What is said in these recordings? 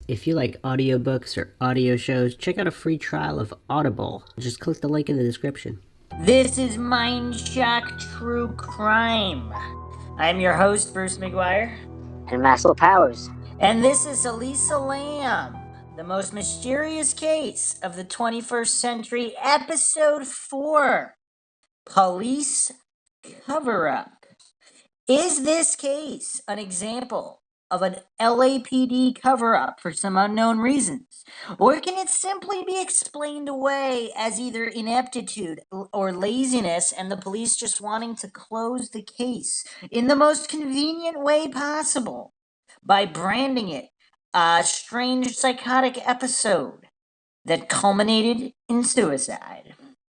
If you like audiobooks or audio shows, check out a free trial of Audible. Just click the link in the description. This is Mindshock True Crime. I'm your host, Bruce McGuire. And Maxwell Powers. And this is Elisa Lam, the most mysterious case of the 21st century, episode 4, Police Cover-Up. Is this case an example of an LAPD cover-up for some unknown reasons? Or can it simply be explained away as either ineptitude or laziness and the police just wanting to close the case in the most convenient way possible by branding it a strange psychotic episode that culminated in suicide?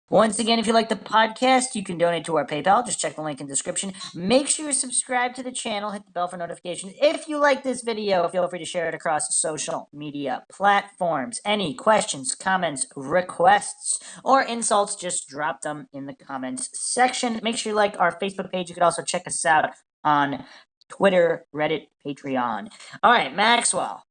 Once again, if you like the podcast, you can donate to our PayPal. Just check the link in the description. Make sure you subscribe to the channel. Hit the bell for notifications. If you like this video, feel free to share it across social media platforms. Any questions, comments, requests, or insults, just drop them in the comments section. Make sure you like our Facebook page. You can also check us out on Twitter, Reddit, Patreon. All right, Maxwell.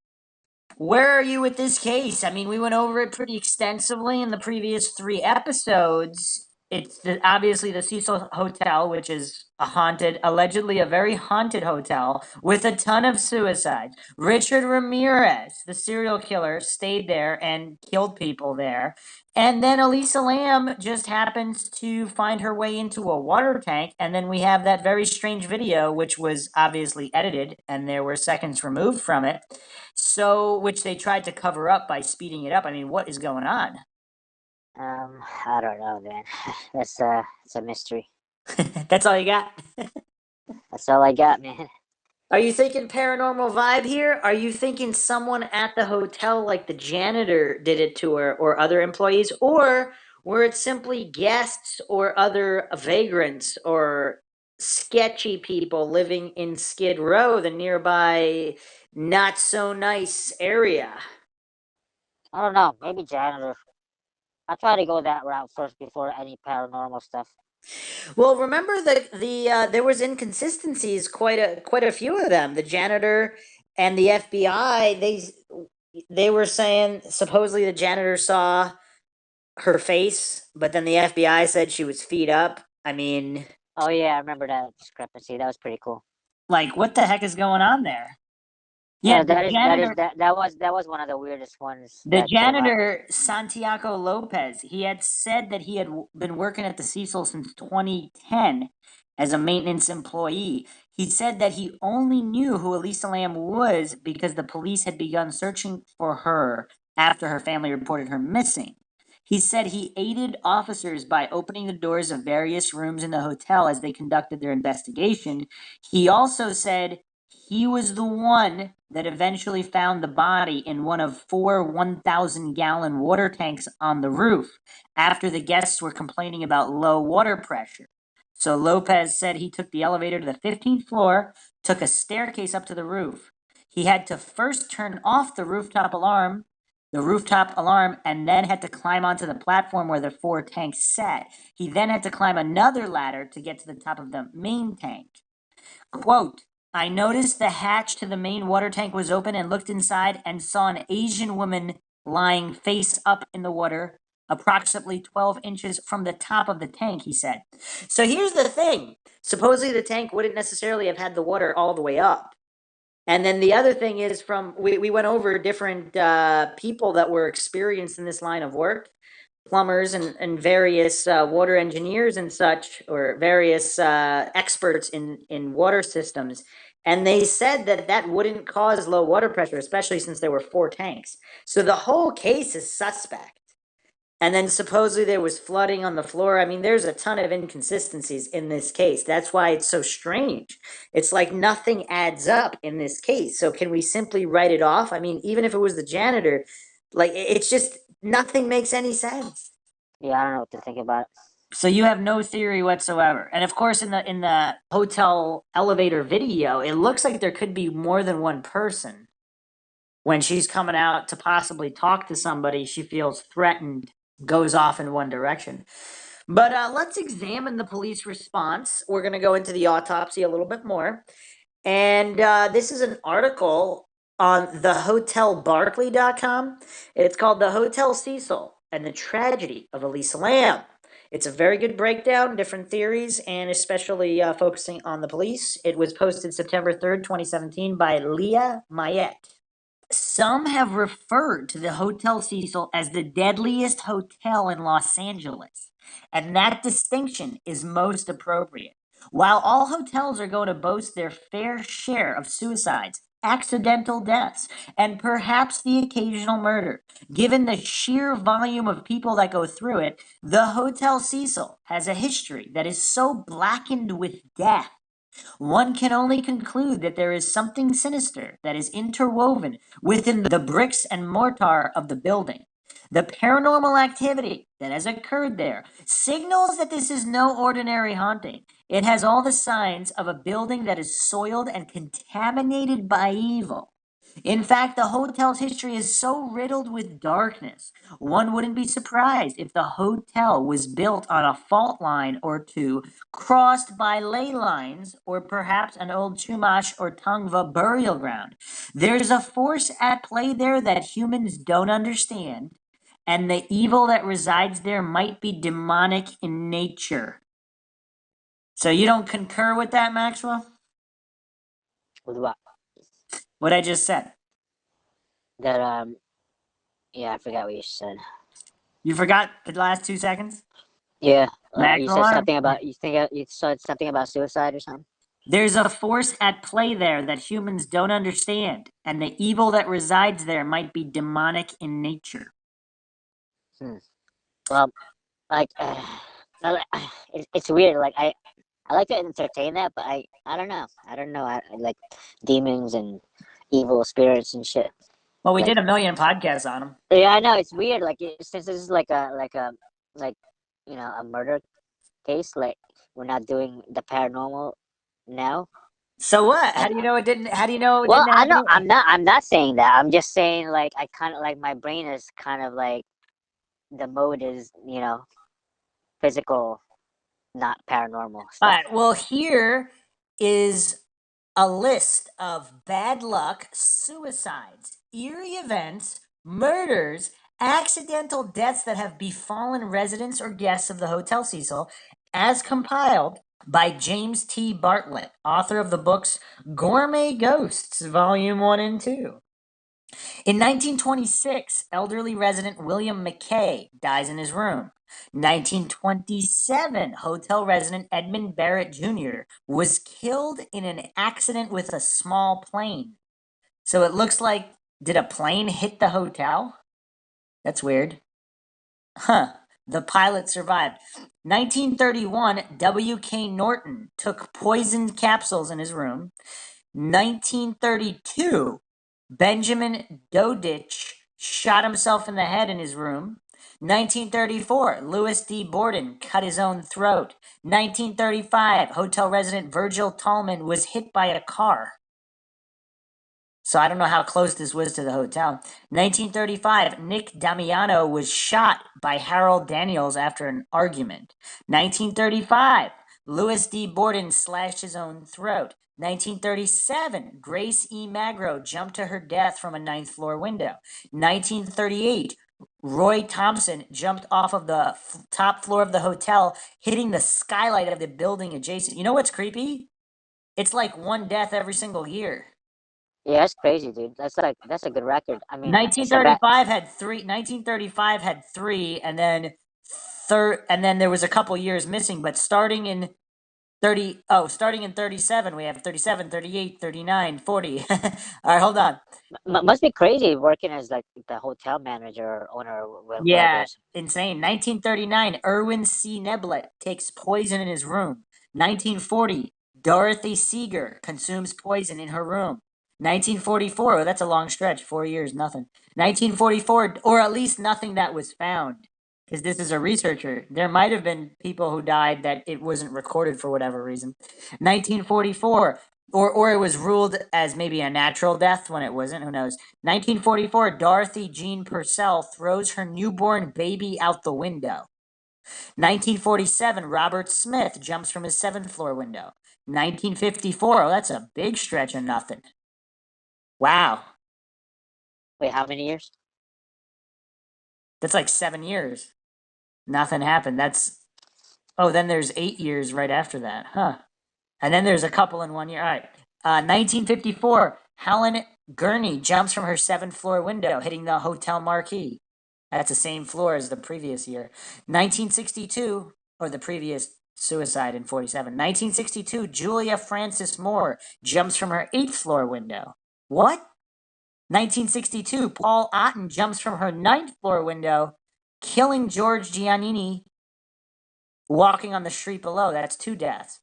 Where are you with this case? I mean, we went over it pretty extensively in the previous 3 episodes. It's obviously the Cecil Hotel, which is allegedly a very haunted hotel with a ton of suicides. Richard Ramirez, the serial killer, stayed there and killed people there. And then Elisa Lam just happens to find her way into a water tank. And then we have that very strange video, which was obviously edited and there were seconds removed from it. So, which they tried to cover up by speeding it up. I mean, what is going on? I don't know, man. It's a mystery. That's all you got? That's all I got, man. Are you thinking paranormal vibe here? Are you thinking someone at the hotel, like the janitor, did it to her or other employees? Or were it simply guests or other vagrants or sketchy people living in Skid Row, the nearby not so nice area? I don't know. Maybe janitor. I'll try to go that route first before any paranormal stuff. Well, remember that there was inconsistencies, quite a few of them. The janitor and the FBI, they were saying supposedly the janitor saw her face, but then the FBI said she was feet up. I mean, Oh yeah, I remember that discrepancy. That was pretty cool. like what the heck is going on there? Yeah, Yeah, that was one of the weirdest ones. the That came up. janitor, Santiago Lopez, he had said that he had been working at the Cecil since 2010 as a maintenance employee. He said that he only knew who Elisa Lam was because the police had begun searching for her after her family reported her missing. He said he aided officers by opening the doors of various rooms in the hotel as they conducted their investigation. He also said he was the one that eventually found the body in one of 4 1,000-gallon water tanks on the roof after the guests were complaining about low water pressure. So Lopez said he took the elevator to the 15th floor, took a staircase up to the roof. He had to first turn off the rooftop alarm, and then had to climb onto the platform where the 4 tanks sat. He then had to climb another ladder to get to the top of the main tank. Quote, I noticed the hatch to the main water tank was open and looked inside and saw an Asian woman lying face up in the water, approximately 12 inches from the top of the tank, he said. So here's the thing. Supposedly the tank wouldn't necessarily have had the water all the way up. And then the other thing is we went over different people that were experienced in this line of work, plumbers and various water engineers and such, or various experts in water systems. And they said that that wouldn't cause low water pressure, especially since there were 4 tanks. So the whole case is suspect. And then supposedly there was flooding on the floor. I mean, there's a ton of inconsistencies in this case. That's why it's so strange. It's like nothing adds up in this case. So can we simply write it off? I mean, even if it was the janitor, like it's just nothing makes any sense. Yeah, I don't know what to think about it. So you have no theory whatsoever. And of course in the hotel elevator video, it looks like there could be more than one person. When she's coming out to possibly talk to somebody, she feels threatened, goes off in one direction. But let's examine the police response. We're going to go into the autopsy a little bit more. And this is an article on thehotelbarclay.com. It's called The Hotel Cecil and the Tragedy of Elisa Lam. It's a very good breakdown, different theories, and especially focusing on the police. It was posted September 3rd, 2017 by Leah Mayette. Some have referred to the Hotel Cecil as the deadliest hotel in Los Angeles, and that distinction is most appropriate. While all hotels are going to boast their fair share of suicides, accidental deaths, and perhaps the occasional murder, given the sheer volume of people that go through it, the Hotel Cecil has a history that is so blackened with death. One can only conclude that there is something sinister that is interwoven within the bricks and mortar of the building. The paranormal activity that has occurred there signals that this is no ordinary haunting. It has all the signs of a building that is soiled and contaminated by evil. In fact, the hotel's history is so riddled with darkness, one wouldn't be surprised if the hotel was built on a fault line or two, crossed by ley lines, or perhaps an old Chumash or Tongva burial ground. There's a force at play there that humans don't understand, and the evil that resides there might be demonic in nature. So you don't concur with that, Maxwell? With what? What I just said. That yeah, I forgot what you said. You forgot the last 2 seconds? Yeah, you Maxwell, said something about you said something about suicide or something. there's a force at play there that humans don't understand, and the evil that resides there might be demonic in nature. Well, like it's weird. Like I like to entertain that, but I don't know. I don't know. I like demons and evil spirits and shit. Well, we Like- did a million podcasts on them. Yeah, I know it's weird. Like since this is like a a murder case, like we're not doing the paranormal now. So what? How do you know it didn't? How do you know it Well, didn't I happen? know I'm not saying that. I'm just saying like I kind of like my brain is kind of like the mode is physical, not paranormal All stuff. right. Well, here is a list of bad luck, suicides, eerie events, murders, accidental deaths that have befallen residents or guests of the Hotel Cecil, as compiled by James T. Bartlett, author of the books Gourmet Ghosts, Volume 1 and 2. In 1926, elderly resident William McKay dies in his room. 1927, hotel resident Edmund Barrett Jr. was killed in an accident with a small plane. So it looks like, did a plane hit the hotel? That's weird. Huh. The pilot survived. 1931, W.K. Norton took poisoned capsules in his room. 1932, Benjamin Dodich shot himself in the head in his room. 1934, Louis D. Borden cut his own throat. 1935, hotel resident Virgil Tallman was hit by a car. So I don't know how close this was to the hotel. 1935, Nick Damiano was shot by Harold Daniels after an argument. 1935, Louis D. Borden slashed his own throat. 1937, Grace E. Magro jumped to her death from a 9th floor window. 1938, Roy Thompson jumped off of the top floor of the hotel, hitting the skylight of the building adjacent. You know what's creepy? It's like one death every single year. Yeah, that's crazy, dude. That's a good record. I mean, 1935 had three. 1935 had three, and then there was a couple years missing. But starting in 37, we have 37, 38, 39, 40. All right, hold on. Must be crazy working as like the hotel manager or owner. Or Yeah, insane. 1939, Erwin C. Neblett takes poison in his room. 1940, Dorothy Seeger consumes poison in her room. 1944, oh, that's a long stretch. 4 years, nothing. 1944, or at least nothing that was found. Because this is a researcher. There might have been people who died that it wasn't recorded for whatever reason. 1944, or it was ruled as maybe a natural death when it wasn't. Who knows? 1944, Dorothy Jean Purcell throws her newborn baby out the window. 1947, Robert Smith jumps from his 7th floor window. 1954, oh, that's a big stretch of nothing. Wow. Wait, how many years? That's like 7 years. Nothing happened. Then there's 8 years right after that. Huh. And then there's a couple in 1 year. All right. 1954, Helen Gurney jumps from her 7th floor window, hitting the hotel marquee. That's the same floor as the previous year. 1962, or the previous suicide in 47. 1962, Julia Frances Moore jumps from her 8th floor window. What? 1962, Paul Otten jumps from her 9th floor window, killing George Giannini walking on the street below. That's 2 deaths.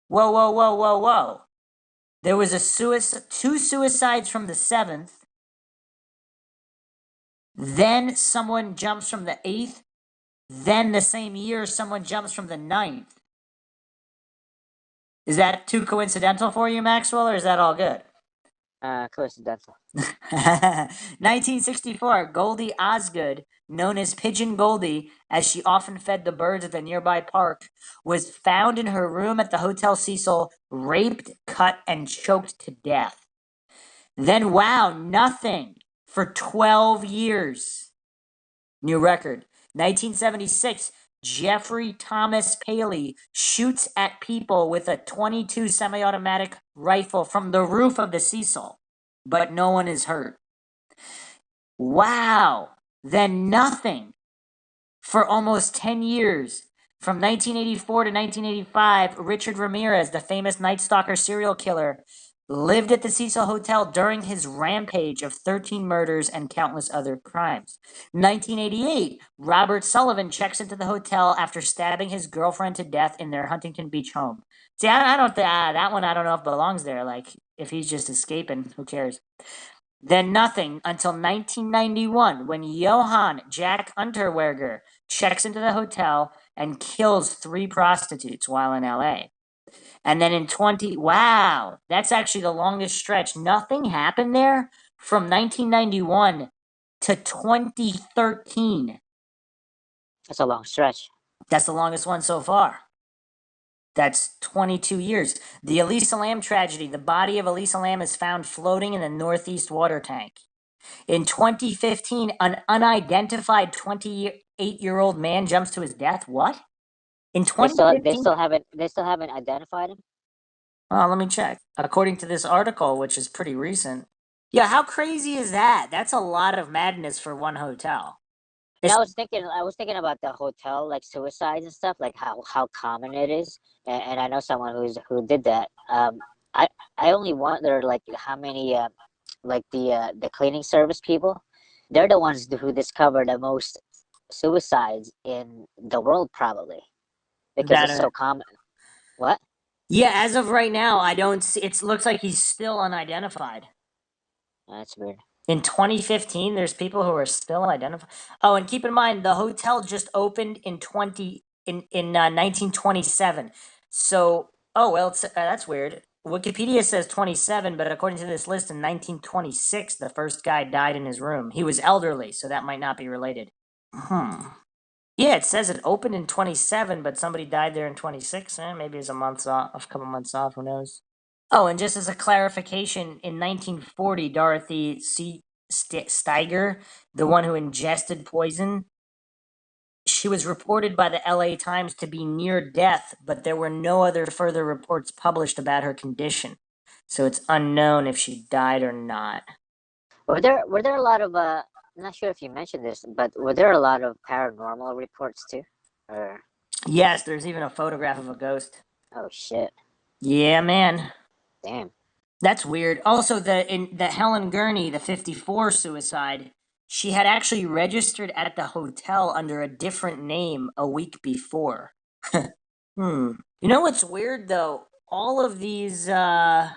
Whoa, whoa, whoa, whoa, whoa. There was two suicides from the 7th. Then someone jumps from the 8th. Then the same year, someone jumps from the 9th. Is that too coincidental for you, Maxwell, or is that all good? Coincidental. 1964, Goldie Osgood, known as Pigeon Goldie, as she often fed the birds at the nearby park, was found in her room at the Hotel Cecil, raped, cut, and choked to death. Then, wow, nothing for 12 years. New record. 1976, Jeffrey Thomas Paley shoots at people with a .22 semi-automatic rifle from the roof of the Cecil, but no one is hurt. Wow. Then nothing for almost 10 years. From 1984 to 1985, Richard Ramirez, the famous Night Stalker serial killer, lived at the Cecil Hotel during his rampage of 13 murders and countless other crimes. 1988, Robert Sullivan checks into the hotel after stabbing his girlfriend to death in their Huntington Beach home. See, I don't that one I don't know if belongs there. Like, if he's just escaping, who cares? Then nothing until 1991, when Johann Jack Unterweger checks into the hotel and kills 3 prostitutes while in LA. And then in wow, that's actually the longest stretch. Nothing happened there from 1991 to 2013. That's a long stretch. That's the longest one so far. That's 22 years. The Elisa Lam tragedy. The body of Elisa Lam is found floating in the northeast water tank. In 2015, an unidentified 28-year-old man jumps to his death. What? In 2015? They still haven't identified him? Oh, let me check. According to this article, which is pretty recent. Yeah, how crazy is that? That's a lot of madness for one hotel. I was thinking about the hotel, like suicides and stuff, like how common it is. And I know someone who did that. I only wonder like how many like the cleaning service people, they're the ones who discover the most suicides in the world, probably, because it's so common. What? Yeah, as of right now, I don't see. It looks like he's still unidentified. That's weird. In 2015, there's people who are still identified. Oh, and keep in mind, the hotel just opened in 1927. So, that's weird. Wikipedia says 27, but according to this list, in 1926, the first guy died in his room. He was elderly, so that might not be related. Yeah, it says it opened in 27, but somebody died there in 26. Maybe it's a couple months off. Who knows? Oh, and just as a clarification, in 1940, Dorothy Steiger, the one who ingested poison, she was reported by the LA Times to be near death, but there were no other further reports published about her condition. So it's unknown if she died or not. Were there a lot of I'm not sure if you mentioned this, but were there a lot of paranormal reports too? Or Yes, there's even a photograph of a ghost. oh shit. Yeah, man. Damn. That's weird. Also, the Helen Gurney, the 54 suicide, she had actually registered at the hotel under a different name a week before. You know what's weird though? All of these, so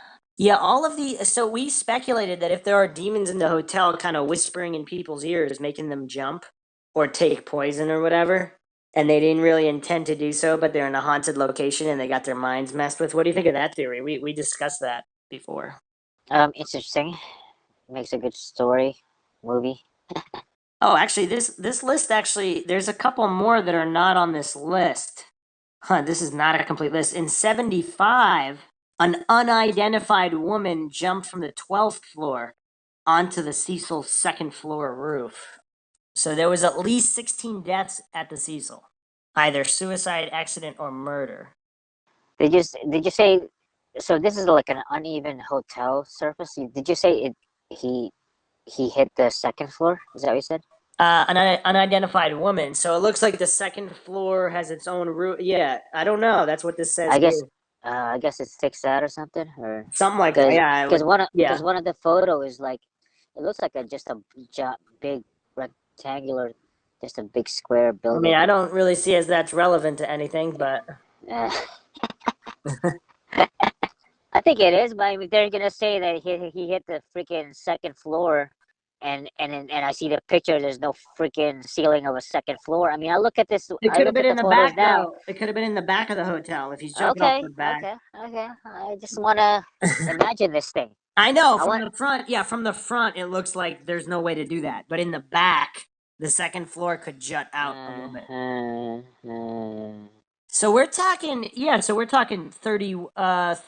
we speculated that if there are demons in the hotel kind of whispering in people's ears, making them jump or take poison or whatever, and they didn't really intend to do so, but they're in a haunted location and they got their minds messed with. What do you think of that theory? We discussed that before. It's interesting. Makes a good story, movie. Oh, actually, this list there's a couple more that are not on this list. This is not a complete list. In 75, an unidentified woman jumped from the 12th floor onto the Cecil second floor roof. So there was at least 16 deaths at the Cecil, either suicide, accident, or murder. Did you say? So this is like an uneven hotel surface. Did you say it? He hit the second floor. Is that what you said? An unidentified woman. So it looks like the second floor has its own roof. Yeah, I don't know. That's what this says I guess. here. I guess it sticks out or something, or Something like that. Yeah, I would. Yeah. one of the photo is like, it looks like just a big rectangular, just a big square I mean, building. I don't really see as that's relevant to anything, but Uh, I think it is, but I mean, they're gonna say that he hit the freaking second floor, and I see the picture. There's no freaking ceiling of a second floor. I mean, I look at this. it I could have look been at the in the photos back, now. though. It could have been in the back of the hotel if he's jumping off Okay, the back. okay. I just wanna imagine this thing. I know I from want. the front. Yeah, from the front, it looks like there's no way to do that. But in the back, the second floor could jut out a little bit. So we're talking, yeah, so we're talking 30,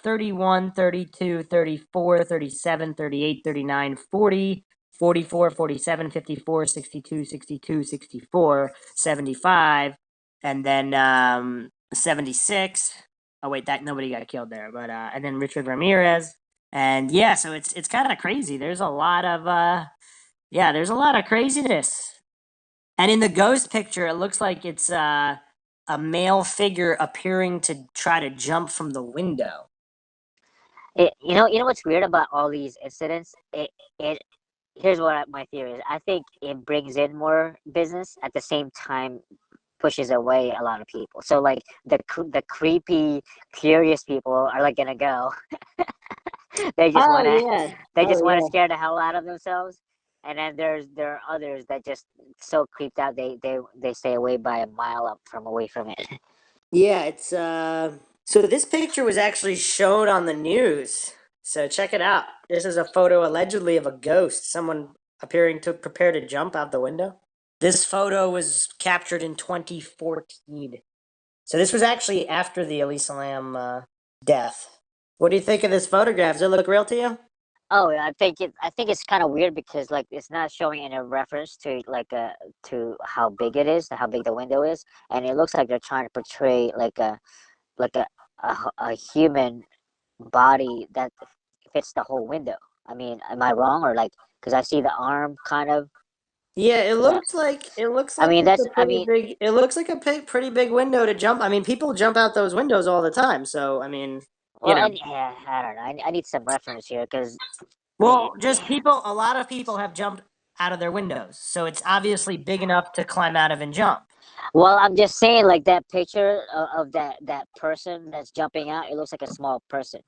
31, 32, 34, 37, 38, 39, 40, 44, 47, 54, 62, 62, 64, 75, and then 76. Oh wait, that nobody got killed there, but and then Richard Ramirez. And yeah, so it's kind of crazy. There's a lot of yeah, there's a lot of craziness. And in the ghost picture, it looks like it's a male figure appearing to try to jump from the window. You know what's weird about all these incidents? It Here's what my theory is. I think it brings in more business, at the same time pushes away a lot of people. So like the creepy, curious people are like gonna go. They just Oh wanna yeah. they Oh just wanna yeah. scare the hell out of themselves. And then there are others that just so creeped out they stay away by a mile up from away from it. Yeah, it's so this picture was actually shown on the news. So check it out. This is a photo allegedly of a ghost, someone appearing to prepare to jump out the window. This photo was captured in 2014. So this was actually after the Elisa Lam death. What do you think of this photograph? Does it look real to you? Oh, I think it's kind of weird because like it's not showing any reference to to how big it is, to how big the window is, and it looks like they're trying to portray like a human body that fits the whole window. I mean, am I wrong, or like, because I see the arm kind of Yeah, that. it looks I like mean, it's that's a I pretty mean, big. It looks like a pretty big window to jump. I mean, people jump out those windows all the time. So I mean, you well, know, yeah, I don't know. I need some reference here because well, just people. A lot of people have jumped out of their windows, so it's obviously big enough to climb out of and jump. well, I'm just saying, like that picture of that person that's jumping out, it looks like a small person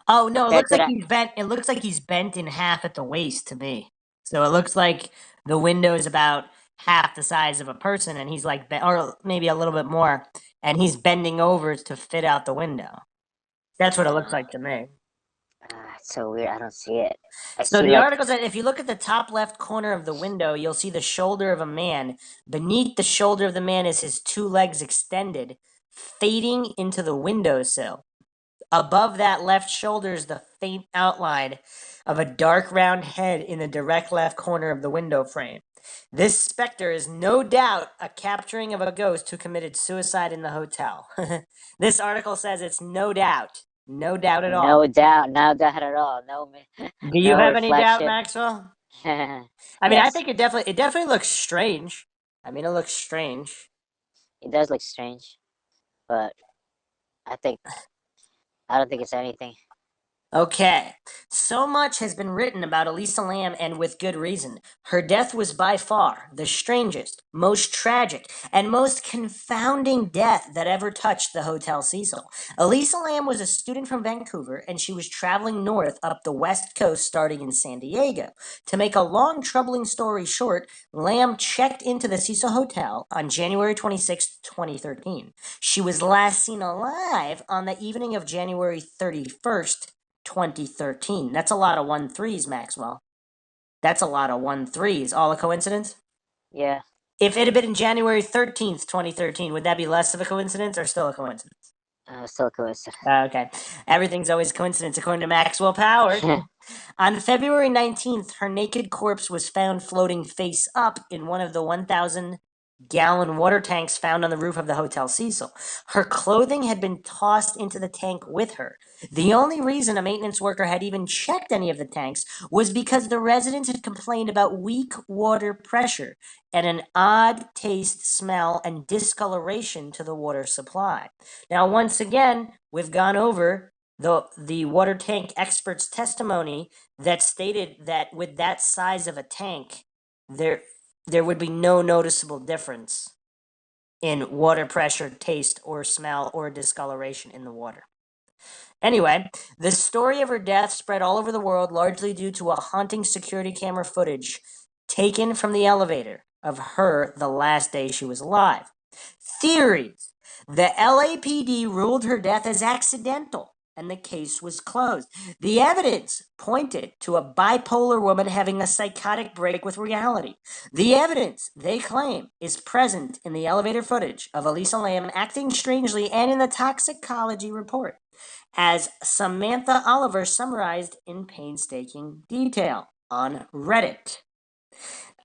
Oh no, it compared looks to like that. he's bent. It looks like he's bent in half at the waist to me. So it looks like the window is about half the size of a person, and he's like, or maybe a little bit more, and he's bending over to fit out the window. That's what it looks like to me. It's so weird. I don't see it. I So see the like article said if you look at the top left corner of the window, you'll see the shoulder of a man. Beneath the shoulder of the man is his two legs extended, fading into the windowsill. Above that left shoulder is the faint outline of a dark round head in the direct left corner of the window frame. This specter is no doubt a capturing of a ghost who committed suicide in the hotel. This article says it's no doubt. No doubt at all. no doubt at all. No, Do you no have any doubt, reflection. Maxwell? I mean, I Yes, think it definitely looks strange. I mean, it looks strange. it does look strange, but I think I don't think it's anything. Okay, so much has been written about Elisa Lam, and with good reason. Her death was by far the strangest, most tragic, and most confounding death that ever touched the Hotel Cecil. Elisa Lam was a student from Vancouver, and she was traveling north up the west coast starting in San Diego. To make a long, troubling story short, Lam checked into the Cecil Hotel on January 26, 2013. She was last seen alive on the evening of January 31st, 2013. That's a lot of 1 3s, Maxwell. That's a lot of 1 3s. All a coincidence? Yeah, If it had been January 13th, 2013, would that be less of a coincidence or still a coincidence? Still coincidence. Okay. Everything's always coincidence according to Maxwell Power. On February 19th, her naked corpse was found floating face up in one of the 1,000-gallon water tanks found on the roof of the Hotel Cecil. Her clothing had been tossed into the tank with her. The only reason a maintenance worker had even checked any of the tanks was because the residents had complained about weak water pressure and an odd taste, smell, and discoloration to the water supply. Now, once again, we've gone over the water tank expert's testimony that stated that with that size of a tank, there would be no noticeable difference in water pressure, taste, or smell, or discoloration in the water. Anyway, the story of her death spread all over the world, largely due to a haunting security camera footage taken from the elevator of her the last day she was alive. Theories. The LAPD ruled her death as accidental, and the case was closed. The evidence pointed to a bipolar woman having a psychotic break with reality. The evidence, they claim, is present in the elevator footage of Elisa Lam acting strangely and in the toxicology report, as Samantha Oliver summarized in painstaking detail on Reddit.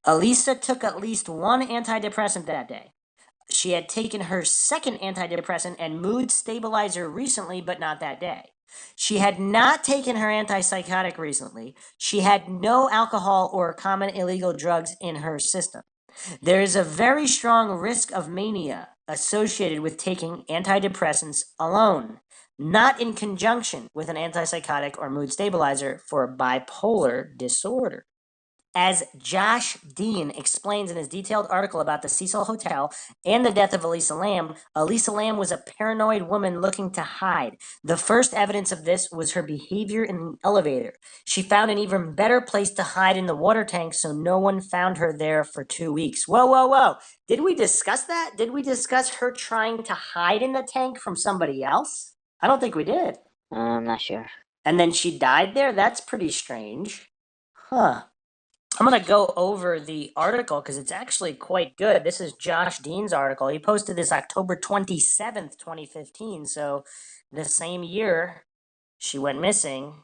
Elisa took at least one antidepressant that day. She had taken her second antidepressant and mood stabilizer recently, but not that day. She had not taken her antipsychotic recently. She had no alcohol or common illegal drugs in her system. There is a very strong risk of mania associated with taking antidepressants alone, not in conjunction with an antipsychotic or mood stabilizer for bipolar disorder. As Josh Dean explains in his detailed article about the Cecil Hotel and the death of Elisa Lam was a paranoid woman looking to hide. The first evidence of this was her behavior in the elevator. She found an even better place to hide in the water tank, so no one found her there for 2 weeks. Whoa. Did we discuss that? Did we discuss her trying to hide in the tank from somebody else? I don't think we did. I'm not sure. And then she died there? That's pretty strange. Huh. I'm going to go over the article because it's actually quite good. This is Josh Dean's article. He posted this October 27th, 2015. So the same year she went missing.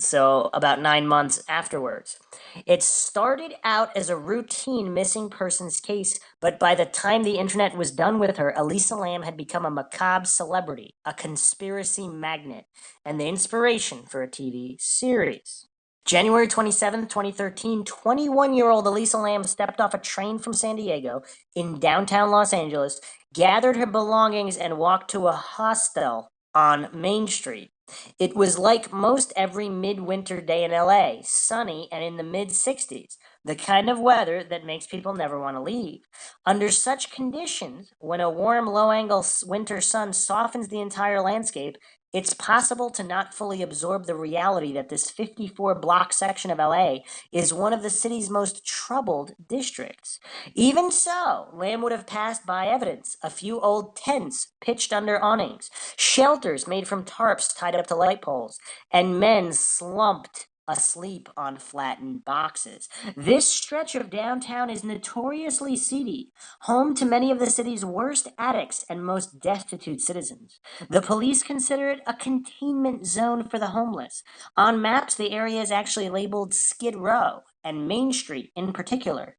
So about 9 months afterwards. It started out as a routine missing persons case, but by the time the internet was done with her, Elisa Lam had become a macabre celebrity, a conspiracy magnet, and the inspiration for a TV series. January 27, 2013, 21-year-old Elisa Lam stepped off a train from San Diego in downtown Los Angeles, gathered her belongings, and walked to a hostel on Main Street. It was like most every midwinter day in LA, sunny and in the mid-60s, the kind of weather that makes people never want to leave. Under such conditions, when a warm, low-angle winter sun softens the entire landscape, it's possible to not fully absorb the reality that this 54-block section of LA is one of the city's most troubled districts. Even so, Lam would have passed by evidence: a few old tents pitched under awnings, shelters made from tarps tied up to light poles, and men slumped asleep on flattened boxes. This stretch of downtown is notoriously seedy, home to many of the city's worst addicts and most destitute citizens. The police consider it a containment zone for the homeless. On maps, the area is actually labeled Skid Row, and Main Street, in particular,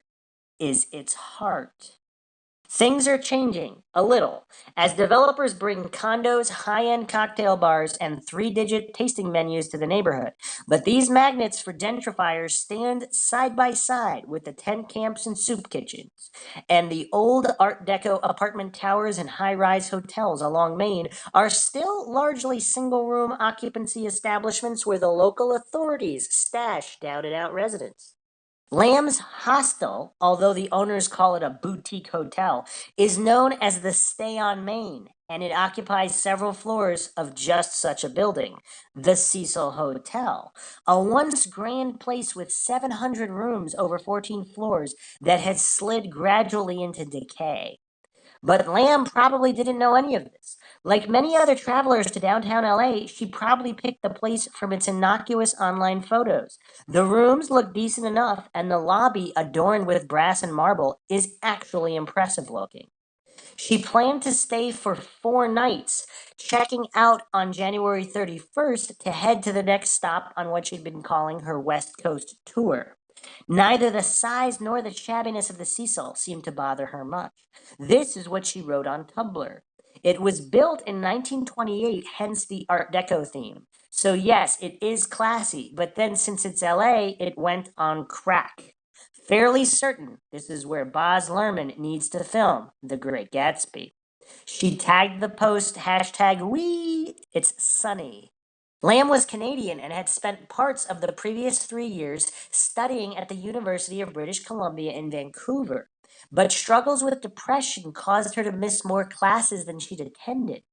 is its heart. Things are changing a little as developers bring condos, high-end cocktail bars, and 3-digit tasting menus to the neighborhood. But these magnets for gentrifiers stand side by side with the tent camps and soup kitchens. And the old Art Deco apartment towers and high-rise hotels along Main are still largely single-room occupancy establishments where the local authorities stash down-and-out residents. Lamb's Hostel, although the owners call it a boutique hotel, is known as the Stay on Main, and it occupies several floors of just such a building, the Cecil Hotel, a once grand place with 700 rooms over 14 floors that has slid gradually into decay. But Lam probably didn't know any of this. Like many other travelers to downtown LA, she probably picked the place from its innocuous online photos. The rooms look decent enough, and the lobby, adorned with brass and marble, is actually impressive looking. She planned to stay for 4 nights, checking out on January 31st to head to the next stop on what she'd been calling her West Coast tour. Neither the size nor the shabbiness of the Cecil seemed to bother her much. This is what she wrote on Tumblr. It was built in 1928, hence the Art Deco theme. So yes, it is classy, but then since it's LA, it went on crack. Fairly certain this is where Baz Luhrmann needs to film The Great Gatsby. She tagged the post hashtag wee, it's sunny. Lam was Canadian and had spent parts of the previous 3 years studying at the University of British Columbia in Vancouver, but struggles with depression caused her to miss more classes than she'd attended.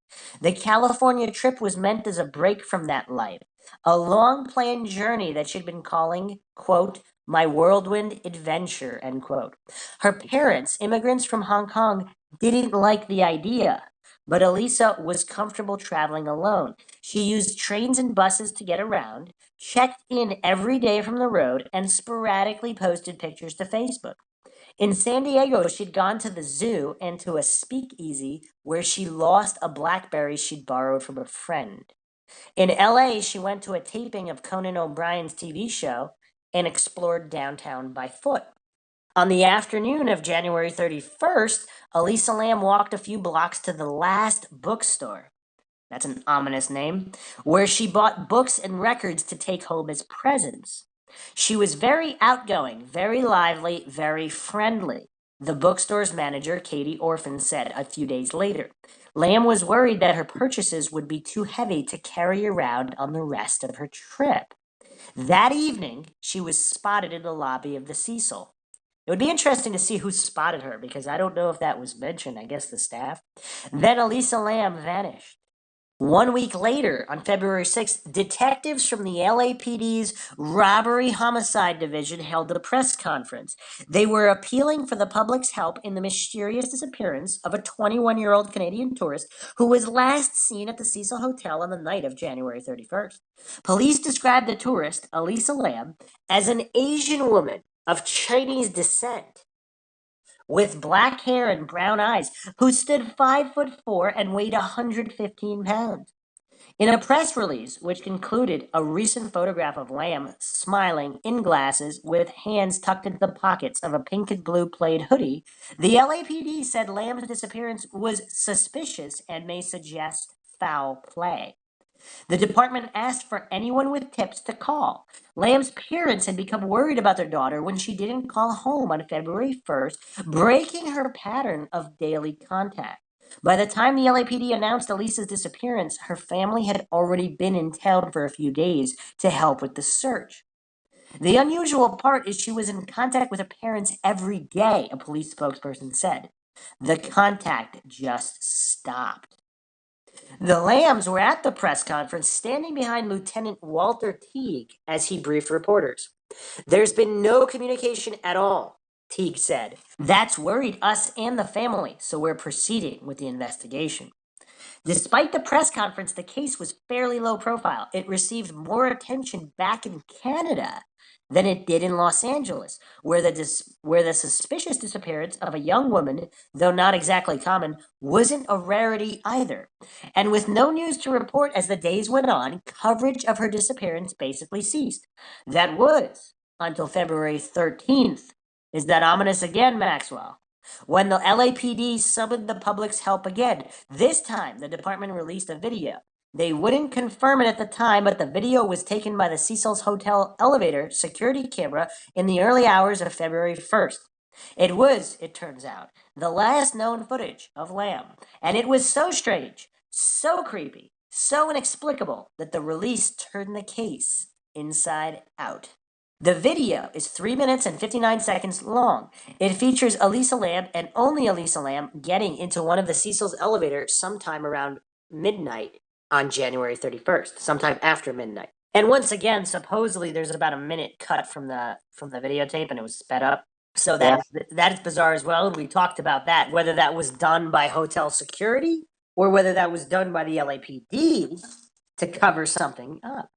The California trip was meant as a break from that life, a long planned journey that she'd been calling, quote, my whirlwind adventure, end quote. Her parents, immigrants from Hong Kong, didn't like the idea, but Elisa was comfortable traveling alone. She used trains and buses to get around, checked in every day from the road, and sporadically posted pictures to Facebook. In San Diego, she'd gone to the zoo and to a speakeasy where she lost a Blackberry she'd borrowed from a friend. In LA, she went to a taping of Conan O'Brien's TV show and explored downtown by foot. On the afternoon of January 31st, Elisa Lam walked a few blocks to the Last Bookstore. That's an ominous name, where she bought books and records to take home as presents. She was very outgoing, very lively, very friendly, the bookstore's manager, Katie Orphan, said a few days later. Lam was worried that her purchases would be too heavy to carry around on the rest of her trip. That evening, she was spotted in the lobby of the Cecil. It would be interesting to see who spotted her, because I don't know if that was mentioned. I guess the staff. Then Elisa Lam vanished. 1 week later, on February 6th, detectives from the LAPD's Robbery Homicide Division held a press conference. They were appealing for the public's help in the mysterious disappearance of a 21-year-old Canadian tourist who was last seen at the Cecil Hotel on the night of January 31st. Police described the tourist, Elisa Lam, as an Asian woman of Chinese descent, with black hair and brown eyes, who stood 5'4" and weighed 115 pounds. In a press release, which included a recent photograph of Lam smiling in glasses with hands tucked into the pockets of a pink and blue plaid hoodie, the LAPD said Lam's disappearance was suspicious and may suggest foul play. The department asked for anyone with tips to call. Lamb's parents had become worried about their daughter when she didn't call home on February 1st, breaking her pattern of daily contact. By the time the LAPD announced Elisa's disappearance, her family had already been in town for a few days to help with the search. The unusual part is she was in contact with her parents every day, a police spokesperson said. The contact just stopped. The Lambs were at the press conference standing behind Lieutenant Walter Teague as he briefed reporters. There's been no communication at all, Teague said. That's worried us and the family, so we're proceeding with the investigation. Despite the press conference, the case was fairly low profile. It received more attention back in Canada than it did in Los Angeles, where the suspicious disappearance of a young woman, though not exactly common, wasn't a rarity either. And with no news to report as the days went on, coverage of her disappearance basically ceased. That was until February 13th. Is that ominous again, Maxwell? When the LAPD summoned the public's help again, this time the department released a video. They wouldn't confirm it at the time, but the video was taken by the Cecil's Hotel elevator security camera in the early hours of February 1st. It was, it turns out, the last known footage of Lam, and it was so strange, so creepy, so inexplicable that the release turned the case inside out. The video is 3 minutes and 59 seconds long. It features Elisa Lam and only Elisa Lam getting into one of the Cecil's elevators sometime around midnight on January 31st, sometime after midnight. And once again, supposedly there's about a minute cut from the videotape, and it was sped up. So that is bizarre as well. And we talked about that, whether that was done by hotel security or whether that was done by the LAPD to cover something up.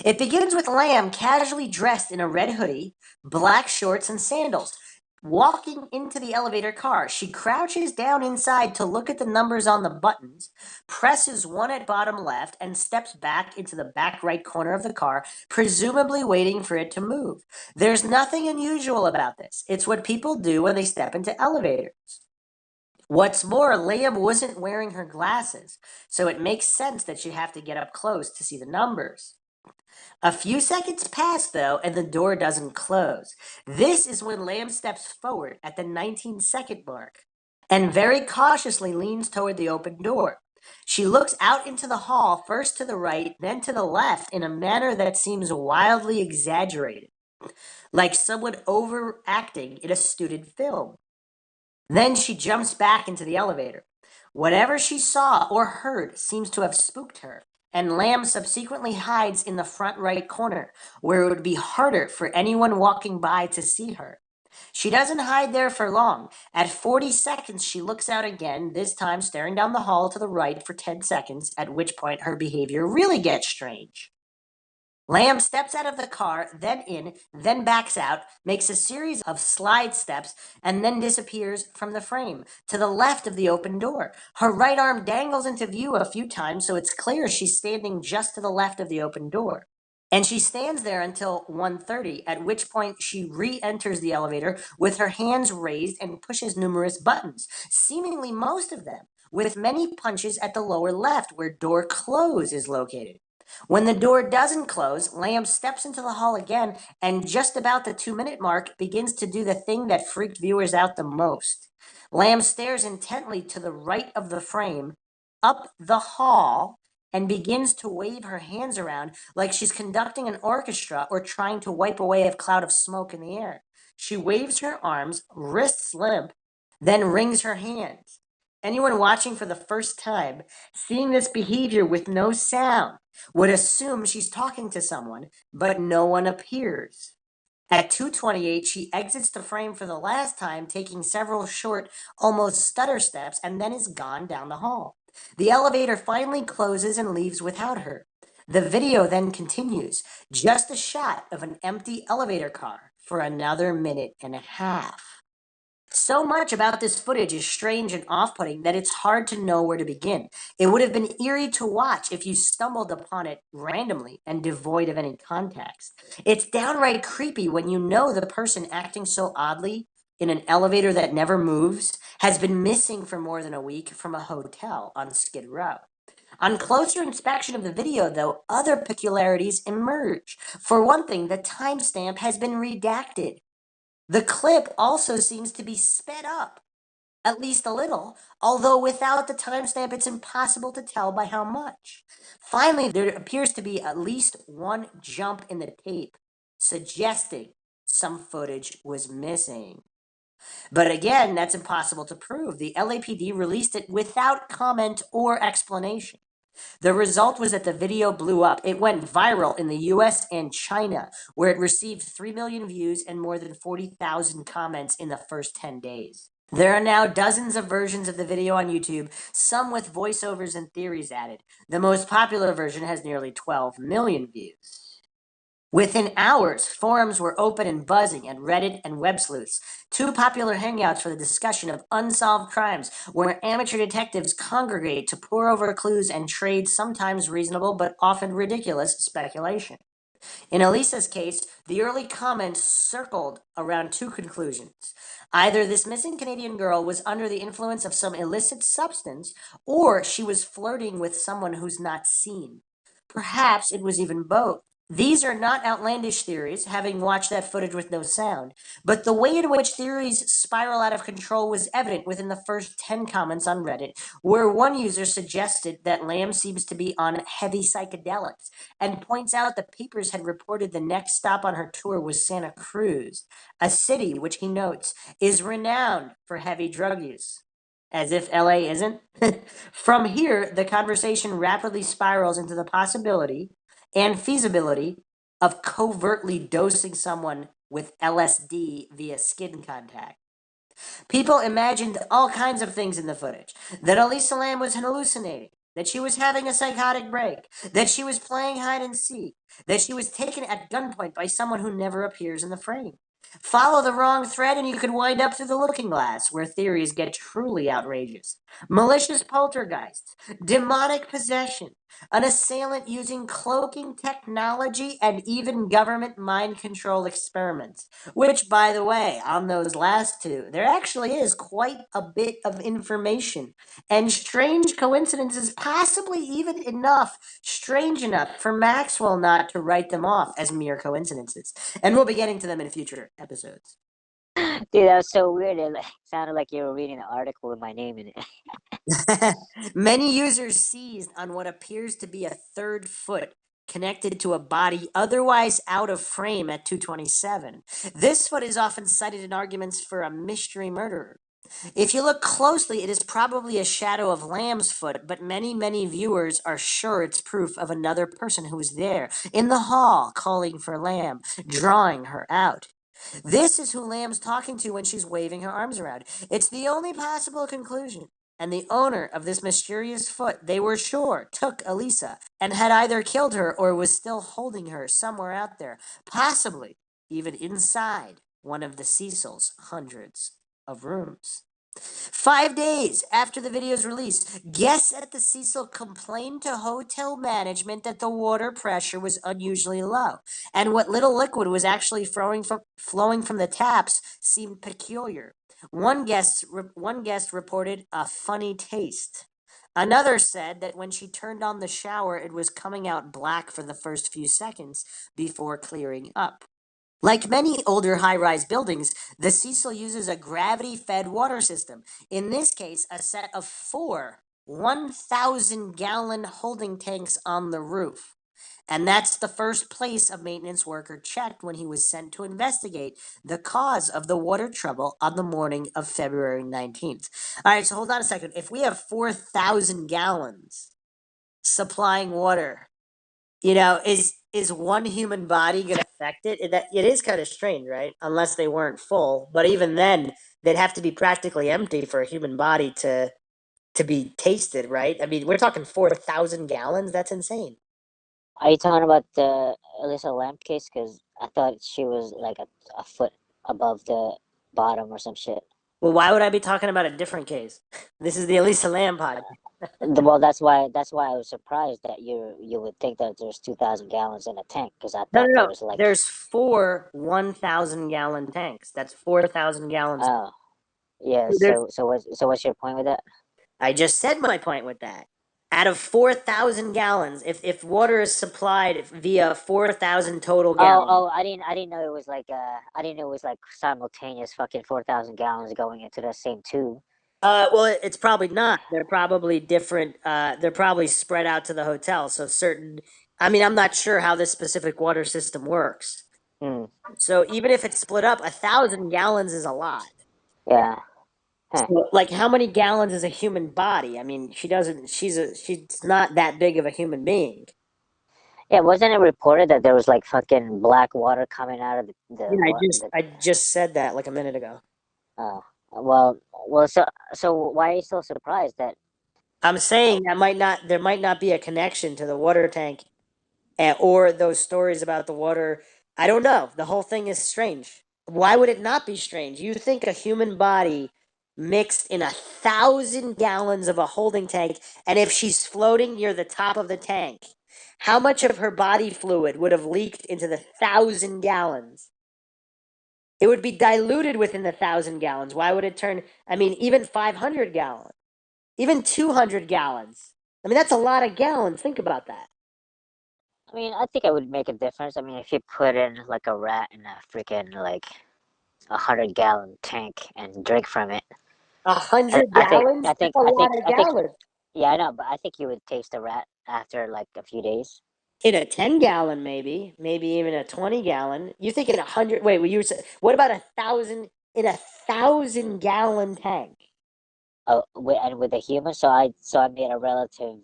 It begins with Lam casually dressed in a red hoodie, black shorts, and sandals. Walking into the elevator car, she crouches down inside to look at the numbers on the buttons, presses one at bottom left, and steps back into the back right corner of the car, presumably waiting for it to move. There's nothing unusual about this. It's what people do when they step into elevators. What's more, Lam wasn't wearing her glasses, so it makes sense that she'd have to get up close to see the numbers. A few seconds pass, though, and the door doesn't close. This is when Lamb steps forward at the 19-second mark and very cautiously leans toward the open door. She looks out into the hall, first to the right, then to the left, in a manner that seems wildly exaggerated, like someone overacting in a student film. Then she jumps back into the elevator. Whatever she saw or heard seems to have spooked her, and Lamb subsequently hides in the front right corner, where it would be harder for anyone walking by to see her. She doesn't hide there for long. At 40 seconds, she looks out again, this time staring down the hall to the right for 10 seconds, at which point her behavior really gets strange. Lamb steps out of the car, then in, then backs out, makes a series of slide steps, and then disappears from the frame to the left of the open door. Her right arm dangles into view a few times, so it's clear she's standing just to the left of the open door. And she stands there until 1:30, at which point she re-enters the elevator with her hands raised and pushes numerous buttons, seemingly most of them, with many punches at the lower left where door close is located. When the door doesn't close, Lamb steps into the hall again and just about the 2-minute mark begins to do the thing that freaked viewers out the most. Lamb stares intently to the right of the frame, up the hall, and begins to wave her hands around like she's conducting an orchestra or trying to wipe away a cloud of smoke in the air. She waves her arms, wrists limp, then wrings her hands. Anyone watching for the first time, seeing this behavior with no sound, would assume she's talking to someone, but no one appears. At 2:28, she exits the frame for the last time, taking several short, almost stutter steps, and then is gone down the hall. The elevator finally closes and leaves without her. The video then continues, just a shot of an empty elevator car for another minute and a half. So much about this footage is strange and off-putting that it's hard to know where to begin. It would have been eerie to watch if you stumbled upon it randomly and devoid of any context. It's downright creepy when you know the person acting so oddly in an elevator that never moves has been missing for more than a week from a hotel on Skid Row. On closer inspection of the video, though, other peculiarities emerge. For one thing, the timestamp has been redacted. The clip also seems to be sped up, at least a little, although without the timestamp, it's impossible to tell by how much. Finally, there appears to be at least one jump in the tape, suggesting some footage was missing. But again, that's impossible to prove. The LAPD released it without comment or explanation. The result was that the video blew up. It went viral in the US and China, where it received 3 million views and more than 40,000 comments in the first 10 days. There are now dozens of versions of the video on YouTube, some with voiceovers and theories added. The most popular version has nearly 12 million views. Within hours, forums were open and buzzing at Reddit and Web Sleuths, two popular hangouts for the discussion of unsolved crimes, where amateur detectives congregate to pore over clues and trade sometimes reasonable but often ridiculous speculation. In Elisa's case, the early comments circled around two conclusions. Either this missing Canadian girl was under the influence of some illicit substance, or she was flirting with someone who's not seen. Perhaps it was even both. These are not outlandish theories, having watched that footage with no sound, but the way in which theories spiral out of control was evident within the first 10 comments on Reddit, where one user suggested that Lamb seems to be on heavy psychedelics, and points out the papers had reported the next stop on her tour was Santa Cruz, a city which he notes is renowned for heavy drug use. As if LA isn't. From here, the conversation rapidly spirals into the possibility and feasibility of covertly dosing someone with LSD via skin contact. People imagined all kinds of things in the footage. That Elisa Lam was hallucinating, that she was having a psychotic break, that she was playing hide and seek, that she was taken at gunpoint by someone who never appears in the frame. Follow the wrong thread and you could wind up through the looking glass, where theories get truly outrageous. Malicious poltergeists, demonic possession, an assailant using cloaking technology, and even government mind control experiments. Which, by the way, on those last two, there actually is quite a bit of information. And strange coincidences, possibly even strange enough for Maxwell not to write them off as mere coincidences. And we'll be getting to them in future episodes. Dude, that was so weird. It sounded like you were reading an article with my name in it. Many users seized on what appears to be a third foot connected to a body otherwise out of frame at 227. This foot is often cited in arguments for a mystery murderer. If you look closely, it is probably a shadow of Lamb's foot, but many viewers are sure it's proof of another person who was there in the hall calling for Lamb, drawing her out. This is who Lamb's talking to when she's waving her arms around. It's the only possible conclusion. And the owner of this mysterious foot, they were sure, took Elisa and had either killed her or was still holding her somewhere out there, possibly even inside one of the Cecil's hundreds of rooms. 5 days after the video's release, guests at the Cecil complained to hotel management that the water pressure was unusually low, and what little liquid was actually flowing from the taps seemed peculiar. One guest reported a funny taste. Another said that when she turned on the shower, it was coming out black for the first few seconds before clearing up. Like many older high-rise buildings, the Cecil uses a gravity-fed water system. In this case, a set of 4 1,000-gallon holding tanks on the roof. And that's the first place a maintenance worker checked when he was sent to investigate the cause of the water trouble on the morning of February 19th. All right, so hold on a second. If we have 4,000 gallons supplying water, is one human body gonna affect it? It is kind of strange, right? Unless they weren't full, but even then, they'd have to be practically empty for a human body to be tasted, right? I mean, we're talking 4,000 gallons. That's insane. Are you talking about the Elisa Lam case? Because I thought she was like a foot above the bottom or some shit. Well, why would I be talking about a different case? This is the Elisa Lam podcast. Well, that's why I was surprised that you would think that there's 2,000 gallons in a tank, because I No, thought no, there no. was like There's 4 1,000-gallon tanks. That's 4,000 gallons. oh yeah. There's So what's your point with that? I just said my point with that. Out of 4,000 gallons, if water is supplied via 4,000 total Oh, gallons, I didn't know it was like I didn't know it was like simultaneous fucking 4,000 gallons going into the same tube. well, it's probably not. They're probably different. They're probably spread out to the hotel. So certain. I mean, I'm not sure how this specific water system works. Hmm. So even if it's split up, 1,000 gallons is a lot. Yeah. Huh. So, like, how many gallons is a human body? I mean, she doesn't. She's not that big of a human being. Yeah, wasn't it reported that there was like fucking black water coming out of the Yeah, what I just said that like a minute ago. oh well so why are you so surprised that I'm saying there might not be a connection to the water tank, or those stories about the water. I don't know. The whole thing is strange. Why would it not be strange? You think a human body mixed in 1,000 gallons of a holding tank, and if she's floating near the top of the tank, how much of her body fluid would have leaked into the 1,000 gallons? It would be diluted within the 1,000 gallons. Why would it turn? I mean, even 500 gallons, even 200 gallons. I mean, that's a lot of gallons. Think about that. I mean, I think it would make a difference. I mean, if you put in like a rat in a freaking like 100-gallon tank and drink from it, A I, hundred I think gallons? I That's think a I think lot of I think gallons. yeah, I know, but I think you would taste a rat after like a few days. In a 10 gallon, maybe even a 20 gallon. You think in 100? Wait, what about 1,000 in a 1,000 gallon tank? Oh, and with a human, so I made a relative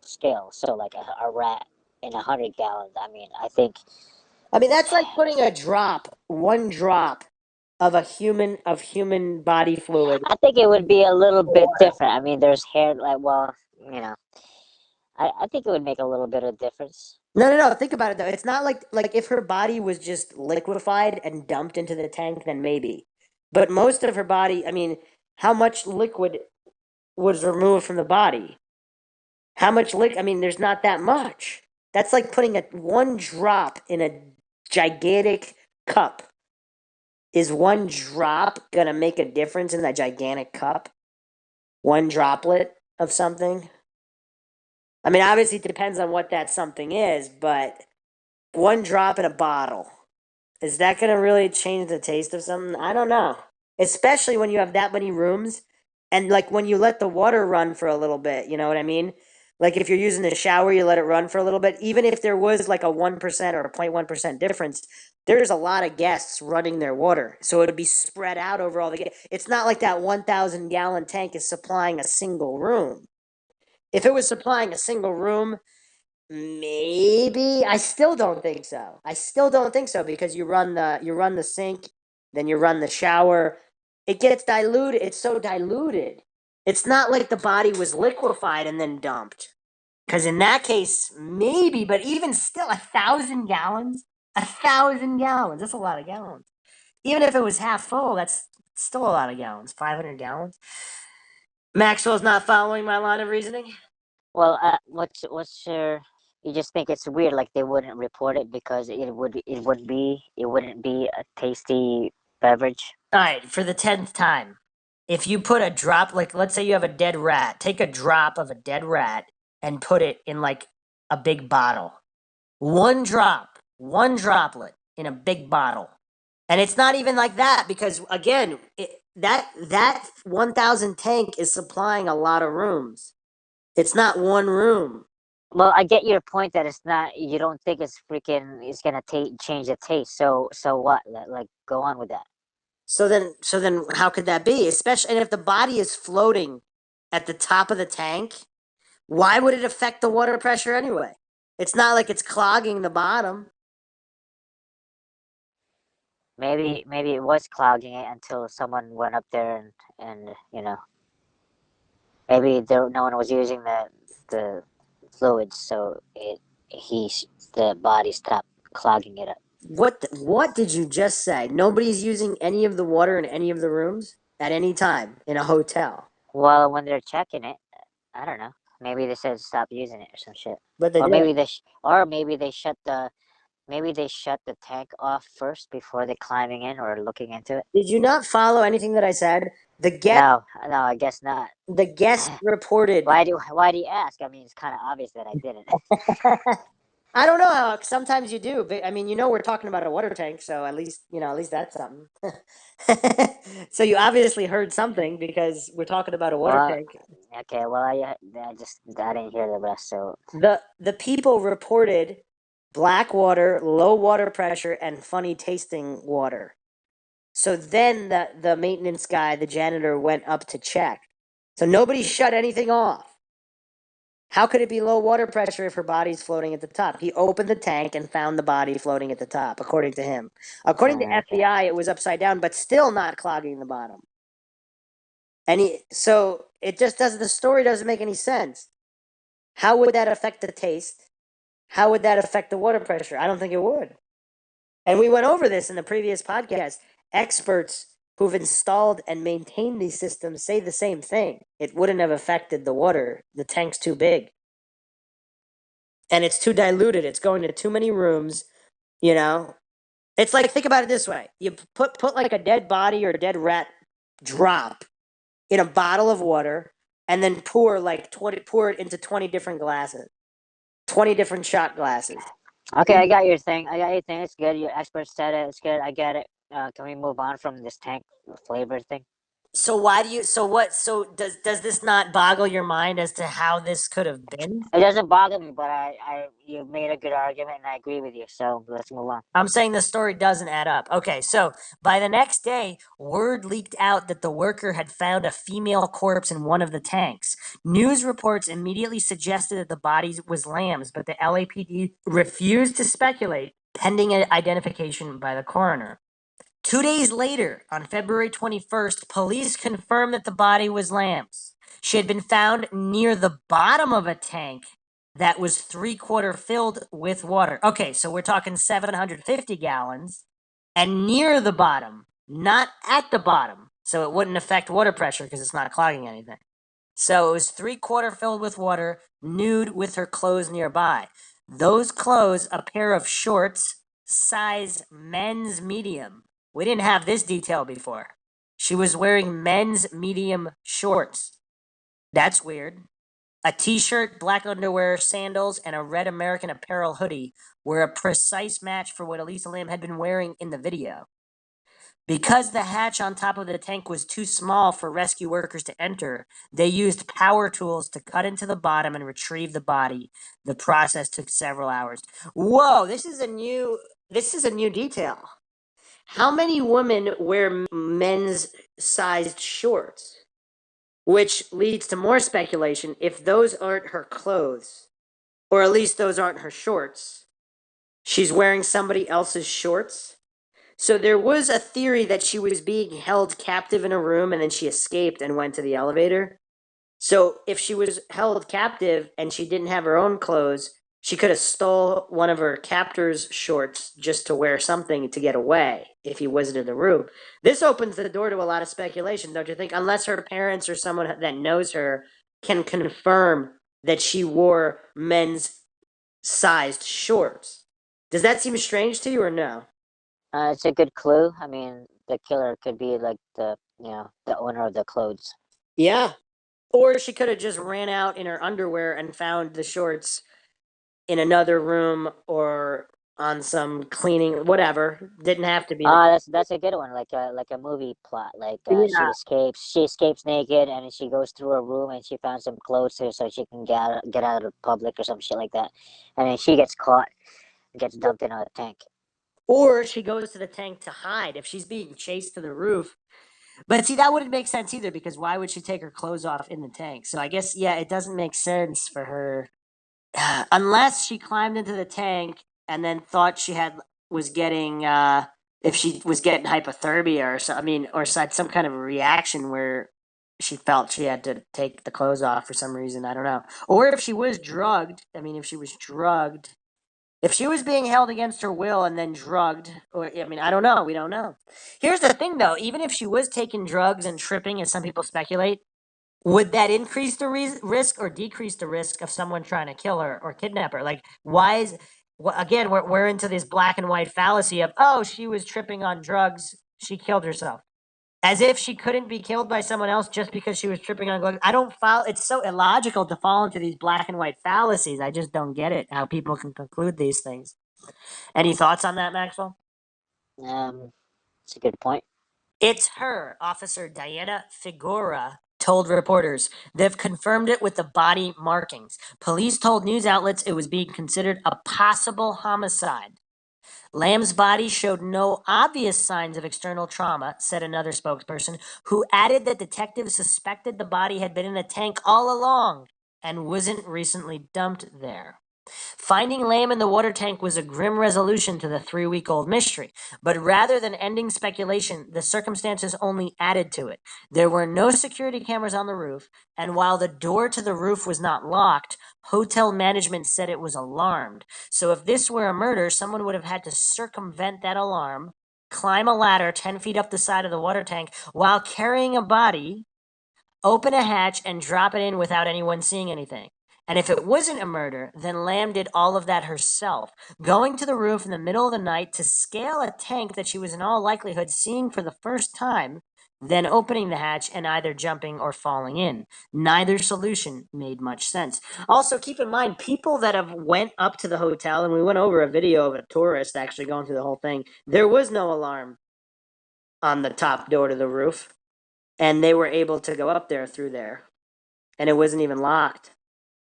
scale. So like a rat in 100 gallons. I mean, I think I mean, that's like putting one drop of human body fluid it would be a little in bit water. different. I mean, there's hair like well, you know, I think it would make a little bit of difference. No. Think about it though. It's not like if her body was just liquefied and dumped into the tank, then maybe. But most of her body, I mean, how much liquid was removed from the body? How much I mean, there's not that much. That's like putting one drop in a gigantic cup. Is one drop gonna make a difference in that gigantic cup? One droplet of something? I mean, obviously it depends on what that something is, but one drop in a bottle. Is that going to really change the taste of something? I don't know. Especially when you have that many rooms and like when you let the water run for a little bit, you know what I mean? Like if you're using the shower, you let it run for a little bit. Even if there was like a 1% or a 0.1% difference, there's a lot of guests running their water. So it would be spread out over all the guests. It's not like that 1,000-gallon tank is supplying a single room. If it was supplying a single room, maybe. I still don't think so. I still don't think so because you run the sink, then you run the shower. It gets diluted. It's so diluted. It's not like the body was liquefied and then dumped. Because in that case, maybe, but even still, 1,000 gallons, 1,000 gallons. That's a lot of gallons. Even if it was half full, that's still a lot of gallons. 500 gallons. Maxwell's not following my line of reasoning. Well, what's your? You just think it's weird, like they wouldn't report it because it wouldn't be a tasty beverage. All right, for the 10th time, if you put a drop, like let's say you have a dead rat, take a drop of a dead rat and put it in like a big bottle. One drop, one droplet in a big bottle. And it's not even like that because again, that 1,000 tank is supplying a lot of rooms. It's not one room. Well, I get your point that it's not. You don't think it's gonna change the taste. So what? Like, go on with that. So then how could that be? Especially and if the body is floating at the top of the tank, why would it affect the water pressure anyway? It's not like it's clogging the bottom. Maybe it was clogging it until someone went up there and maybe no one was using the fluids, so the body stopped clogging it up. What did you just say? Nobody's using any of the water in any of the rooms at any time in a hotel. Well, when they're checking it, I don't know. Maybe they said stop using it or some shit. But they Or did. maybe they shut the tank off first before they climbing in or looking into it. Did you not follow anything that I said? No, I guess not. The guest reported. Why do you ask? I mean, it's kind of obvious that I didn't. I don't know how. Sometimes you do, but I mean, we're talking about a water tank, so at least that's something. So you obviously heard something because we're talking about a water Well, tank. okay. Well, I didn't hear the rest. So The people reported black water, low water pressure, and funny tasting water. So then the maintenance guy, the janitor, went up to check. So nobody shut anything off. How could it be low water pressure if her body's floating at the top? He opened the tank and found the body floating at the top, according to him. According to okay. FBI, it was upside down, but still not clogging the bottom. So it just doesn't. The story doesn't make any sense. How would that affect the taste? How would that affect the water pressure? I don't think it would. And we went over this in the previous podcast. Experts who've installed and maintained these systems say the same thing. It wouldn't have affected the water. The tank's too big. And it's too diluted. It's going to too many rooms, you know? It's like, think about it this way. You put like a dead body or a dead rat drop in a bottle of water and then pour it into 20 different glasses. 20 different shot glasses. Okay, I got your thing. It's good. Your expert said it. It's good. I get it. Can we move on from this tank flavor thing? So why do you? So what? So does this not boggle your mind as to how this could have been? It doesn't bother me, but you made a good argument, and I agree with you. So let's move on. I'm saying the story doesn't add up. Okay, so by the next day, word leaked out that the worker had found a female corpse in one of the tanks. News reports immediately suggested that the body was Lamb's, but the LAPD refused to speculate, pending identification by the coroner. 2 days later, on February 21st, police confirmed that the body was Lamb's. She had been found near the bottom of a tank that was 3/4 filled with water. Okay, so we're talking 750 gallons and near the bottom, not at the bottom. So it wouldn't affect water pressure because it's not clogging anything. So it was 3/4 filled with water, nude with her clothes nearby. Those clothes, a pair of shorts, size men's medium. We didn't have this detail before. She was wearing men's medium shorts. That's weird. A t-shirt, black underwear, sandals, and a red American Apparel hoodie were a precise match for what Elisa Lam had been wearing in the video. Because the hatch on top of the tank was too small for rescue workers to enter, they used power tools to cut into the bottom and retrieve the body. The process took several hours. Whoa, this is a new detail. How many women wear men's sized shorts? Which leads to more speculation if those aren't her clothes, or at least those aren't her shorts. She's wearing somebody else's shorts. So there was a theory that she was being held captive in a room and then she escaped and went to the elevator. So if she was held captive and she didn't have her own clothes, she could have stole one of her captor's shorts just to wear something to get away if he wasn't in the room. This opens the door to a lot of speculation, don't you think? Unless her parents or someone that knows her can confirm that she wore men's sized shorts. Does that seem strange to you or no? It's a good clue. I mean, the killer could be like the owner of the clothes. Yeah. Or she could have just ran out in her underwear and found the shorts in another room or on some cleaning, whatever. Didn't have to be. That's a good one. Like a movie plot. Yeah. She escapes naked, and she goes through a room, and she found some clothes here so she can get out of public or some shit like that. And then she gets caught, gets dumped in a tank. Or she goes to the tank to hide if she's being chased to the roof. But see, that wouldn't make sense either because why would she take her clothes off in the tank? So I guess, yeah, it doesn't make sense for her. Unless she climbed into the tank and then thought she was getting if she was getting hypothermia or so, I mean, or had some kind of a reaction where she felt she had to take the clothes off for some reason. I don't know. Or if she was drugged. I mean, if she was drugged, if she was being held against her will and then drugged, or I mean, I don't know. We don't know. Here's the thing, though. Even if she was taking drugs and tripping, as some people speculate, would that increase the risk or decrease the risk of someone trying to kill her or kidnap her? Like, why is again we're into this black and white fallacy of, oh, she was tripping on drugs, she killed herself, as if she couldn't be killed by someone else just because she was tripping on drugs. I don't follow. It's so illogical to fall into these black and white fallacies. I just don't get it how people can conclude these things. Any thoughts on that, Maxwell? It's a good point. It's her, Officer Diana Figura told reporters. They've confirmed it with the body markings. Police told news outlets it was being considered a possible homicide. Lamb's body showed no obvious signs of external trauma, said another spokesperson, who added that detectives suspected the body had been in a tank all along and wasn't recently dumped there. Finding Lamb in the water tank was a grim resolution to the 3-week-old mystery, but rather than ending speculation, the circumstances only added to it. There were no security cameras on the roof, and while the door to the roof was not locked, hotel management said it was alarmed. So if this were a murder, someone would have had to circumvent that alarm, climb a ladder 10 feet up the side of the water tank while carrying a body, open a hatch, and drop it in without anyone seeing anything. And if it wasn't a murder, then Lamb did all of that herself, going to the roof in the middle of the night to scale a tank that she was in all likelihood seeing for the first time, then opening the hatch and either jumping or falling in. Neither solution made much sense. Also, keep in mind, people that have went up to the hotel, and we went over a video of a tourist actually going through the whole thing, there was no alarm on the top door to the roof, and they were able to go up there through there, and it wasn't even locked.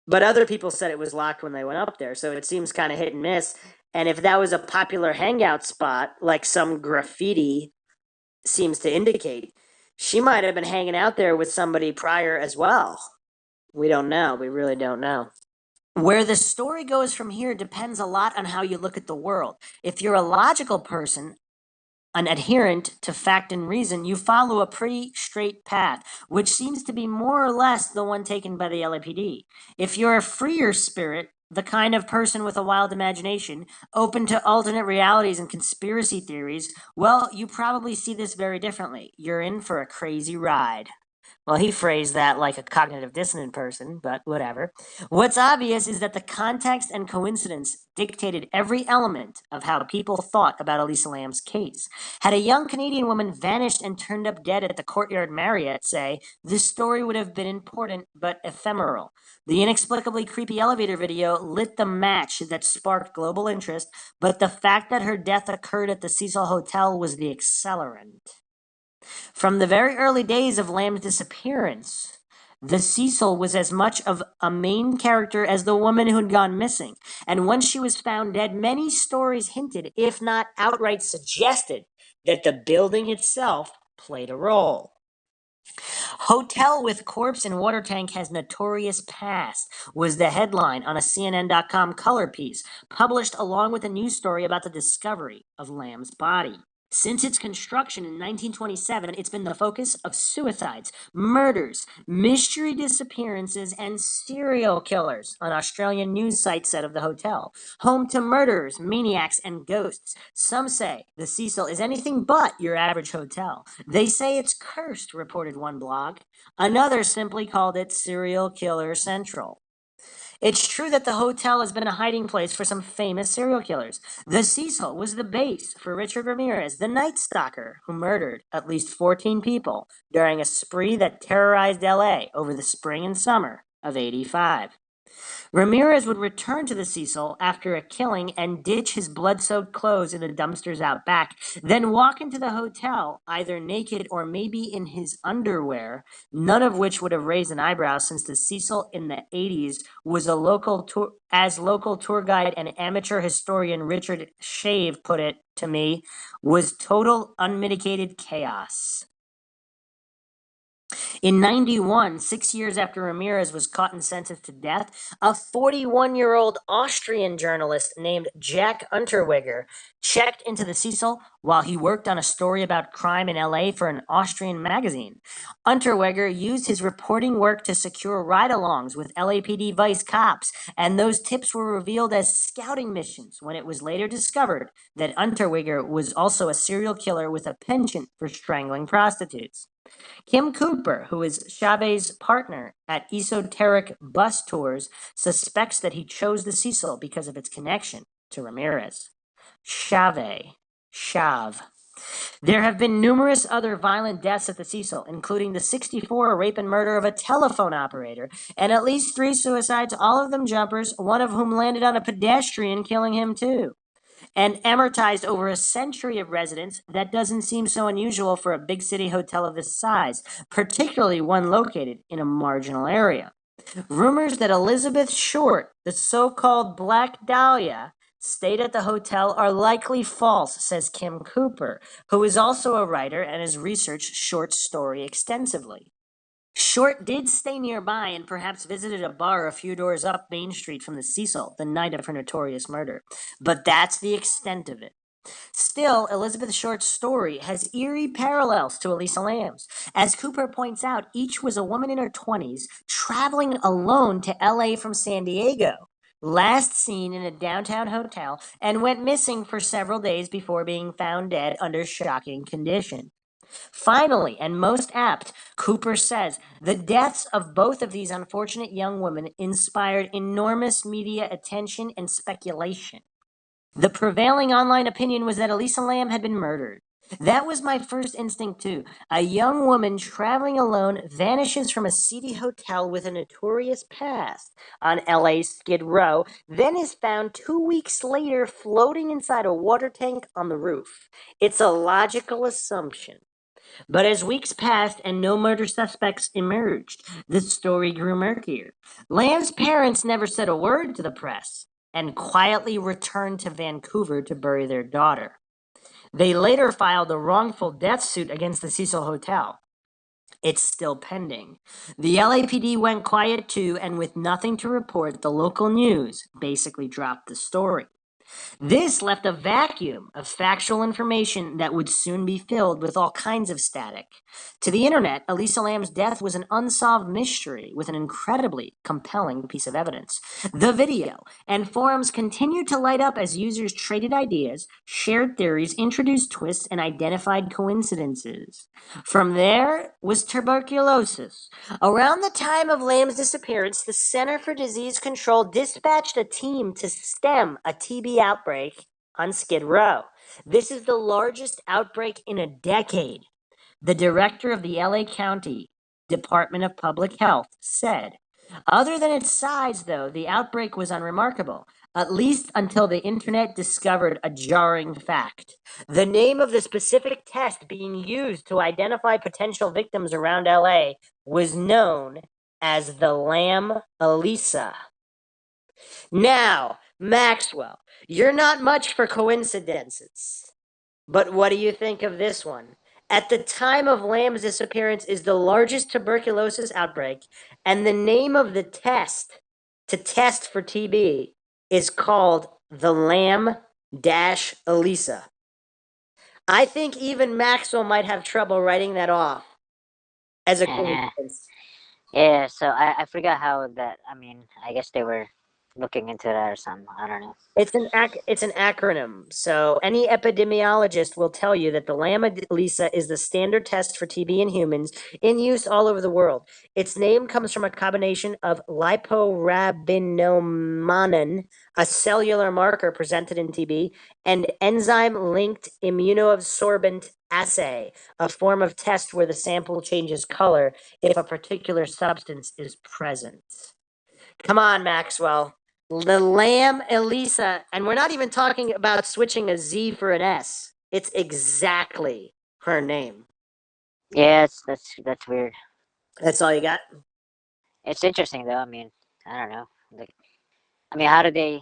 But other people said it was locked when they went up there, so it seems kind of hit and miss. And if that was a popular hangout spot, like some graffiti seems to indicate, she might have been hanging out there with somebody prior as well. We don't know. We really don't know. Where the story goes from here depends a lot on how you look at the world. If you're a logical person, an adherent to fact and reason, you follow a pretty straight path, which seems to be more or less the one taken by the LAPD. If you're a freer spirit, the kind of person with a wild imagination, open to alternate realities and conspiracy theories, well, you probably see this very differently. You're in for a crazy ride. Well, he phrased that like a cognitive dissonant person, but whatever. What's obvious is that the context and coincidence dictated every element of how people thought about Elisa Lam's case. Had a young Canadian woman vanished and turned up dead at the Courtyard Marriott, say, this story would have been important but ephemeral. The inexplicably creepy elevator video lit the match that sparked global interest, but the fact that her death occurred at the Cecil Hotel was the accelerant. From the very early days of Lamb's disappearance, the Cecil was as much of a main character as the woman who had gone missing. And once she was found dead, many stories hinted, if not outright suggested, that the building itself played a role. Hotel with corpse and water tank has notorious past was the headline on a CNN.com color piece, published along with a news story about the discovery of Lamb's body. Since its construction in 1927, it's been the focus of suicides, murders, mystery disappearances, and serial killers, an Australian news site said of the hotel. Home to murderers, maniacs, and ghosts. Some say the Cecil is anything but your average hotel. They say it's cursed, reported one blog. Another simply called it Serial Killer Central. It's true that the hotel has been a hiding place for some famous serial killers. The Cecil was the base for Richard Ramirez, the Night Stalker, who murdered at least 14 people during a spree that terrorized LA over the spring and summer of '85. Ramirez would return to the Cecil after a killing and ditch his blood-soaked clothes in the dumpsters out back, then walk into the hotel, either naked or maybe in his underwear, none of which would have raised an eyebrow since the Cecil in the '80s was local tour guide and amateur historian Richard Shave put it to me, was total unmitigated chaos. In '91, 6 years after Ramirez was caught and sentenced to death, a 41-year-old Austrian journalist named Jack Unterweger checked into the Cecil while he worked on a story about crime in LA for an Austrian magazine. Unterweger used his reporting work to secure ride-alongs with LAPD vice cops, and those tips were revealed as scouting missions when it was later discovered that Unterweger was also a serial killer with a penchant for strangling prostitutes. Kim Cooper, who is Chavez's partner at Esoteric Bus Tours, suspects that he chose the Cecil because of its connection to Ramirez. Chav. There have been numerous other violent deaths at the Cecil, including the '64 rape and murder of a telephone operator, and at least 3 suicides, all of them jumpers, one of whom landed on a pedestrian, killing him too. And amortized over a century of residence, that doesn't seem so unusual for a big city hotel of this size, particularly one located in a marginal area. Rumors that Elizabeth Short, the so-called Black Dahlia, stayed at the hotel are likely false, says Kim Cooper, who is also a writer and has researched Short's story extensively. Short did stay nearby and perhaps visited a bar a few doors up Main Street from the Cecil the night of her notorious murder, but that's the extent of it. Still, Elizabeth Short's story has eerie parallels to Elisa Lam's. As Cooper points out, each was a woman in her 20s traveling alone to LA from San Diego, last seen in a downtown hotel, and went missing for several days before being found dead under shocking conditions. Finally, and most apt, Cooper says, the deaths of both of these unfortunate young women inspired enormous media attention and speculation. The prevailing online opinion was that Elisa Lam had been murdered. That was my first instinct too. A young woman traveling alone vanishes from a seedy hotel with a notorious past on LA's Skid Row, then is found 2 weeks later floating inside a water tank on the roof. It's a logical assumption. But as weeks passed and no murder suspects emerged, the story grew murkier. Lam's parents never said a word to the press and quietly returned to Vancouver to bury their daughter. They later filed a wrongful death suit against the Cecil Hotel. It's still pending. The LAPD went quiet too, and with nothing to report, the local news basically dropped the story. This left a vacuum of factual information that would soon be filled with all kinds of static. To the internet, Elisa Lam's death was an unsolved mystery with an incredibly compelling piece of evidence. The video and forums continued to light up as users traded ideas, shared theories, introduced twists, and identified coincidences. From there was tuberculosis. Around the time of Lamb's disappearance, the Center for Disease Control dispatched a team to stem a TB outbreak on Skid Row. This is the largest outbreak in a decade. The director of the LA County Department of Public Health said, other than its size, though, the outbreak was unremarkable, at least until the internet discovered a jarring fact. The name of the specific test being used to identify potential victims around LA was known as the Lam Elisa. Now, Maxwell, you're not much for coincidences. But what do you think of this one? At the time of Lamb's disappearance is the largest tuberculosis outbreak, and the name of the test to test for TB is called the Lam-Elisa. I think even Maxwell might have trouble writing that off as a coincidence. Yeah, so I forgot how that. I mean, I guess they were looking into that or something. I don't know. It's an acronym. So any epidemiologist will tell you that the Lam-Elisa is the standard test for TB in humans in use all over the world. Its name comes from a combination of liporabinomannan, a cellular marker presented in TB, and enzyme-linked immunosorbent assay, a form of test where the sample changes color if a particular substance is present. Come on, Maxwell. The Lam-Elisa, and we're not even talking about switching a Z for an S. It's exactly her name. Yeah, that's weird. That's all you got? It's interesting though. I mean, I don't know. Like, I mean, how did they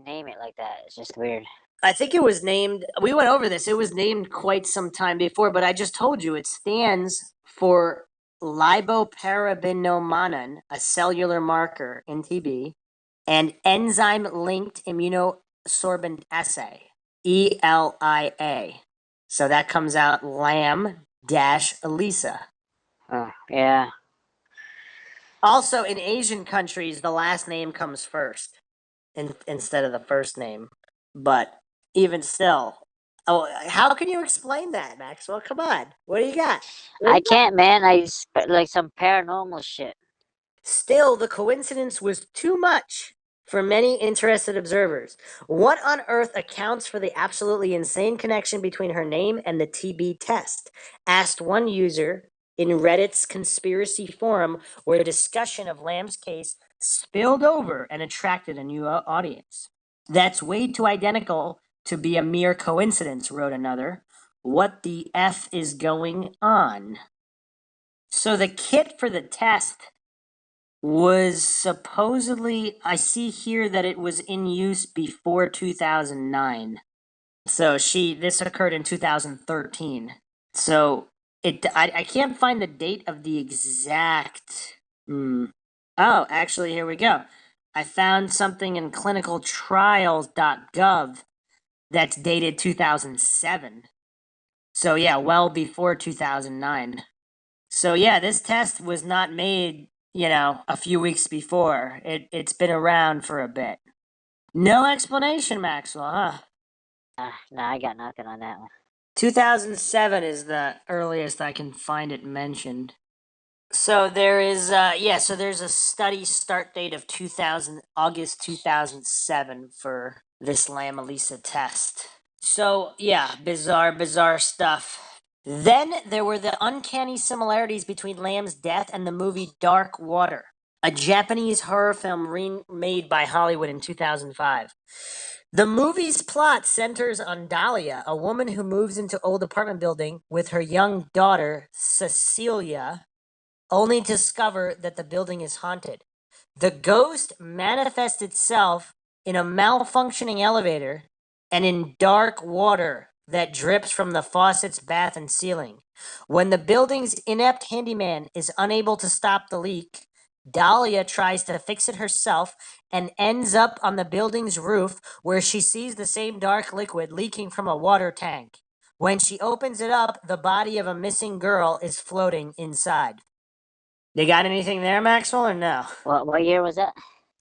name it like that? It's just weird. I think it was named, we went over this, it was named quite some time before, but I just told you it stands for lipoparabinomannan, a cellular marker in TB, and enzyme-linked immunosorbent assay, ELIA. So that comes out Lam-Elisa. Oh, yeah. Also, in Asian countries, the last name comes first instead of the first name. But even still, how can you explain that, Maxwell? Come on, what do you got? I can't, man. Like some paranormal shit. Still, the coincidence was too much for many interested observers. What on earth accounts for the absolutely insane connection between her name and the TB test? Asked one user in Reddit's conspiracy forum, where discussion of Lamb's case spilled over and attracted a new audience. That's way too identical to be a mere coincidence, wrote another. What the F is going on? So the kit for the test was supposedly, I see here that it was in use before 2009. So this occurred in 2013. So I can't find the date of the exact. Oh, actually, here we go. I found something in clinicaltrials.gov that's dated 2007. So yeah, well before 2009. So yeah, this test was not made, a few weeks before. It's been around for a bit. No explanation, Maxwell, huh? No, I got nothing on that one. 2007 is the earliest I can find it mentioned. So there is, so there's a study start date of August 2007 for this Lam-Elisa test. So yeah, bizarre stuff. Then there were the uncanny similarities between Lamb's death and the movie Dark Water, a Japanese horror film remade by Hollywood in 2005. The movie's plot centers on Dahlia, a woman who moves into old apartment building with her young daughter, Cecilia, only to discover that the building is haunted. The ghost manifests itself in a malfunctioning elevator and in dark water that drips from the faucet's bath and ceiling. When the building's inept handyman is unable to stop the leak, Dahlia tries to fix it herself and ends up on the building's roof where she sees the same dark liquid leaking from a water tank. When she opens it up, the body of a missing girl is floating inside. You got anything there, Maxwell, or no? What year was that?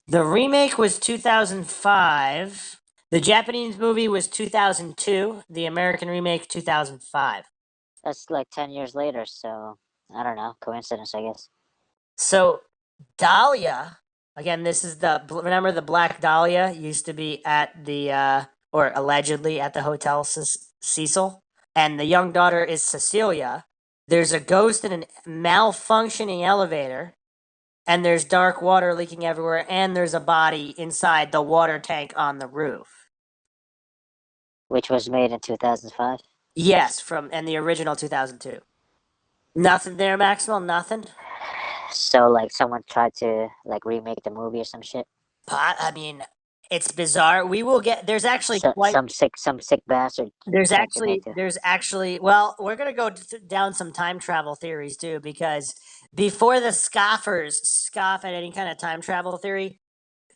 The remake was 2005. The Japanese movie was 2002. The American remake, 2005. That's like 10 years later. So I don't know. Coincidence, I guess. So Dahlia, again, this is remember the Black Dahlia used to be at the or allegedly at the Hotel Cecil, and the young daughter is Cecilia. There's a ghost in a malfunctioning elevator, and there's dark water leaking everywhere, and there's a body inside the water tank on the roof. Which was made in 2005. Yes, and the original 2002. Nothing there, Maxwell. Nothing. So like someone tried to like remake the movie or some shit. I mean, it's bizarre. We will get. There's actually quite. Some sick bastard. There's actually. Well, we're gonna go down some time travel theories too, because before the scoffers scoff at any kind of time travel theory,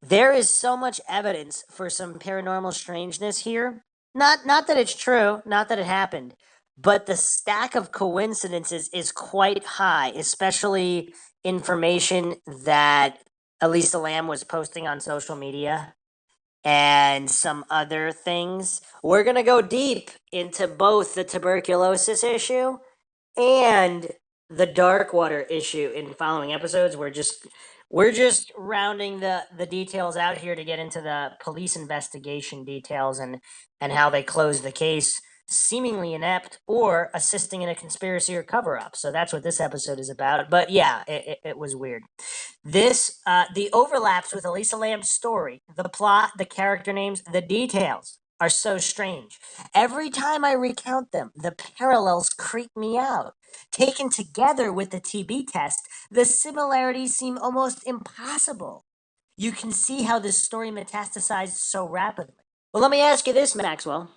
there is so much evidence for some paranormal strangeness here. Not that it's true, not that it happened, but the stack of coincidences is quite high, especially information that Elisa Lam was posting on social media and some other things. We're going to go deep into both the tuberculosis issue and the dark water issue in following episodes. We're just rounding the details out here to get into the police investigation details and how they closed the case, seemingly inept or assisting in a conspiracy or cover up. So that's what this episode is about. But yeah, it was weird. The overlaps with Elisa Lam's story, the plot, the character names, the details are so strange. Every time I recount them, the parallels creep me out. Taken together with the TB test, the similarities seem almost impossible. You can see how this story metastasized so rapidly. Well, let me ask you this, Maxwell.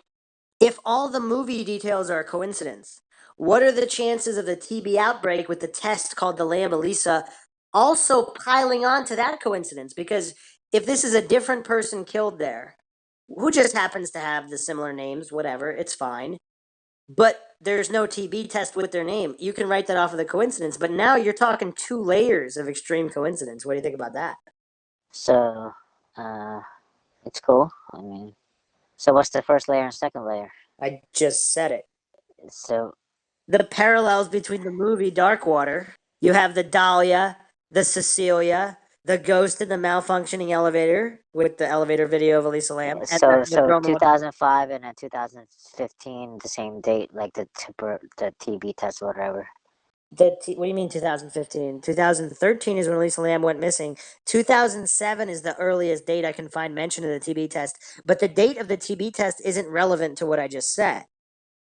If all the movie details are a coincidence, what are the chances of the TB outbreak with the test called the Lamb Elisa also piling on to that coincidence? Because if this is a different person killed there, who just happens to have the similar names, whatever, it's fine. But there's no TB test with their name. You can write that off of the coincidence, but now you're talking 2 layers of extreme coincidence. What do you think about that? So, it's cool. I mean, so what's the first layer and second layer? I just said it. So The parallels between the movie Darkwater, you have the Dahlia, the Cecilia, the ghost in the malfunctioning elevator with the elevator video of Elisa Lam, and the girl in the 2005 and then 2015, the same date, like the TB test or whatever. what do you mean 2015? 2013 is when Elisa Lam went missing. 2007 is the earliest date I can find mention of the TB test, but the date of the TB test isn't relevant to what I just said.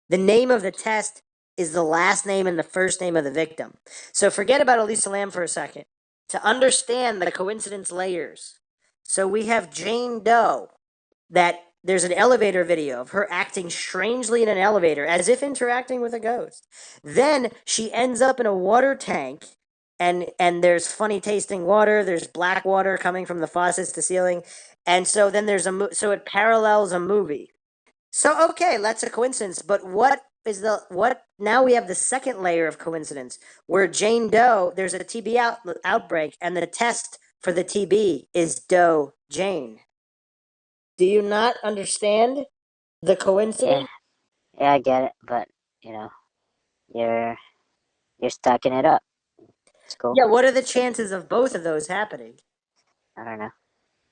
The name of the test is the last name and the first name of the victim. So forget about Elisa Lam for a second. To understand the coincidence layers, so we have Jane Doe, that there's an elevator video of her acting strangely in an elevator as if interacting with a ghost. Then she ends up in a water tank and there's funny tasting water, there's black water coming from the faucets to ceiling. And so then so it parallels a movie. So okay, that's a coincidence, but what now we have the second layer of coincidence where Jane Doe, there's a TB outbreak and the test for the TB is Doe Jane. Do you not understand the coincidence? Yeah, I get it, but you're stacking it up. It's cool. Yeah, what are the chances of both of those happening? I don't know.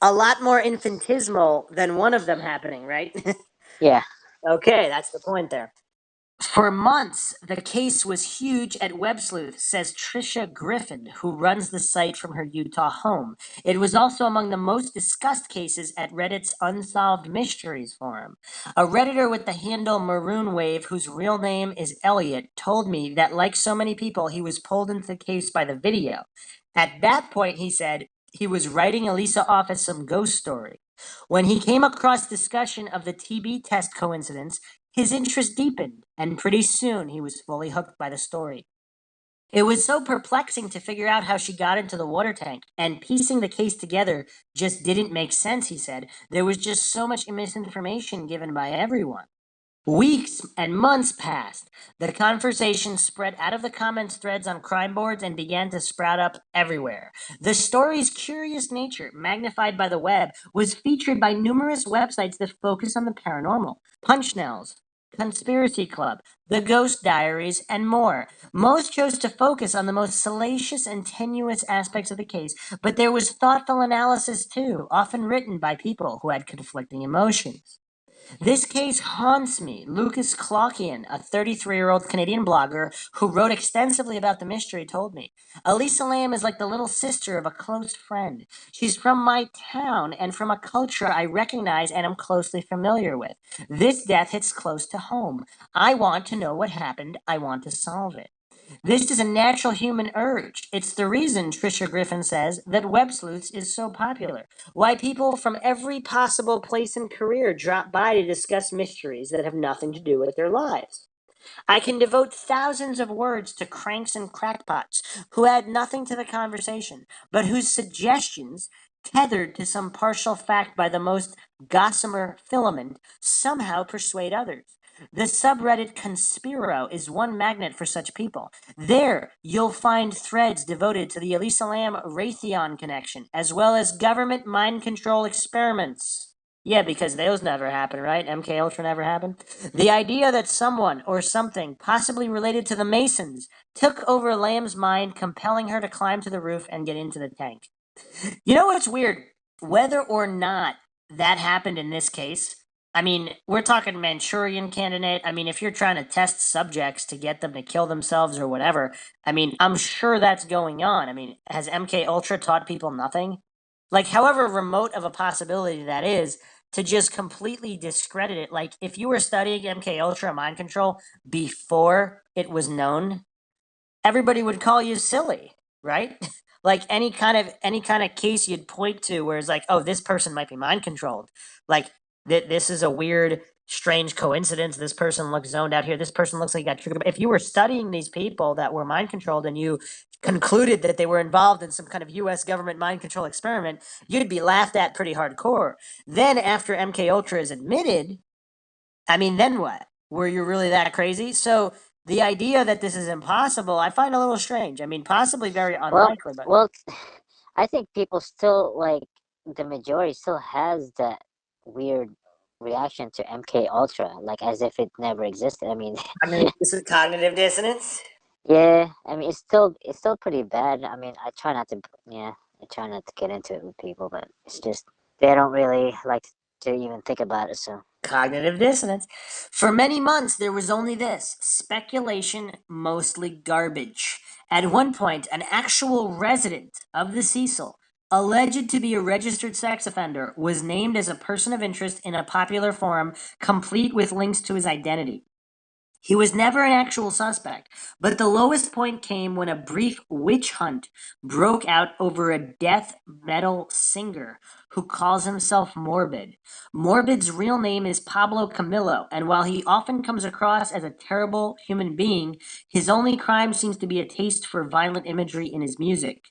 A lot more infinitesimal than one of them happening, right? Yeah. Okay, that's the point there. For months, the case was huge at Web Sleuth, says Trisha Griffin, who runs the site from her Utah home. It was also among the most discussed cases at Reddit's Unsolved Mysteries forum. A Redditor with the handle Maroon Wave, whose real name is Elliot, told me that, like so many people, he was pulled into the case by the video. At that point, he said, he was writing Elisa off as some ghost story. When he came across discussion of the TB test coincidence, his interest deepened, and pretty soon he was fully hooked by the story. It was so perplexing to figure out how she got into the water tank, and piecing the case together just didn't make sense, he said. There was just so much misinformation given by everyone. Weeks and months passed. The conversation spread out of the comments threads on crime boards and began to sprout up everywhere. The story's curious nature, magnified by the web, was featured by numerous websites that focus on the paranormal. Punchnells, Conspiracy Club, The Ghost Diaries, and more. Most chose to focus on the most salacious and tenuous aspects of the case, but there was thoughtful analysis too, often written by people who had conflicting emotions. This case haunts me. Lucas Clockian, a 33-year-old Canadian blogger who wrote extensively about the mystery, told me. Elisa Lam is like the little sister of a close friend. She's from my town and from a culture I recognize and am closely familiar with. This death hits close to home. I want to know what happened. I want to solve it. This is a natural human urge. It's the reason, Trisha Griffin says, that Web Sleuths is so popular. Why people from every possible place and career drop by to discuss mysteries that have nothing to do with their lives. I can devote thousands of words to cranks and crackpots who add nothing to the conversation, but whose suggestions, tethered to some partial fact by the most gossamer filament, somehow persuade others. The subreddit Conspiro is one magnet for such people. There, you'll find threads devoted to the Elisa Lam Raytheon connection, as well as government mind control experiments. Yeah, because those never happened, right? MK Ultra never happened. The idea that someone or something, possibly related to the Masons, took over Lamb's mind, compelling her to climb to the roof and get into the tank. You know what's weird? Whether or not that happened in this case, I mean, we're talking Manchurian candidate. I mean, if you're trying to test subjects to get them to kill themselves or whatever, I mean, I'm sure that's going on. I mean, has MK Ultra taught people nothing? Like, however remote of a possibility that is, to just completely discredit it. Like, if you were studying MK Ultra mind control before it was known, everybody would call you silly, right? Like any kind of case you'd point to where it's like, oh, this person might be mind controlled. Like this is a weird, strange coincidence. This person looks zoned out here. This person looks like he got triggered. If you were studying these people that were mind controlled and you concluded that they were involved in some kind of U.S. government mind control experiment, you'd be laughed at pretty hardcore. Then after MK Ultra is admitted, I mean, then what? Were you really that crazy? So the idea that this is impossible, I find a little strange. I mean, possibly very Well, unlikely, but well, I think people still like the majority still has that weird reaction to MK Ultra, like as if it never existed. I mean, I mean, this is cognitive dissonance. yeah, I mean it's still pretty bad. I mean, I try not to, yeah, I try not to get into it with people, but it's just they don't really like to even think about it. So Cognitive dissonance. For many months, there was only this speculation, mostly garbage. At one point, an actual resident of the Cecil, alleged to be a registered sex offender, was named as a person of interest in a popular forum, complete with links to his identity. He was never an actual suspect, but the lowest point came when a brief witch hunt broke out over a death metal singer who calls himself Morbid. Morbid's real name is Pablo Camillo, and while he often comes across as a terrible human being, his only crime seems to be a taste for violent imagery in his music.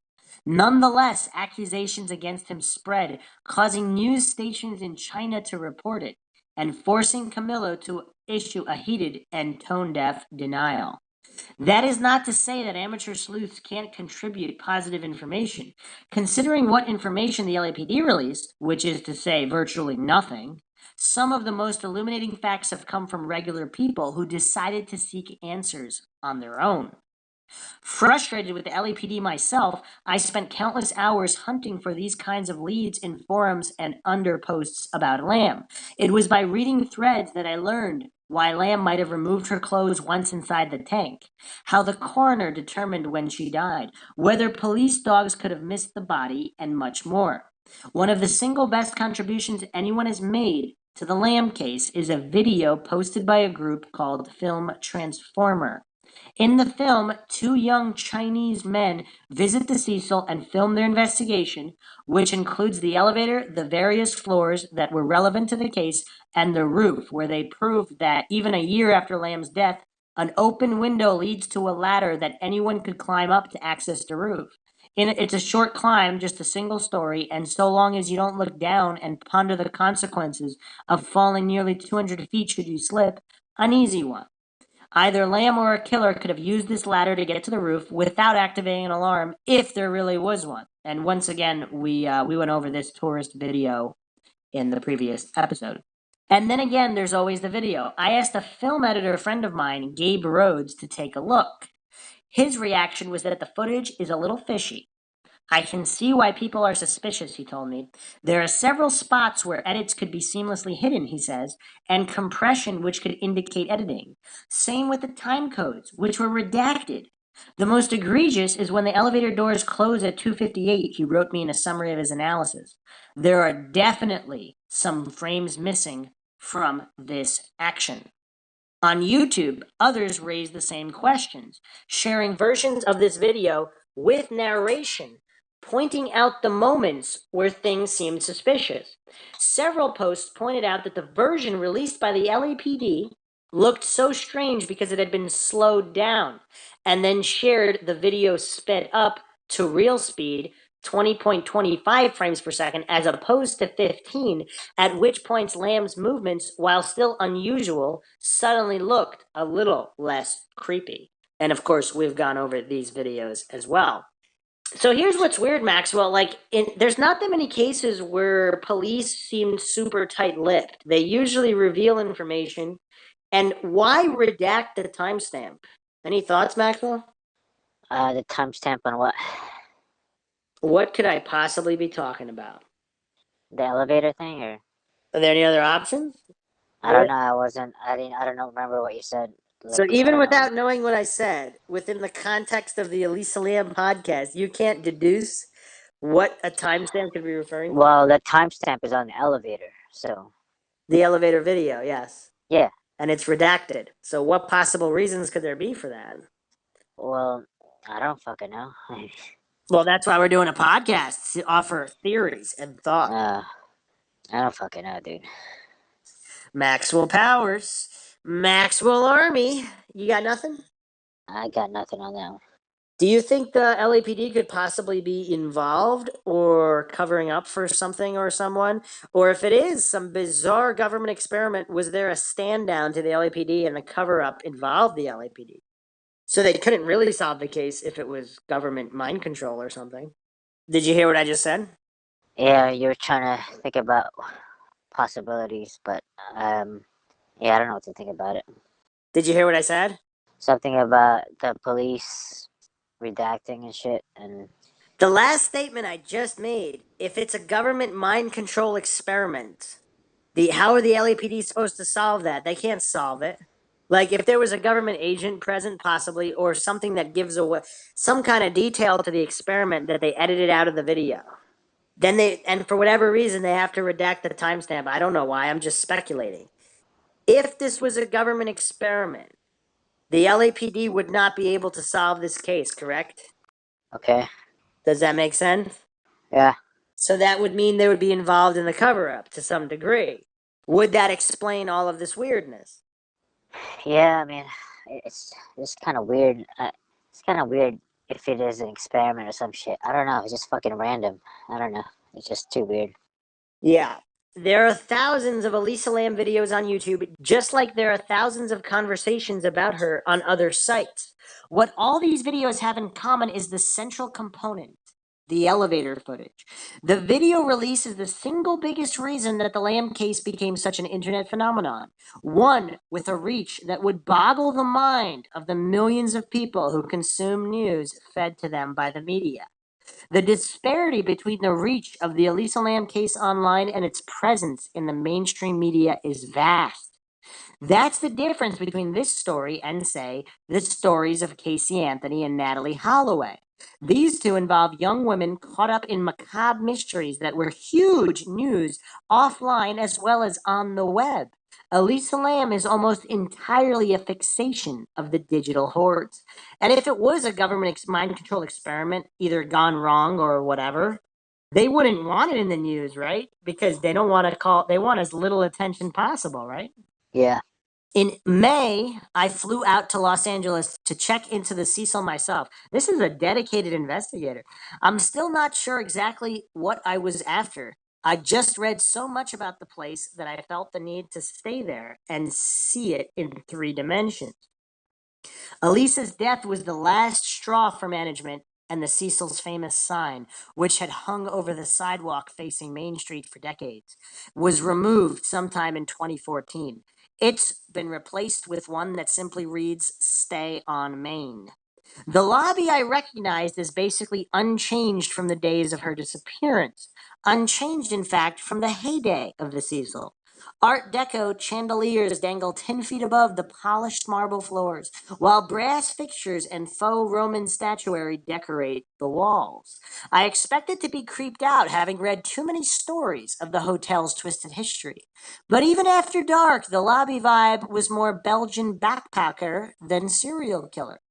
Nonetheless, accusations against him spread, causing news stations in China to report it and forcing Camillo to issue a heated and tone-deaf denial. That is not to say that amateur sleuths can't contribute positive information. Considering what information the LAPD released, which is to say virtually nothing, some of the most illuminating facts have come from regular people who decided to seek answers on their own. Frustrated with the LAPD myself, I spent countless hours hunting for these kinds of leads in forums and under posts about Lamb. It was by reading threads that I learned why Lamb might have removed her clothes once inside the tank, how the coroner determined when she died, whether police dogs could have missed the body, and much more. One of the single best contributions anyone has made to the Lamb case is a video posted by a group called Film Transformer. In the film, two young Chinese men visit the Cecil and film their investigation, which includes the elevator, the various floors that were relevant to the case, and the roof, where they proved that even a year after Lamb's death, An open window leads to a ladder that anyone could climb up to access the roof. It's a short climb, just a single story, and so long as you don't look down and ponder the consequences of falling nearly 200 feet should you slip, an easy one. Either Lamb or a killer could have used this ladder to get to the roof without activating an alarm, if there really was one. And once again, we went over this tourist video in the previous episode. And then again, there's always the video. I asked a film editor friend of mine, Gabe Rhodes, to take a look. His reaction was that the footage is a little fishy. I can see why people are suspicious, he told me. There are several spots where edits could be seamlessly hidden, he says, and compression which could indicate editing. Same with the time codes, which were redacted. The most egregious is when the elevator doors close at 2:58, he wrote me in a summary of his analysis. There are definitely some frames missing from this action. On YouTube, others raised the same questions, sharing versions of this video with narration, pointing out the moments where things seemed suspicious. Several posts pointed out that the version released by the LAPD looked so strange because it had been slowed down, and then shared the video sped up to real speed, 20.25 frames per second, as opposed to 15, at which points Lamb's movements, while still unusual, suddenly looked a little less creepy. And of course, we've gone over these videos as well. So here's what's weird, Maxwell. There's not that many cases where police seem super tight-lipped. They usually reveal information. And why redact the timestamp? Any thoughts, Maxwell? The timestamp on what? What could I possibly be talking about? The elevator thing, or Are there any other options? I don't know. I don't know. Remember what you said. So Like, even without knowing what I said, within the context of the Elisa Lam podcast, you can't deduce what a timestamp could be referring to? well, the timestamp is on the elevator, so The elevator video, yes. yeah. And it's redacted. So what possible reasons could there be for that? Well, I don't fucking know. Well, that's why we're doing a podcast, to offer theories and thoughts. I don't fucking know, dude. Maxwell Powers, Maxwell Army. You got nothing? I got nothing on that one. Do you think the LAPD could possibly be involved or covering up for something or someone? Or if it is some bizarre government experiment, was there a stand down to the LAPD and the cover up involved the LAPD? So they couldn't really solve the case if it was government mind control or something. Did you hear what I just said? Yeah, you're trying to think about possibilities, but yeah, I don't know what to think about it. Did you hear what I said? Something about the police redacting and shit, and The last statement I just made, if it's a government mind control experiment, how are the LAPD supposed to solve that? They can't solve it. Like if there was a government agent present possibly, or something that gives away some kind of detail to the experiment that they edited out of the video. Then and for whatever reason, they have to redact the timestamp. I don't know why, I'm just speculating. If this was a government experiment, the LAPD would not be able to solve this case, correct? okay, Does that make sense? yeah, So that would mean they would be involved in the cover-up to some degree. Would that explain all of this weirdness? yeah. I mean, it's kind of weird. It's kind of weird if it is an experiment or some shit. I don't know. It's just fucking random. I don't know. It's just too weird. Yeah. There are thousands of Elisa Lam videos on YouTube, just like there are thousands of conversations about her on other sites. What all these videos have in common is the central component, the elevator footage. The video release is the single biggest reason that the Lam case became such an internet phenomenon. One with a reach that would boggle the mind of the millions of people who consume news fed to them by the media. The disparity between the reach of the Elisa Lam case online and its presence in the mainstream media is vast. That's the difference between this story and, say, the stories of Casey Anthony and Natalie Holloway. These two involve young women caught up in macabre mysteries that were huge news offline as well as on the web. Elisa Lam is almost entirely a fixation of the digital hordes. And if it was a government mind control experiment, either gone wrong or whatever, they wouldn't want it in the news, right? Because they don't want to they want as little attention possible, right? Yeah. In May, I flew out to Los Angeles to check into the Cecil myself. This is a dedicated investigator. I'm still not sure exactly what I was after. I just read so much about the place that I felt the need to stay there and see it in 3 dimensions. Elisa's death was the last straw for management, and the Cecil's famous sign, which had hung over the sidewalk facing Main Street for decades, was removed sometime in 2014. It's been replaced with one that simply reads, "Stay on Main." The lobby I recognized is basically unchanged from the days of her disappearance. Unchanged, in fact, from the heyday of the Cecil. Art Deco chandeliers dangle 10 feet above the polished marble floors, while brass fixtures and faux Roman statuary decorate the walls. I expected to be creeped out, having read too many stories of the hotel's twisted history. But even after dark, the lobby vibe was more Belgian backpacker than serial killer.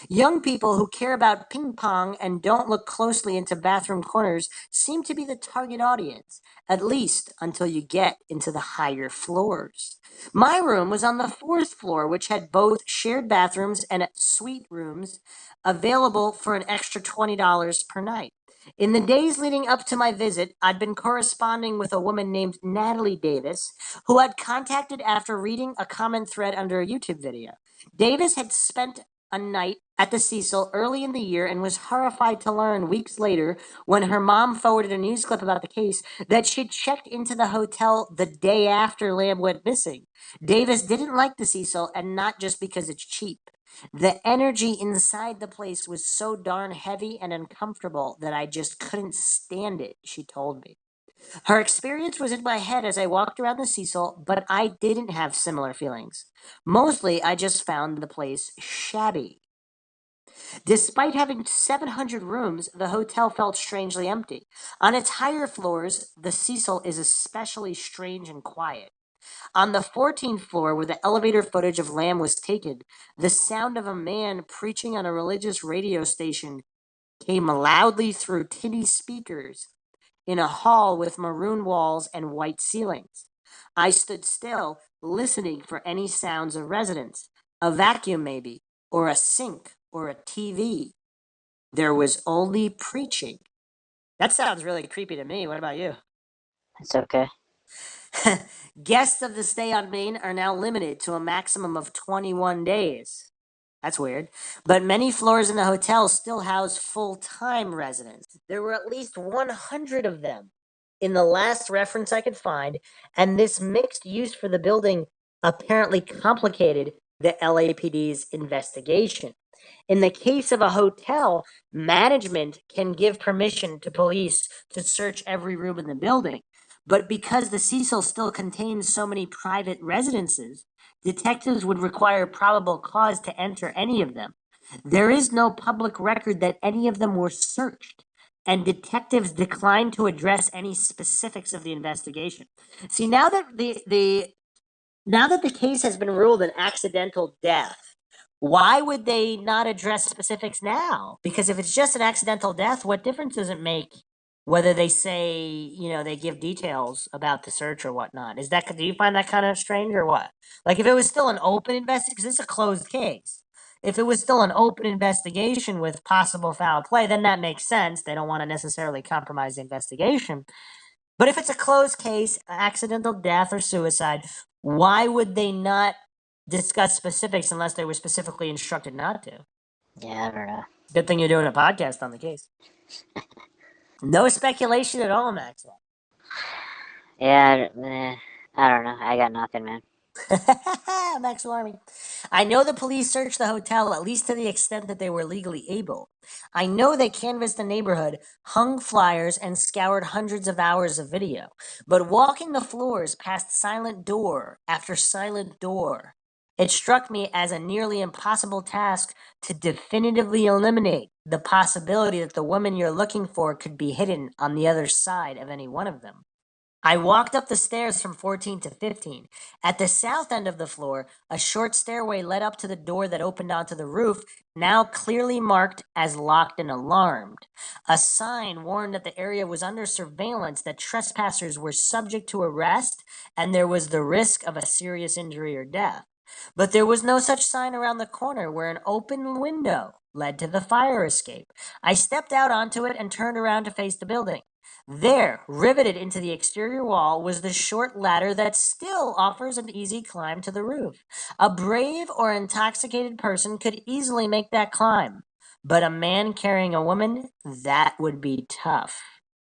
Young people who care about ping pong and don't look closely into bathroom corners seem to be the target audience, at least until you get into the higher floors. My room was on the 4th floor, which had both shared bathrooms and suite rooms available for an extra $20 per night. In the days leading up to my visit, I'd been corresponding with a woman named Natalie Davis, who I'd contacted after reading a comment thread under a YouTube video. Davis had spent a night at the Cecil early in the year and was horrified to learn weeks later, when her mom forwarded a news clip about the case, that she'd checked into the hotel the day after Lamb went missing. Davis didn't like the Cecil, and not just because it's cheap. The energy inside the place was so darn heavy and uncomfortable that I just couldn't stand it, she told me. Her experience was in my head as I walked around the Cecil, but I didn't have similar feelings. Mostly, I just found the place shabby. Despite having 700 rooms, the hotel felt strangely empty. On its higher floors, the Cecil is especially strange and quiet. On the 14th floor, where the elevator footage of Lamb was taken, the sound of a man preaching on a religious radio station came loudly through tinny speakers in a hall with maroon walls and white ceilings. I stood still, listening for any sounds of residents, a vacuum maybe, or a sink, or a TV. There was only preaching. That sounds really creepy to me. What about you? It's okay. Guests of the stay on Main are now limited to a maximum of 21 days. That's weird. But many floors in the hotel still house full-time residents. There were at least 100 of them in the last reference I could find, and this mixed use for the building apparently complicated the LAPD's investigation. In the case of a hotel, management can give permission to police to search every room in the building. But because the Cecil still contains so many private residences, detectives would require probable cause to enter any of them. There is no public record that any of them were searched, and detectives declined to address any specifics of the investigation. See, now that the case has been ruled an accidental death, why would they not address specifics now? Because if it's just an accidental death, what difference does it make whether they say, they give details about the search or whatnot? Do you find that kind of strange or what? Like if it was still an open investigation, because it's a closed case. If it was still an open investigation with possible foul play, then that makes sense. They don't want to necessarily compromise the investigation. But if it's a closed case, accidental death or suicide, why would they not discuss specifics unless they were specifically instructed not to? Yeah, I don't know. Good thing you're doing a podcast on the case. No speculation at all, Maxwell. Yeah, I don't know. I got nothing, man. Maxwell Army. I know the police searched the hotel, at least to the extent that they were legally able. I know they canvassed the neighborhood, hung flyers, and scoured hundreds of hours of video. But walking the floors past silent door after silent door, it struck me as a nearly impossible task to definitively eliminate the possibility that the woman you're looking for could be hidden on the other side of any one of them. I walked up the stairs from 14 to 15. At the south end of the floor, a short stairway led up to the door that opened onto the roof, now clearly marked as locked and alarmed. A sign warned that the area was under surveillance, that trespassers were subject to arrest, and there was the risk of a serious injury or death. But there was no such sign around the corner where an open window led to the fire escape. I stepped out onto it and turned around to face the building. There, riveted into the exterior wall, was the short ladder that still offers an easy climb to the roof. A brave or intoxicated person could easily make that climb, but a man carrying a woman, that would be tough.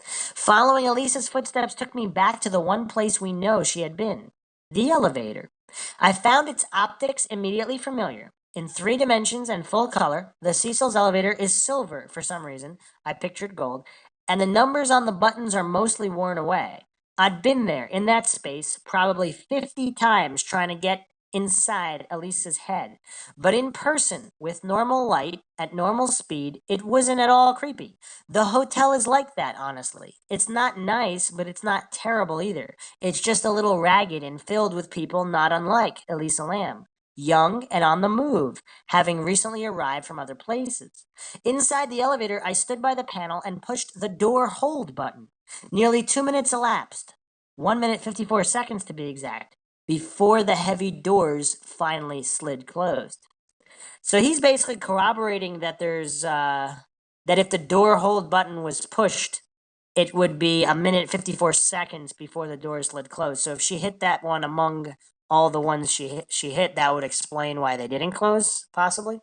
Following Elisa's footsteps took me back to the one place we know she had been, the elevator. I found its optics immediately familiar. In 3 dimensions and full color, the Cecil's elevator is silver for some reason. I pictured gold, and the numbers on the buttons are mostly worn away. I'd been there in that space probably 50 times trying to get inside Elisa's head. But in person, with normal light, at normal speed, it wasn't at all creepy. The hotel is like that, honestly. It's not nice, but it's not terrible either. It's just a little ragged and filled with people not unlike Elisa Lam. Young and on the move, having recently arrived from other places. Inside the elevator, I stood by the panel and pushed the door hold button. Nearly 2 minutes elapsed, 1 minute 54 seconds to be exact, before the heavy doors finally slid closed. So he's basically corroborating that that if the door hold button was pushed, it would be 1 minute 54 seconds before the door slid closed. So if she hit that one among all the ones she hit, that would explain why they didn't close, possibly.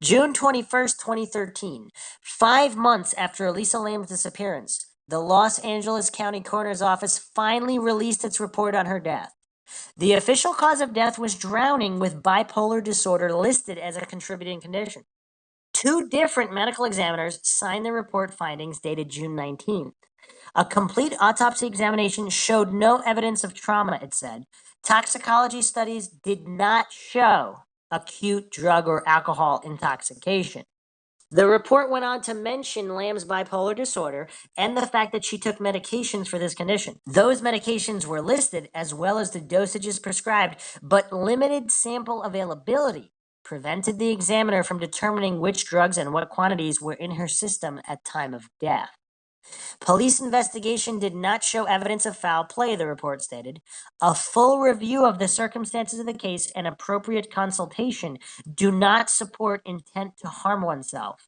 June 21st, 2013, 5 months after Elisa Lam's disappearance, the Los Angeles County Coroner's Office finally released its report on her death. The official cause of death was drowning with bipolar disorder listed as a contributing condition. 2 different medical examiners signed the report findings dated June 19th. A complete autopsy examination showed no evidence of trauma, it said. Toxicology studies did not show acute drug or alcohol intoxication. The report went on to mention Lamb's bipolar disorder and the fact that she took medications for this condition. Those medications were listed as well as the dosages prescribed, but limited sample availability prevented the examiner from determining which drugs and what quantities were in her system at time of death. Police investigation did not show evidence of foul play, the report stated. A full review of the circumstances of the case and appropriate consultation do not support intent to harm oneself.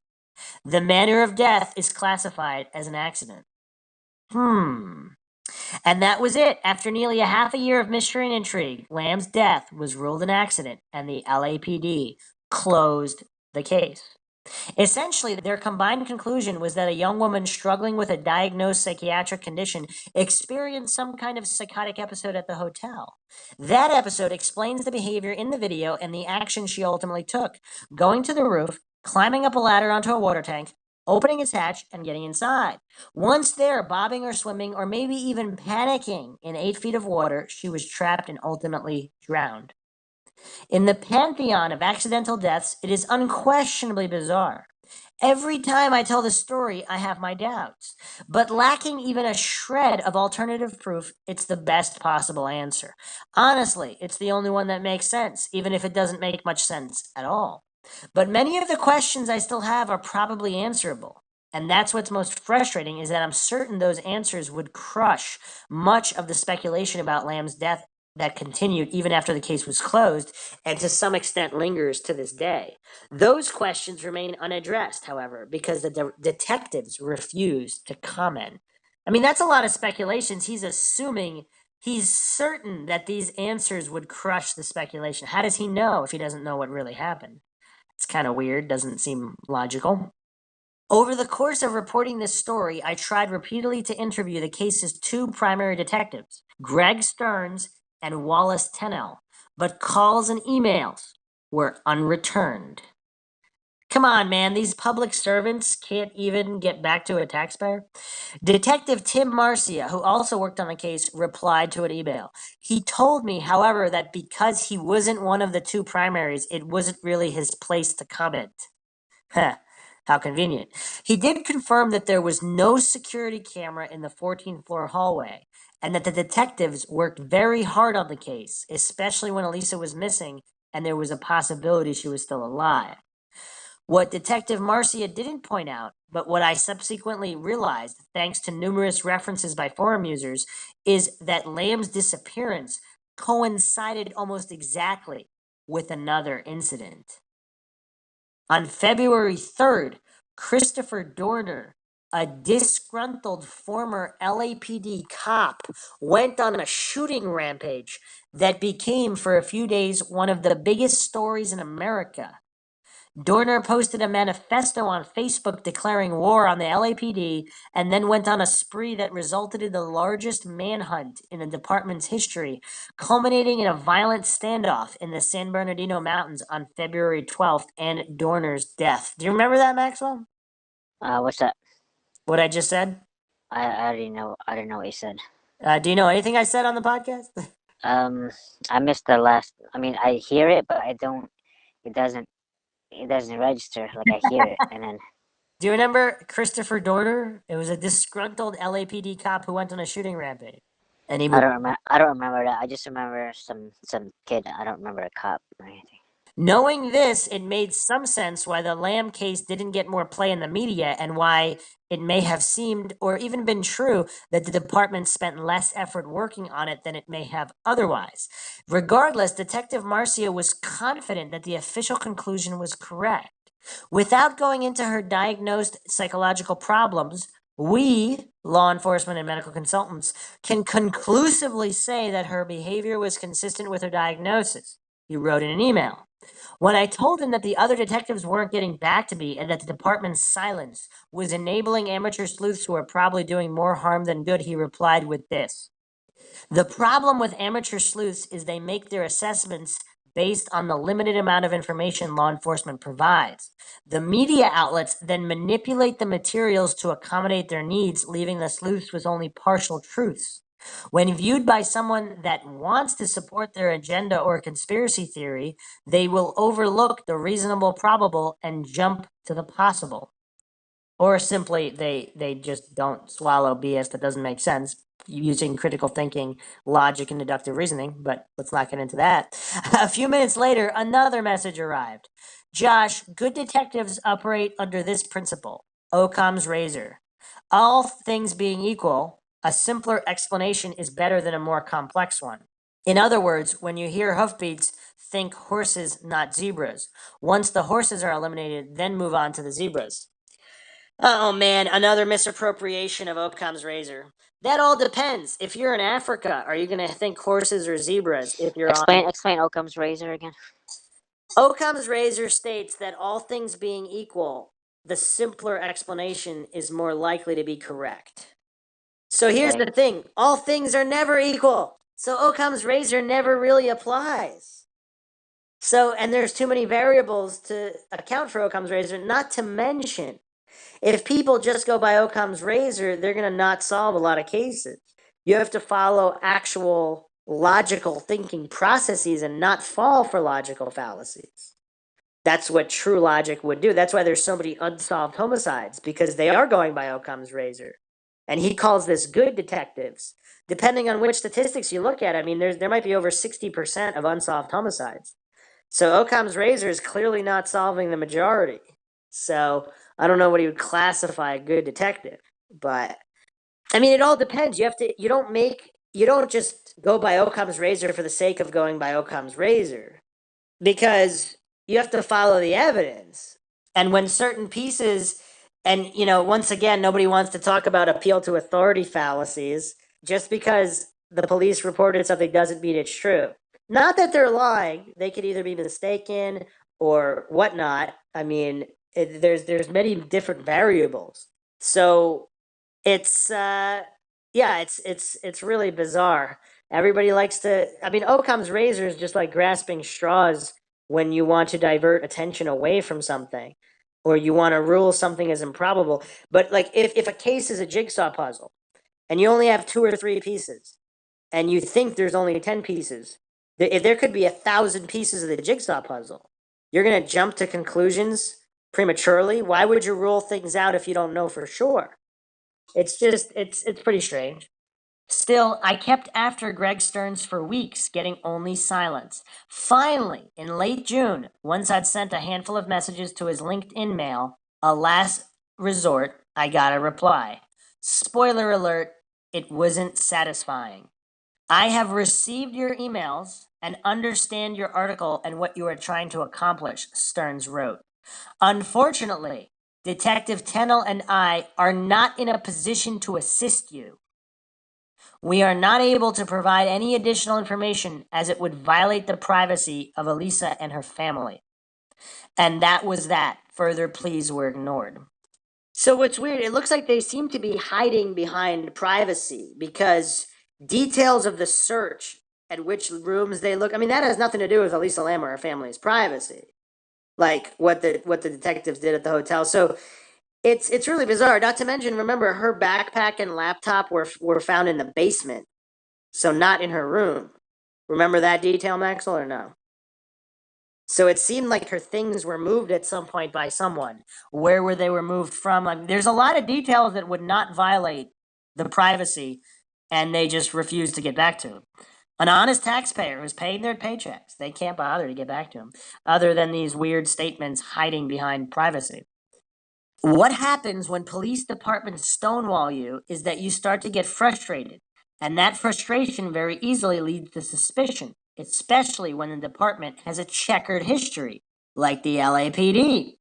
The manner of death is classified as an accident. And that was it. After nearly a half a year of mystery and intrigue, Lamb's death was ruled an accident, and the LAPD closed the case. Essentially, their combined conclusion was that a young woman struggling with a diagnosed psychiatric condition experienced some kind of psychotic episode at the hotel. That episode explains the behavior in the video and the action she ultimately took, going to the roof, climbing up a ladder onto a water tank, opening its hatch, and getting inside. Once there, bobbing or swimming, or maybe even panicking in 8 feet of water, she was trapped and ultimately drowned. In the pantheon of accidental deaths, it is unquestionably bizarre. Every time I tell the story, I have my doubts. But lacking even a shred of alternative proof, it's the best possible answer. Honestly, it's the only one that makes sense, even if it doesn't make much sense at all. But many of the questions I still have are probably answerable. And that's what's most frustrating, is that I'm certain those answers would crush much of the speculation about Lamb's death that continued even after the case was closed, and to some extent lingers to this day. Those questions remain unaddressed, however, because the detectives refuse to comment. I mean, that's a lot of speculations. He's certain that these answers would crush the speculation. How does he know if he doesn't know what really happened? It's kind of weird, doesn't seem logical. Over the course of reporting this story, I tried repeatedly to interview the case's 2 primary detectives, Greg Stearns and Wallace Tennell, but calls and emails were unreturned. Come on, man, these public servants can't even get back to a taxpayer? Detective Tim Marcia, who also worked on the case, replied to an email. He told me, however, that because he wasn't one of the 2 primaries, it wasn't really his place to comment. How convenient. He did confirm that there was no security camera in the 14th floor hallway, and that the detectives worked very hard on the case, especially when Elisa was missing and there was a possibility she was still alive. What Detective Marcia didn't point out, but what I subsequently realized, thanks to numerous references by forum users, is that Lamb's disappearance coincided almost exactly with another incident. On February 3rd, Christopher Dorner, a disgruntled former LAPD cop, went on a shooting rampage that became, for a few days, one of the biggest stories in America. Dorner posted a manifesto on Facebook declaring war on the LAPD and then went on a spree that resulted in the largest manhunt in the department's history, culminating in a violent standoff in the San Bernardino Mountains on February 12th and Dorner's death. Do you remember that, Maxwell? What's that? What I just said? I didn't know. I didn't know what you said. Do you know anything I said on the podcast? I missed the last. I mean, I hear it, but I don't. It doesn't. It doesn't register. Like I hear it, and then. Do you remember Christopher Dorner? It was a disgruntled LAPD cop who went on a shooting rampage. And he I don't remember. I don't remember that. I just remember some kid. I don't remember a cop or anything. Knowing this, it made some sense why the Lamb case didn't get more play in the media and why it may have seemed or even been true that the department spent less effort working on it than it may have otherwise. Regardless, Detective Marcia was confident that the official conclusion was correct. Without going into her diagnosed psychological problems, we, law enforcement and medical consultants, can conclusively say that her behavior was consistent with her diagnosis. He wrote in an email. When I told him that the other detectives weren't getting back to me and that the department's silence was enabling amateur sleuths who are probably doing more harm than good, he replied with this. The problem with amateur sleuths is they make their assessments based on the limited amount of information law enforcement provides. The media outlets then manipulate the materials to accommodate their needs, leaving the sleuths with only partial truths. When viewed by someone that wants to support their agenda or conspiracy theory, they will overlook the reasonable probable and jump to the possible. Or simply, they just don't swallow BS that doesn't make sense using critical thinking, logic, and deductive reasoning, but let's not get into that. A few minutes later, another message arrived. Josh, good detectives operate under this principle, Occam's razor. All things being equal, a simpler explanation is better than a more complex one. In other words, when you hear hoofbeats, think horses, not zebras. Once the horses are eliminated, then move on to the zebras. Oh man, another misappropriation of Occam's razor. That all depends. If you're in Africa, are you going to think horses or zebras? If you're Explain Occam's razor again. Occam's razor states that all things being equal, the simpler explanation is more likely to be correct. So here's the thing, all things are never equal. So Occam's razor never really applies. So, and there's too many variables to account for Occam's razor, not to mention, if people just go by Occam's razor, they're going to not solve a lot of cases. You have to follow actual logical thinking processes and not fall for logical fallacies. That's what true logic would do. That's why there's so many unsolved homicides, because they are going by Occam's razor. And he calls this good detectives. Depending on which statistics you look at, I mean, there might be over 60% of unsolved homicides. So Occam's razor is clearly not solving the majority. So I don't know what he would classify a good detective, but I mean, it all depends. You don't just go by Occam's razor for the sake of going by Occam's razor, because you have to follow the evidence. And when certain pieces, and once again, nobody wants to talk about appeal to authority fallacies. Just because the police reported something doesn't mean it's true. Not that they're lying. They could either be mistaken or whatnot. I mean, there's many different variables. So it's it's really bizarre. Everybody likes to. I mean, Occam's razor is just like grasping straws when you want to divert attention away from something, or you want to rule something as improbable. But like, if a case is a jigsaw puzzle, and you only have 2 or 3 pieces, and you think there's only 10 pieces, if there could be 1,000 pieces of the jigsaw puzzle, you're gonna jump to conclusions prematurely. Why would you rule things out if you don't know for sure? It's just, it's pretty strange. Still, I kept after Greg Stearns for weeks, getting only silence. Finally, in late June, once I'd sent a handful of messages to his LinkedIn mail, a last resort, I got a reply. Spoiler alert, it wasn't satisfying. I have received your emails and understand your article and what you are trying to accomplish, Stearns wrote. Unfortunately, Detective Tennell and I are not in a position to assist you. We are not able to provide any additional information as it would violate the privacy of Elisa and her family. And that was that. Further pleas were ignored. So what's weird, it looks like they seem to be hiding behind privacy because details of the search at which rooms they look, I mean, that has nothing to do with Elisa Lam or her family's privacy. Like what the detectives did at the hotel. So it's really bizarre. Not to mention, remember, her backpack and laptop were found in the basement. So not in her room. Remember that detail, Maxwell, or no? So it seemed like her things were moved at some point by someone. Where were they removed from? Like, there's a lot of details that would not violate the privacy, and they just refused to get back to him. An honest taxpayer who's paying their paychecks, they can't bother to get back to him, other than these weird statements hiding behind privacy. What happens when police departments stonewall you is that you start to get frustrated, and that frustration very easily leads to suspicion, especially when the department has a checkered history, like the LAPD.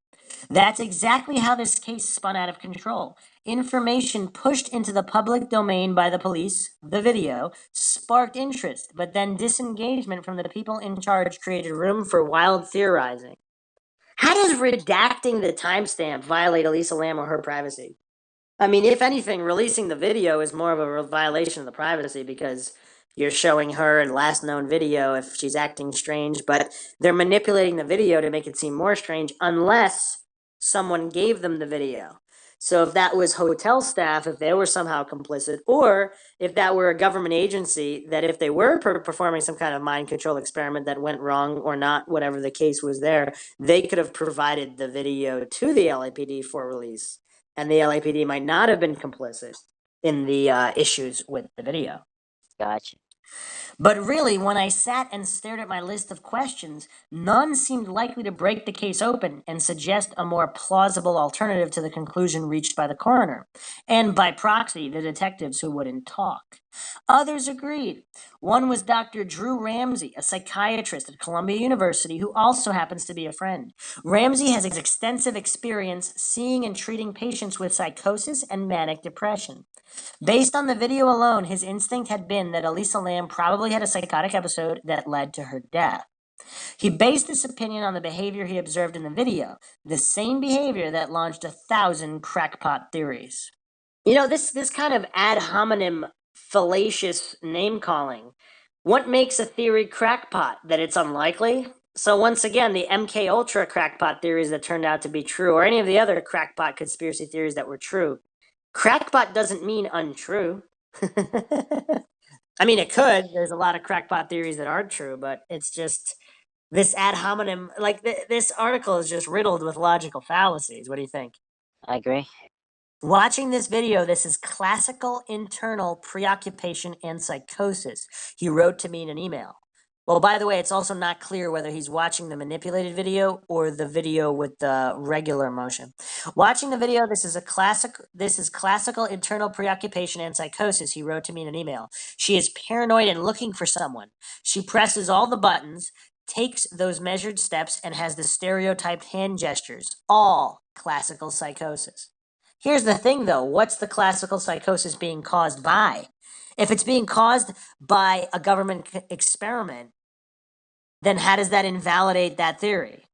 That's exactly how this case spun out of control. Information pushed into the public domain by the police, the video, sparked interest, but then disengagement from the people in charge created room for wild theorizing. How does redacting the timestamp violate Elisa Lam or her privacy? I mean, if anything, releasing the video is more of a violation of the privacy because you're showing her in last known video if she's acting strange, but they're manipulating the video to make it seem more strange unless someone gave them the video. So if that was hotel staff, if they were somehow complicit, or if that were a government agency, that if they were performing some kind of mind control experiment that went wrong or not, whatever the case was there, they could have provided the video to the LAPD for release. And the LAPD might not have been complicit in the issues with the video. Gotcha. But really, when I sat and stared at my list of questions, none seemed likely to break the case open and suggest a more plausible alternative to the conclusion reached by the coroner, and by proxy, the detectives who wouldn't talk. Others agreed. One was Dr. Drew Ramsey, a psychiatrist at Columbia University who also happens to be a friend. Ramsey has extensive experience seeing and treating patients with psychosis and manic depression. Based on the video alone, his instinct had been that Elisa Lam probably had a psychotic episode that led to her death. He based this opinion on the behavior he observed in the video, the same behavior that launched 1,000 crackpot theories. You know, this kind of ad hominem fallacious name calling. What makes a theory crackpot? That it's unlikely? So once again, the MK Ultra crackpot theories that turned out to be true, or any of the other crackpot conspiracy theories that were true, crackpot doesn't mean untrue. I mean, it could. There's a lot of crackpot theories that aren't true, but it's just this ad hominem. Like this article is just riddled with logical fallacies. What do you think? I agree. Watching this video, this is classical internal preoccupation and psychosis, he wrote to me in an email. Well, by the way, it's also not clear whether he's watching the manipulated video or the video with the regular motion. Watching the video, this is classical internal preoccupation and psychosis, he wrote to me in an email. She is paranoid and looking for someone. She presses all the buttons, takes those measured steps, and has the stereotyped hand gestures. All classical psychosis. Here's the thing, though. What's the classical psychosis being caused by? If it's being caused by a government experiment, then how does that invalidate that theory?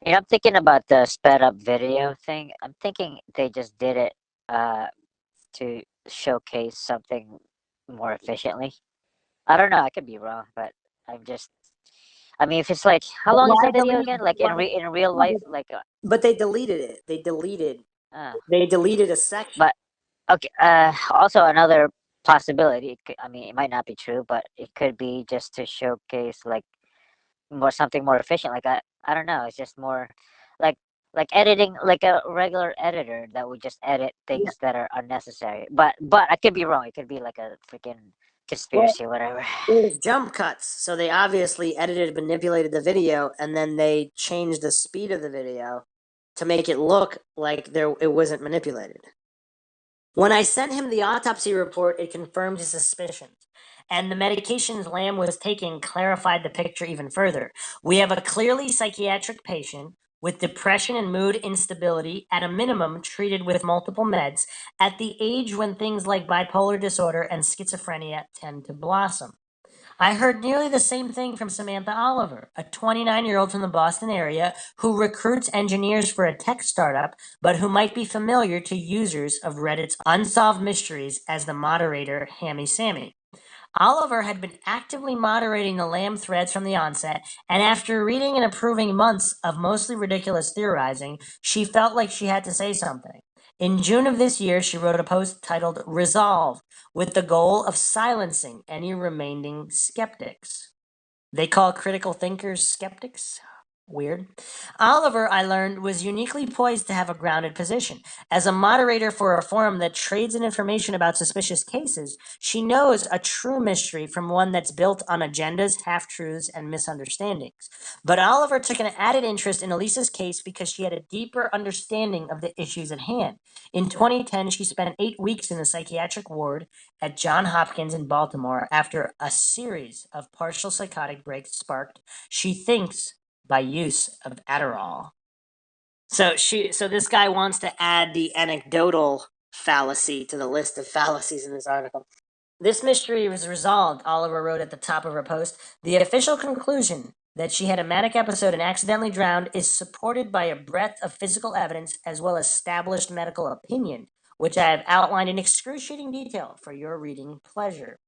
You know, I'm thinking about the sped up video thing. I'm thinking they just did it to showcase something more efficiently. I don't know. I could be wrong, but I'm just. I mean, if it's like, how long is Why the video delete? again? Like in real life, like. But they deleted it. Uh, They deleted a section. but okay. Also another possibility. I mean, it might not be true, but it could be just to showcase like something more efficient. Like I don't know. It's just more like editing, like a regular editor that would just edit things that are unnecessary. But I could be wrong. It could be like a freaking conspiracy or whatever. It was jump cuts, so they obviously edited, manipulated the video, and then they changed the speed of the video to make it look like it wasn't manipulated. When I sent him the autopsy report, it confirmed his suspicions. and the medications Lam was taking clarified the picture even further. We have a clearly psychiatric patient with depression and mood instability, at a minimum treated with multiple meds, at the age when things like bipolar disorder and schizophrenia tend to blossom. I heard nearly the same thing from Samantha Oliver, a 29-year-old from the Boston area who recruits engineers for a tech startup, but who might be familiar to users of Reddit's Unsolved Mysteries as the moderator Hammy Sammy. Oliver had been actively moderating the Lamb threads from the onset, and after reading and approving months of mostly ridiculous theorizing, she felt like she had to say something. In June of this year, she wrote a post titled Resolve, with the goal of silencing any remaining skeptics. They call critical thinkers skeptics? Weird. Oliver, I learned, was uniquely poised to have a grounded position. As a moderator for a forum that trades in information about suspicious cases, she knows a true mystery from one that's built on agendas, half-truths, and misunderstandings. But Oliver took an added interest in Elisa's case because she had a deeper understanding of the issues at hand. In 2010, she spent 8 weeks in the psychiatric ward at Johns Hopkins in Baltimore after a series of partial psychotic breaks sparked, she thinks, by use of Adderall. So this guy wants to add the anecdotal fallacy to the list of fallacies in this article. This mystery was resolved, Oliver wrote at the top of her post. The official conclusion that she had a manic episode and accidentally drowned is supported by a breadth of physical evidence as well as established medical opinion, which I have outlined in excruciating detail for your reading pleasure.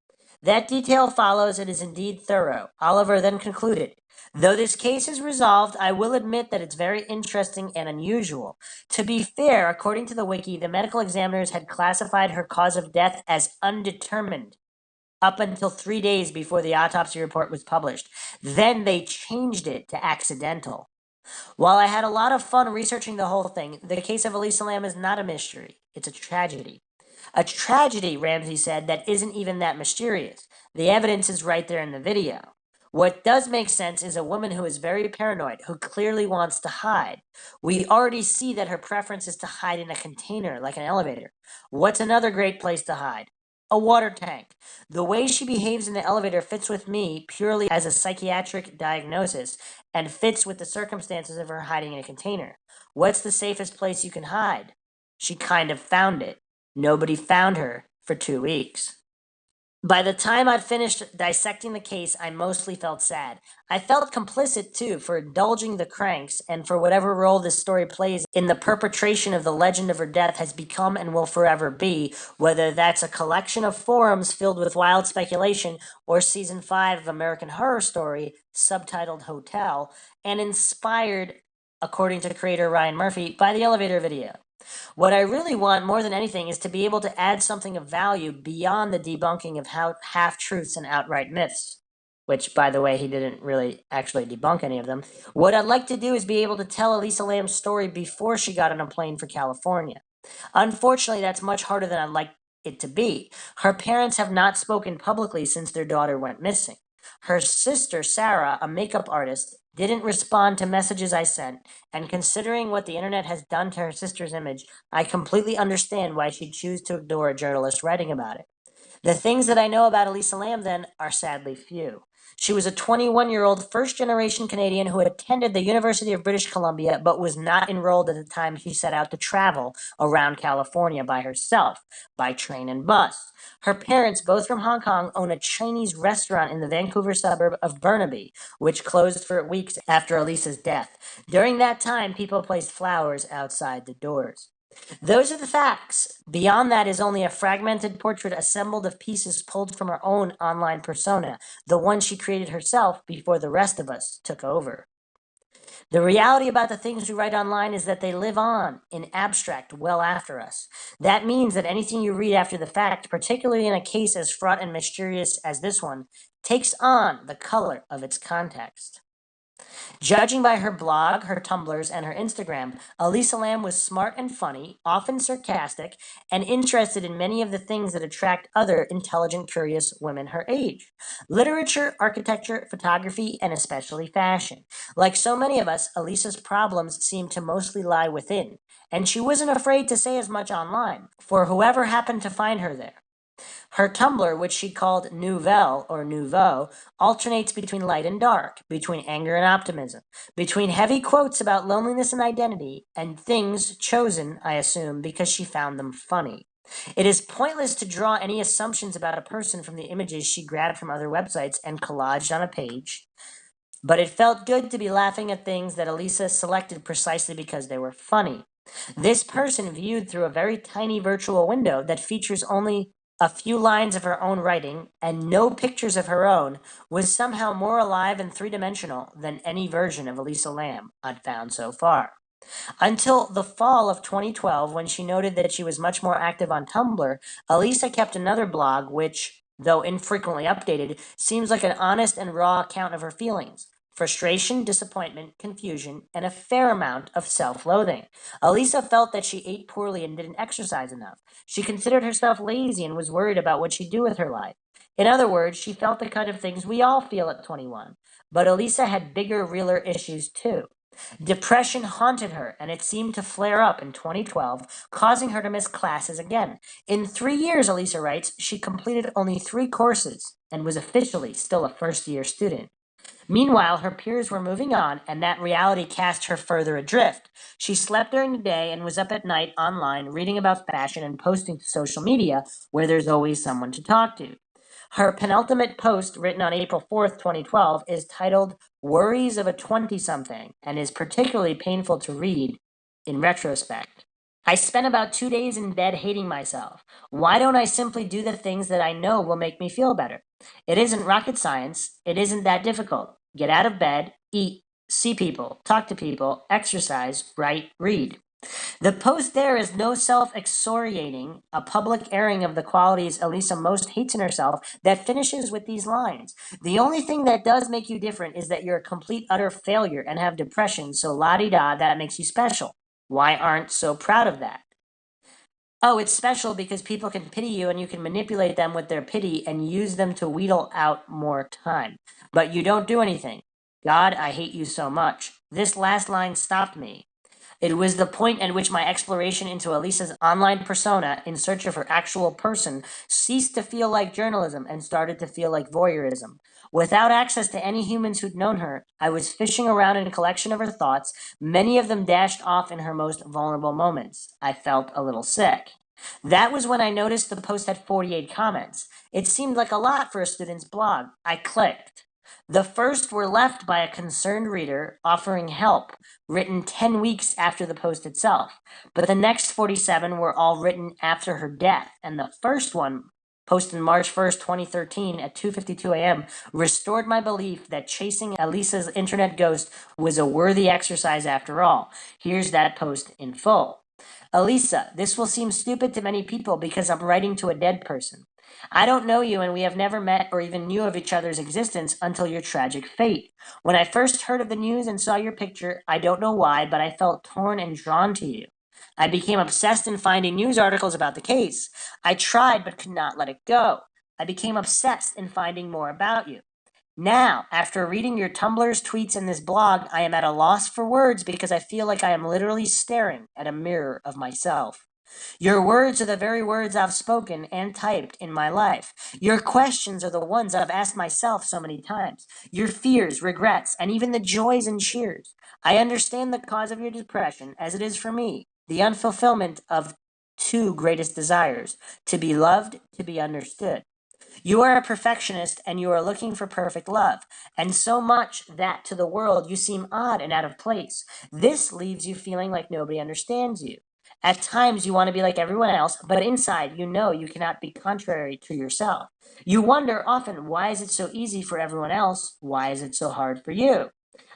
That detail follows and is indeed thorough. Oliver then concluded, though this case is resolved, I will admit that it's very interesting and unusual. To be fair, according to the wiki, the medical examiners had classified her cause of death as undetermined up until 3 days before the autopsy report was published. Then they changed it to accidental. While I had a lot of fun researching the whole thing, the case of Elisa Lam is not a mystery. It's a tragedy. A tragedy, Ramsey said, that isn't even that mysterious. The evidence is right there in the video. What does make sense is a woman who is very paranoid, who clearly wants to hide. We already see that her preference is to hide in a container, like an elevator. What's another great place to hide? A water tank. The way she behaves in the elevator fits with me purely as a psychiatric diagnosis and fits with the circumstances of her hiding in a container. What's the safest place you can hide? She kind of found it. Nobody found her for 2 weeks. By the time I'd finished dissecting the case, I mostly felt sad. I felt complicit, too, for indulging the cranks and for whatever role this story plays in the perpetration of the legend of her death has become and will forever be, whether that's a collection of forums filled with wild speculation or season 5 of American Horror Story, subtitled Hotel, and inspired, according to creator Ryan Murphy, by the elevator video. What I really want more than anything is to be able to add something of value beyond the debunking of half-truths and outright myths, which, by the way, he didn't really actually debunk any of them. What I'd like to do is be able to tell Elisa Lam's story before she got on a plane for California. Unfortunately, that's much harder than I'd like it to be. Her parents have not spoken publicly since their daughter went missing. Her sister, Sarah, a makeup artist, didn't respond to messages I sent, and considering what the internet has done to her sister's image, I completely understand why she'd choose to ignore a journalist writing about it. The things that I know about Elisa Lam, then, are sadly few. She was a 21-year-old first-generation Canadian who attended the University of British Columbia but was not enrolled at the time she set out to travel around California by herself, by train and bus. Her parents, both from Hong Kong, own a Chinese restaurant in the Vancouver suburb of Burnaby, which closed for weeks after Elisa's death. During that time, people placed flowers outside the doors. Those are the facts. Beyond that is only a fragmented portrait assembled of pieces pulled from her own online persona, the one she created herself before the rest of us took over. The reality about the things we write online is that they live on in abstract well after us. That means that anything you read after the fact, particularly in a case as fraught and mysterious as this one, takes on the color of its context. Judging by her blog, her Tumblrs, and her Instagram, Elisa Lam was smart and funny, often sarcastic, and interested in many of the things that attract other intelligent, curious women her age. Literature, architecture, photography, and especially fashion. Like so many of us, Elisa's problems seem to mostly lie within, and she wasn't afraid to say as much online, for whoever happened to find her there. Her Tumblr, which she called Nouvelle or Nouveau, alternates between light and dark, between anger and optimism, between heavy quotes about loneliness and identity, and things chosen, I assume, because she found them funny. It is pointless to draw any assumptions about a person from the images she grabbed from other websites and collaged on a page, but it felt good to be laughing at things that Elisa selected precisely because they were funny. This person, viewed through a very tiny virtual window that features only a few lines of her own writing and no pictures of her own, was somehow more alive and three-dimensional than any version of Elisa Lam I'd found so far. Until the fall of 2012, when she noted that she was much more active on Tumblr, Elisa kept another blog which, though infrequently updated, seems like an honest and raw account of her feelings. Frustration, disappointment, confusion, and a fair amount of self-loathing. Elisa felt that she ate poorly and didn't exercise enough. She considered herself lazy and was worried about what she'd do with her life. In other words, she felt the kind of things we all feel at 21. But Elisa had bigger, realer issues too. Depression haunted her, and it seemed to flare up in 2012, causing her to miss classes again. In 3 years, Elisa writes, she completed only 3 courses and was officially still a first-year student. Meanwhile, her peers were moving on, and that reality cast her further adrift. She slept during the day and was up at night online reading about fashion and posting to social media, where there's always someone to talk to. Her penultimate post, written on April 4th, 2012, is titled Worries of a 20-something and is particularly painful to read in retrospect. I spent about 2 days in bed hating myself. Why don't I simply do the things that I know will make me feel better? It isn't rocket science. It isn't that difficult. Get out of bed, eat, see people, talk to people, exercise, write, read. The post there is no self-excoriating, a public airing of the qualities Elisa most hates in herself that finishes with these lines. The only thing that does make you different is that you're a complete utter failure and have depression, so la-di-da, that makes you special. Why aren't so proud of that? Oh, it's special because people can pity you and you can manipulate them with their pity and use them to wheedle out more time. But you don't do anything. God, I hate you so much. This last line stopped me. It was the point at which my exploration into Elisa's online persona in search of her actual person ceased to feel like journalism and started to feel like voyeurism. Without access to any humans who'd known her, I was fishing around in a collection of her thoughts, many of them dashed off in her most vulnerable moments. I felt a little sick. That was when I noticed the post had 48 comments. It seemed like a lot for a student's blog. I clicked. The first were left by a concerned reader offering help, written 10 weeks after the post itself. But the next 47 were all written after her death, and the first one, posted March 1st, 2013 at 2:52 a.m., restored my belief that chasing Elisa's internet ghost was a worthy exercise after all. Here's that post in full. Elisa, this will seem stupid to many people because I'm writing to a dead person. I don't know you and we have never met or even knew of each other's existence until your tragic fate. When I first heard of the news and saw your picture, I don't know why, but I felt torn and drawn to you. I became obsessed in finding news articles about the case. I tried but could not let it go. I became obsessed in finding more about you. Now, after reading your Tumblrs, tweets, and this blog, I am at a loss for words because I feel like I am literally staring at a mirror of myself. Your words are the very words I've spoken and typed in my life. Your questions are the ones I've asked myself so many times. Your fears, regrets, and even the joys and cheers. I understand the cause of your depression, as it is for me, the unfulfillment of 2 greatest desires, to be loved, to be understood. You are a perfectionist and you are looking for perfect love, and so much that to the world you seem odd and out of place. This leaves you feeling like nobody understands you. At times you want to be like everyone else, but inside you know you cannot be contrary to yourself. You wonder often, why is it so easy for everyone else? Why is it so hard for you?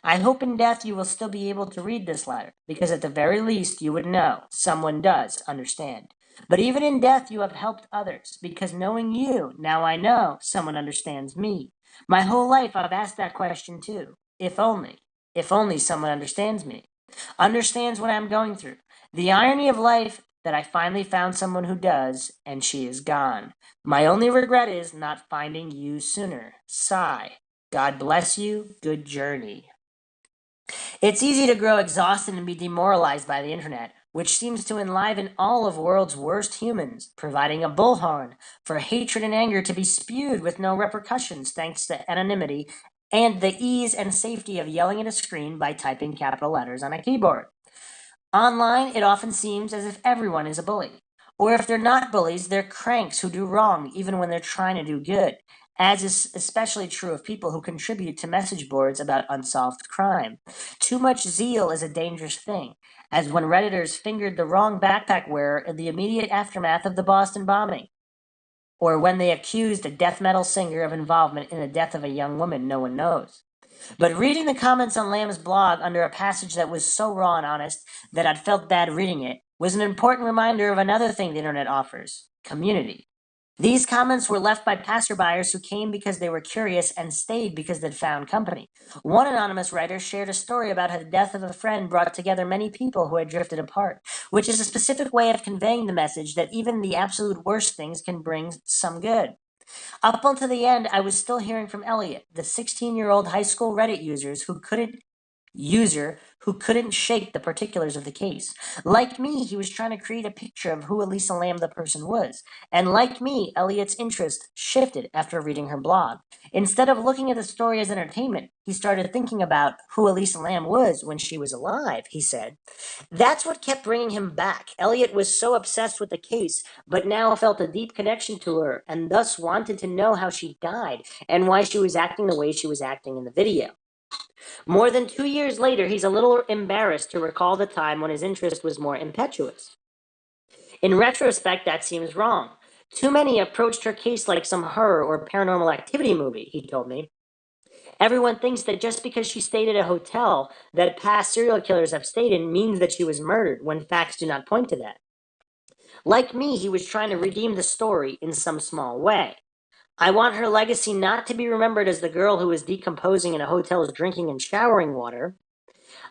I hope in death you will still be able to read this letter, because at the very least you would know someone does understand. But even in death you have helped others, because knowing you, now I know someone understands me. My whole life I've asked that question too. If only someone understands me. Understands what I'm going through. The irony of life that I finally found someone who does, and she is gone. My only regret is not finding you sooner. Sigh. God bless you. Good journey. It's easy to grow exhausted and be demoralized by the internet. which seems to enliven all of world's worst humans, providing a bullhorn for hatred and anger to be spewed with no repercussions thanks to anonymity and the ease and safety of yelling at a screen by typing capital letters on a keyboard. Online, it often seems as if everyone is a bully. Or if they're not bullies, they're cranks who do wrong even when they're trying to do good, as is especially true of people who contribute to message boards about unsolved crime. Too much zeal is a dangerous thing, as when Redditors fingered the wrong backpack wearer in the immediate aftermath of the Boston bombing, or when they accused a death metal singer of involvement in the death of a young woman no one knows. But reading the comments on Lamb's blog under a passage that was so raw and honest that I'd felt bad reading it was an important reminder of another thing the internet offers: community. These comments were left by passerbyers who came because they were curious and stayed because they'd found company. One anonymous writer shared a story about how the death of a friend brought together many people who had drifted apart, which is a specific way of conveying the message that even the absolute worst things can bring some good. Up until the end, I was still hearing from Elliot, the 16-year-old high school Reddit user who couldn't shake the particulars of the case. Like me, he was trying to create a picture of who Elisa Lam the person was. And like me, Elliot's interest shifted after reading her blog. Instead of looking at the story as entertainment, he started thinking about who Elisa Lam was when she was alive, he said. That's what kept bringing him back. Elliot was so obsessed with the case, but now felt a deep connection to her, and thus wanted to know how she died and why she was acting the way she was acting in the video. More than 2 years later, he's a little embarrassed to recall the time when his interest was more impetuous. In retrospect, that seems wrong. Too many approached her case like some horror or paranormal activity movie, he told me. Everyone thinks that just because she stayed at a hotel that past serial killers have stayed in means that she was murdered, when facts do not point to that. Like me, he was trying to redeem the story in some small way. I want her legacy not to be remembered as the girl who was decomposing in a hotel's drinking and showering water.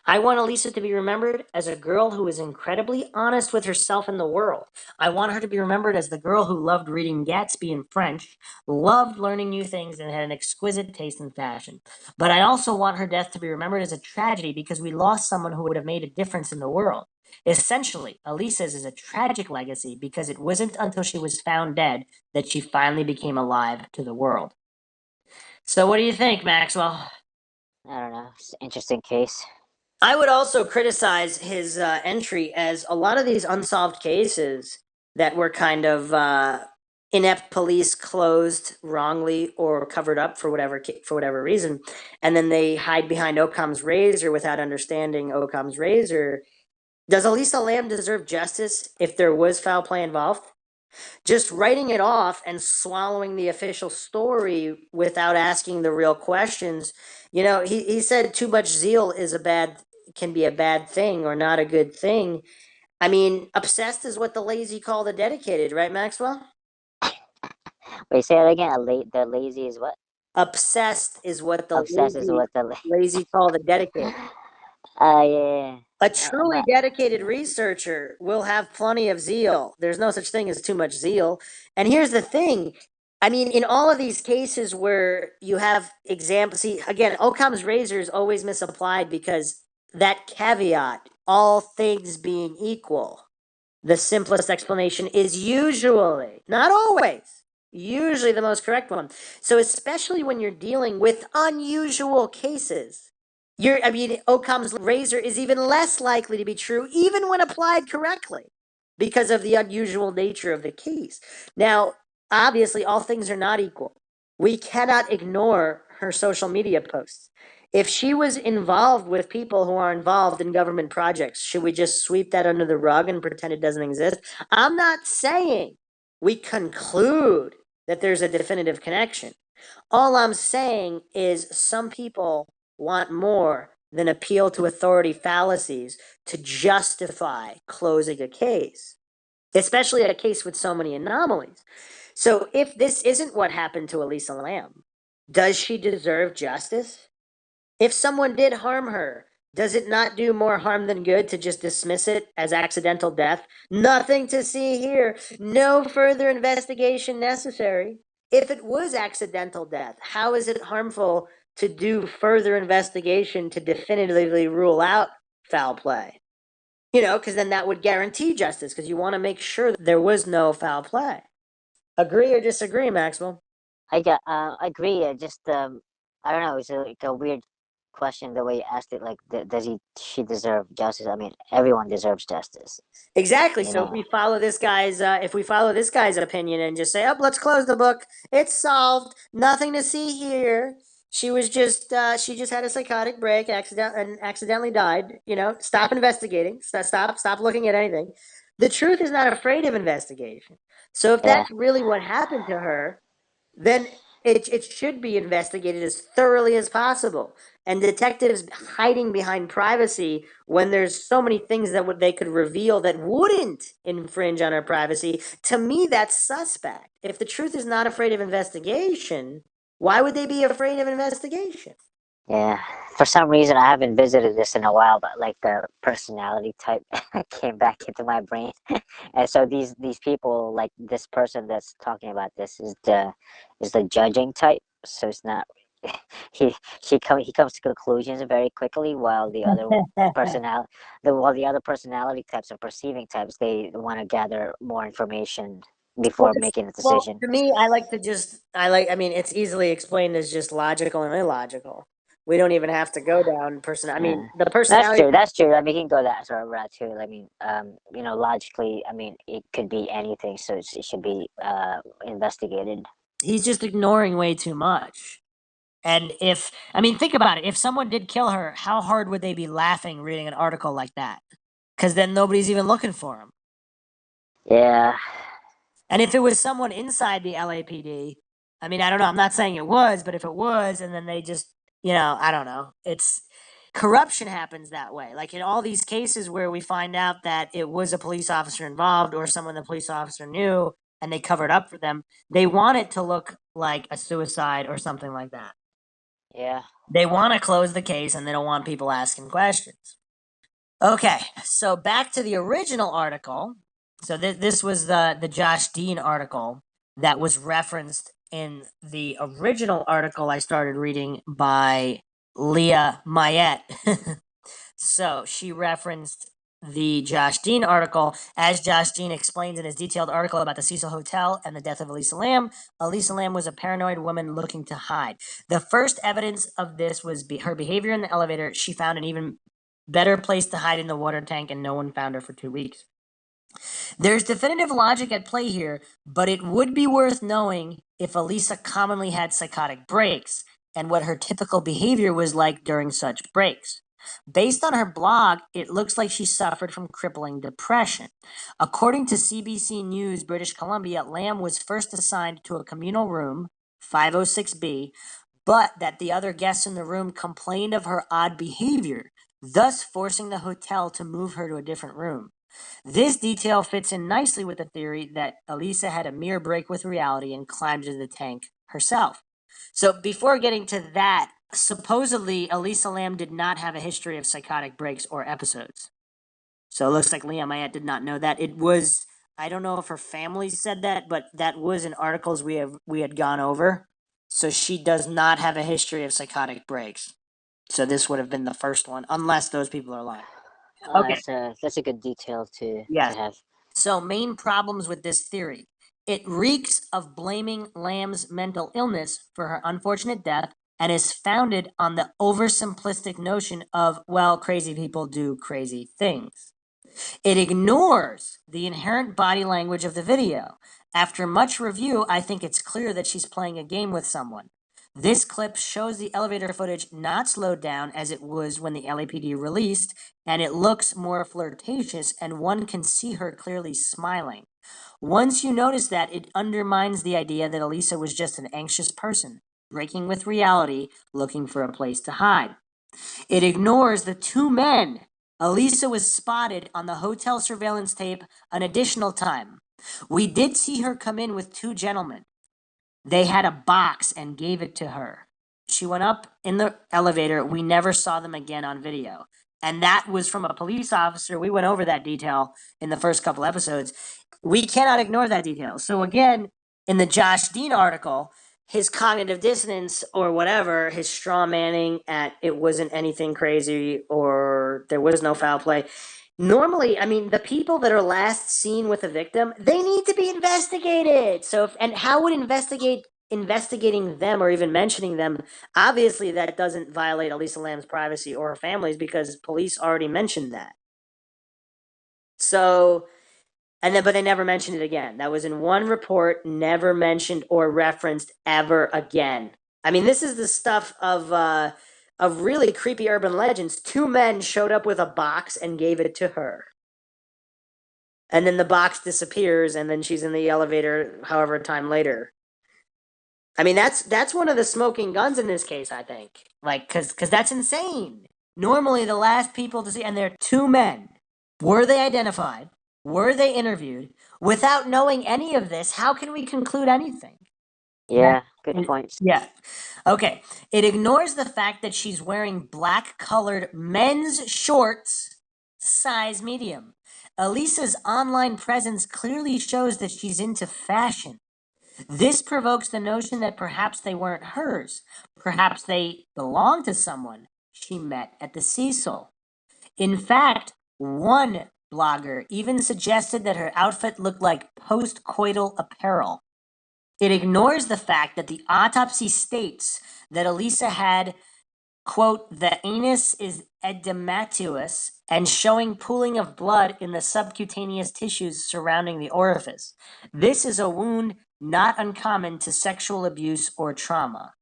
I want Elisa to be remembered as a girl who was incredibly honest with herself and the world. I want her to be remembered as the girl who loved reading Gatsby in French, loved learning new things, and had an exquisite taste in fashion. But I also want her death to be remembered as a tragedy because we lost someone who would have made a difference in the world. Essentially, Elisa's is a tragic legacy because it wasn't until she was found dead that she finally became alive to the world. So what do you think, Maxwell? I don't know. It's an interesting case. I would also criticize his entry, as a lot of these unsolved cases that were kind of inept police closed wrongly or covered up for whatever reason, and then they hide behind Occam's razor without understanding Occam's razor. Does Elisa Lam deserve justice if there was foul play involved? Just writing it off and swallowing the official story without asking the real questions. He said too much zeal can be a bad thing or not a good thing. I mean, obsessed is what the lazy call the dedicated, right, Maxwell? Wait, say that again. The lazy is what? Obsessed is what the Obsessed is what the lazy call the dedicated. yeah. A truly dedicated researcher will have plenty of zeal. There's no such thing as too much zeal. And here's the thing. I mean, in all of these cases where you have examples, see, again, Occam's razor is always misapplied because that caveat, all things being equal, the simplest explanation is usually, not always, usually the most correct one. So especially when you're dealing with unusual cases, Occam's razor is even less likely to be true, even when applied correctly, because of the unusual nature of the case. Now, obviously, all things are not equal. We cannot ignore her social media posts. If she was involved with people who are involved in government projects, should we just sweep that under the rug and pretend it doesn't exist? I'm not saying we conclude that there's a definitive connection. All I'm saying is some people want more than appeal to authority fallacies to justify closing a case, especially a case with so many anomalies. So if this isn't what happened to Elisa Lam, does she deserve justice? If someone did harm her, does it not do more harm than good to just dismiss it as accidental death? Nothing to see here. No further investigation necessary. If it was accidental death, how is it harmful to do further investigation to definitively rule out foul play? Because then that would guarantee justice, because you want to make sure that there was no foul play. Agree or disagree, Maxwell? I agree. I don't know. It's like a weird question the way you asked it. Like, she deserve justice? I mean, everyone deserves justice. Exactly. You So if know. we follow this guy's opinion and just say, "Oh, let's close the book. It's solved. Nothing to see here. She just had a psychotic break, accidentally died. Stop investigating. Stop looking at anything. The truth is not afraid of investigation. So if Yeah. that's really what happened to her, then it should be investigated as thoroughly as possible. And detectives hiding behind privacy when there's so many things that they could reveal that wouldn't infringe on our privacy, to me, that's suspect. If the truth is not afraid of investigation, why would they be afraid of investigation? Yeah. For some reason, I haven't visited this in a while, but like the personality type came back into my brain, and so these people, like this person that's talking about this, is the judging type. So it's not he he comes to conclusions very quickly, while the other personality types or perceiving types, they want to gather more information Well, before making a well, decision. to me, I mean, it's easily explained as just logical and illogical. We don't even have to go down person. I mean, Yeah, the that's personality. true. That's true. I mean, you can go that sort of route too. I mean, logically, I mean, it could be anything, so it should be investigated. He's just ignoring way too much. And I mean, think about it. If someone did kill her, how hard would they be laughing reading an article like that? Because then nobody's even looking for him. Yeah, And if it was someone inside the LAPD, I mean, I don't know. I'm not saying it was, but if it was, and then they just, I don't know. It's corruption happens that way. Like in all these cases where we find out that it was a police officer involved or someone the police officer knew and they covered up for them, they want it to look like a suicide or something like that. yeah. They want to close the case and they don't want people asking questions. Okay, so back to the original article. So this was the Josh Dean article that was referenced in the original article I started reading by Leah Mayette. So she referenced the Josh Dean article. As Josh Dean explains in his detailed article about the Cecil Hotel and the death of Elisa Lam was a paranoid woman looking to hide. The first evidence of this was her behavior in the elevator. She found an even better place to hide in the water tank, and no one found her for 2 weeks. There's definitive logic at play here, but it would be worth knowing if Elisa commonly had psychotic breaks and what her typical behavior was like during such breaks. Based on her blog, it looks like she suffered from crippling depression. According to CBC News British Columbia, Lamb was first assigned to a communal room, 506B, but that the other guests in the room complained of her odd behavior, thus forcing the hotel to move her to a different room. This detail fits in nicely with the theory that Elisa had a mere break with reality and climbed into the tank herself. So before getting to that, supposedly Elisa Lam did not have a history of psychotic breaks or episodes. So it looks like Leah Mayette did not know that. It was, I don't know if her family said that, but that was in articles we had gone over. So she does not have a history of psychotic breaks. So this would have been the first one, unless those people are lying. Okay. That's a good detail to Yes. have. So, main problems with this theory. It reeks of blaming Lamb's mental illness for her unfortunate death and is founded on the oversimplistic notion of, well, crazy people do crazy things. It ignores the inherent body language of the video. After much review, I think it's clear that she's playing a game with someone. This clip shows the elevator footage not slowed down as it was when the LAPD released, and it looks more flirtatious, and one can see her clearly smiling. Once you notice that, it undermines the idea that Elisa was just an anxious person, breaking with reality, looking for a place to hide. It ignores the two men. Elisa was spotted on the hotel surveillance tape an additional time. We did see her come in with two gentlemen. They had a box and gave it to her. She went up in the elevator. We never saw them again on video. And that was from a police officer. We went over that detail in the first couple episodes. We cannot ignore that detail. So, again, in the Josh Dean article, his cognitive dissonance or whatever, his straw manning at it wasn't anything crazy or there was no foul play, Normally, I mean, the people that are last seen with a victim, they need to be investigated. So, and how would investigating them or even mentioning them? Obviously, that doesn't violate Elisa Lam's privacy or her family's because police already mentioned that. So, but they never mentioned it again. That was in one report, never mentioned or referenced ever again. I mean, this is the stuff of really creepy urban legends. Two men showed up with a box and gave it to her. And then the box disappears, and then she's in the elevator however time later. I mean, that's one of the smoking guns in this case, I think. Like, cause that's insane. Normally, the last people to see, and they're two men. Were they identified? Were they interviewed? Without knowing any of this, how can we conclude anything? Yeah, good point. Yeah. Okay. It ignores the fact that she's wearing black colored men's shorts, size medium. Elisa's online presence clearly shows that she's into fashion. This provokes the notion that perhaps they weren't hers. Perhaps they belonged to someone she met at the Cecil. In fact, one blogger even suggested that her outfit looked like post-coital apparel. It ignores the fact that the autopsy states that Elisa had, quote, the anus is edematous and showing pooling of blood in the subcutaneous tissues surrounding the orifice. This is a wound not uncommon to sexual abuse or trauma.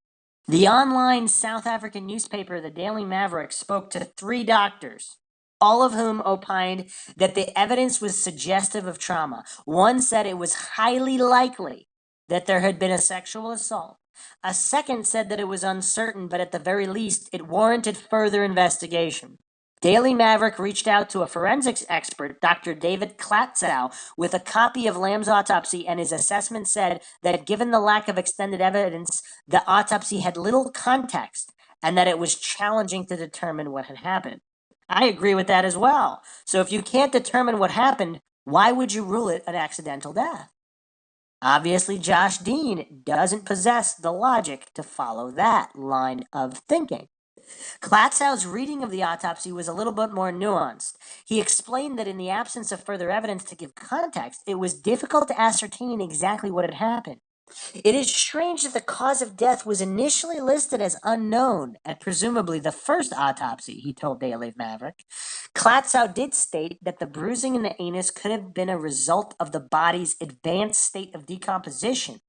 The online South African newspaper, the Daily Maverick, spoke to 3 doctors, all of whom opined that the evidence was suggestive of trauma. One said it was highly likely that there had been a sexual assault. A second said that it was uncertain, but at the very least, it warranted further investigation. Daily Maverick reached out to a forensics expert, Dr. David Klatzow, with a copy of Lamb's autopsy, and his assessment said that given the lack of extended evidence, the autopsy had little context and that it was challenging to determine what had happened. I agree with that as well. So if you can't determine what happened, why would you rule it an accidental death? Obviously, Josh Dean doesn't possess the logic to follow that line of thinking. Klatzow's reading of the autopsy was a little bit more nuanced. He explained that in the absence of further evidence to give context, it was difficult to ascertain exactly what had happened. It is strange that the cause of death was initially listed as unknown at presumably the first autopsy, he told Daily Maverick. Klatzow did state that the bruising in the anus could have been a result of the body's advanced state of decomposition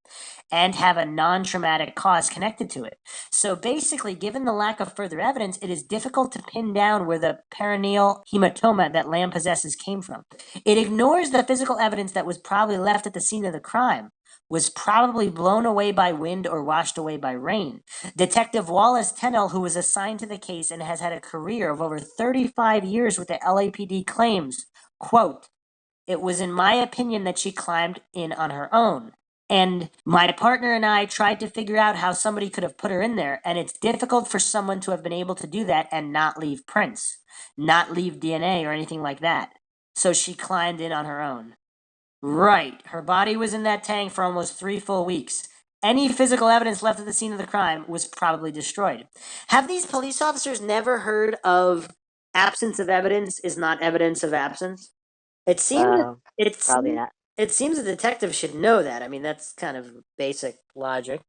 and have a non-traumatic cause connected to it. So basically, given the lack of further evidence, it is difficult to pin down where the perineal hematoma that Lamb possesses came from. It ignores the physical evidence that was probably left at the scene of the crime, was probably blown away by wind or washed away by rain. Detective Wallace Tennell, who was assigned to the case and has had a career of over 35 years with the LAPD, claims, quote, "It was in my opinion that she climbed in on her own. And my partner and I tried to figure out how somebody could have put her in there, and it's difficult for someone to have been able to do that and not leave prints, not leave DNA or anything like that. So she climbed in on her own." Right, her body was in that tank for almost 3 full weeks. Any physical evidence left at the scene of the crime was probably destroyed. Have these police officers never heard of absence of evidence is not evidence of absence? It seems Probably not. it seems a detective should know that. I mean, that's kind of basic logic.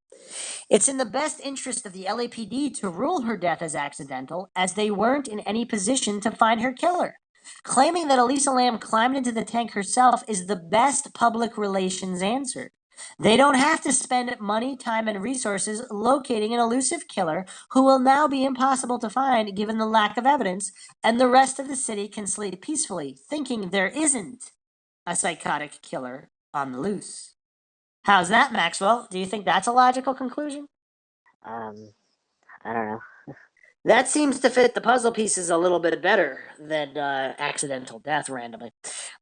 It's in the best interest of the LAPD to rule her death as accidental, as they weren't in any position to find her killer. Claiming that Elisa Lam climbed into the tank herself is the best public relations answer. They don't have to spend money, time, and resources locating an elusive killer who will now be impossible to find given the lack of evidence, and the rest of the city can sleep peacefully, thinking there isn't a psychotic killer on the loose. How's that, Maxwell? Do you think that's a logical conclusion? I don't know. That seems to fit the puzzle pieces a little bit better than accidental death randomly.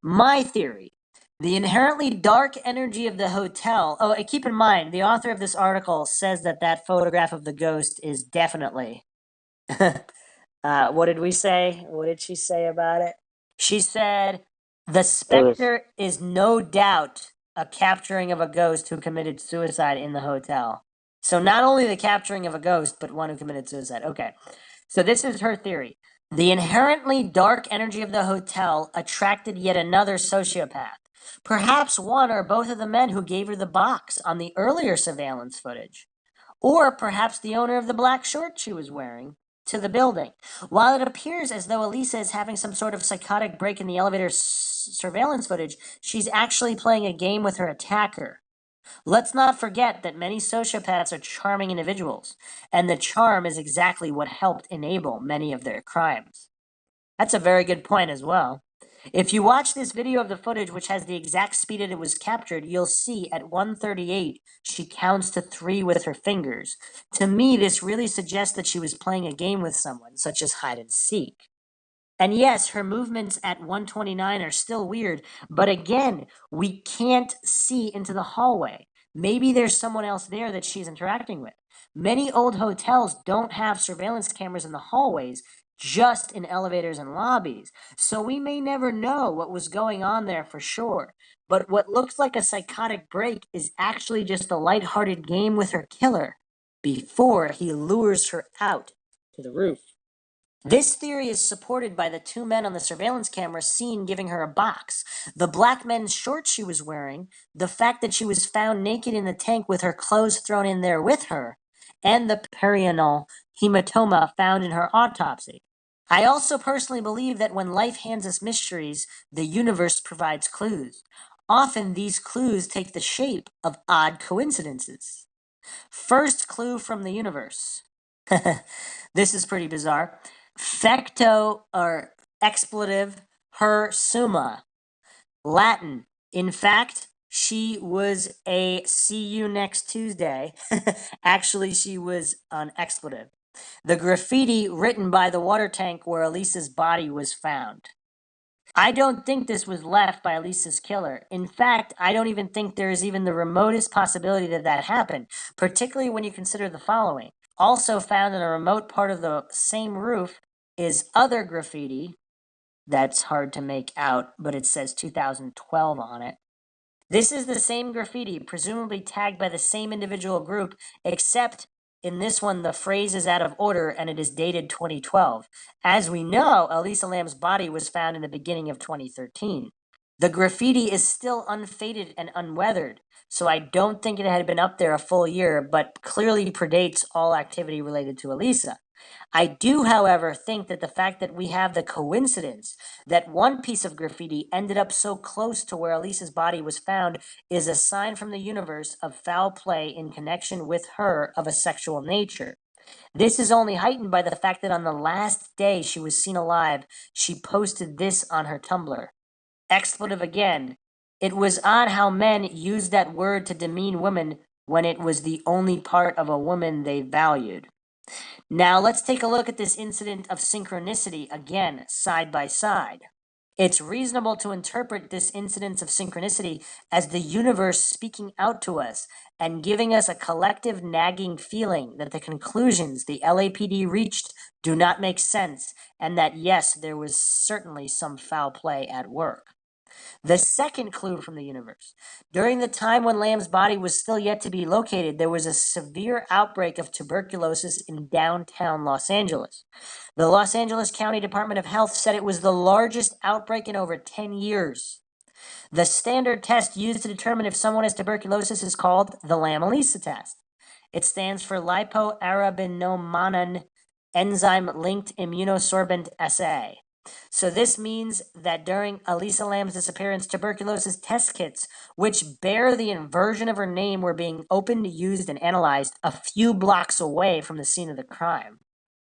My theory: the inherently dark energy of the hotel. Oh, and keep in mind, the author of this article says that that photograph of the ghost is definitely. What did we say? What did she say about it? She said, the specter is no doubt a capturing of a ghost who committed suicide in the hotel. So not only the capturing of a ghost, but one who committed suicide. Okay. So this is her theory. The inherently dark energy of the hotel attracted yet another sociopath. Perhaps one or both of the men who gave her the box on the earlier surveillance footage. Or perhaps the owner of the black shorts she was wearing to the building. While it appears as though Elisa is having some sort of psychotic break in the elevator surveillance footage, she's actually playing a game with her attacker. Let's not forget that many sociopaths are charming individuals, and the charm is exactly what helped enable many of their crimes. That's a very good point as well. If you watch this video of the footage, which has the exact speed it was captured, you'll see at 1:38 she counts to 3 with her fingers. To me, this really suggests that she was playing a game with someone, such as hide and seek. And yes, her movements at 1:29 are still weird, but again, we can't see into the hallway. Maybe there's someone else there that she's interacting with. Many old hotels don't have surveillance cameras in the hallways, just in elevators and lobbies. So we may never know what was going on there for sure. But what looks like a psychotic break is actually just a lighthearted game with her killer before he lures her out to the roof. This theory is supported by the 2 men on the surveillance camera seen giving her a box, the black men's shorts she was wearing, the fact that she was found naked in the tank with her clothes thrown in there with her, and the perianal hematoma found in her autopsy. I also personally believe that when life hands us mysteries, the universe provides clues. Often these clues take the shape of odd coincidences. First clue from the universe. This is pretty bizarre. Fecto or expletive her summa. Latin. In fact, she was a see you next Tuesday. Actually, she was an expletive. The graffiti written by the water tank where Elisa's body was found. I don't think this was left by Elisa's killer. In fact, I don't even think there is even the remotest possibility that that happened, particularly when you consider the following. Also found in a remote part of the same roof is other graffiti that's hard to make out, but it says 2012 on it. This is the same graffiti, presumably tagged by the same individual group, except in this one, the phrase is out of order and it is dated 2012. As we know, Elisa Lam's body was found in the beginning of 2013. The graffiti is still unfaded and unweathered, so I don't think it had been up there a full year, but clearly predates all activity related to Elisa. I do, however, think that the fact that we have the coincidence that one piece of graffiti ended up so close to where Elisa's body was found is a sign from the universe of foul play in connection with her of a sexual nature. This is only heightened by the fact that on the last day she was seen alive, she posted this on her Tumblr. Expletive again. It was odd how men used that word to demean women when it was the only part of a woman they valued. Now let's take a look at this incident of synchronicity again, side by side. It's reasonable to interpret this incidence of synchronicity as the universe speaking out to us and giving us a collective nagging feeling that the conclusions the LAPD reached do not make sense, and that yes, there was certainly some foul play at work. The second clue from the universe. During the time when Lamb's body was still yet to be located, there was a severe outbreak of tuberculosis in downtown Los Angeles. The Los Angeles County Department of Health said it was the largest outbreak in over 10 years. The standard test used to determine if someone has tuberculosis is called the Lam-Elisa test. It stands for lipoarabinomannan enzyme-linked immunosorbent assay. So this means that during Elisa Lam's disappearance, tuberculosis test kits, which bear the inversion of her name, were being opened, used, and analyzed a few blocks away from the scene of the crime.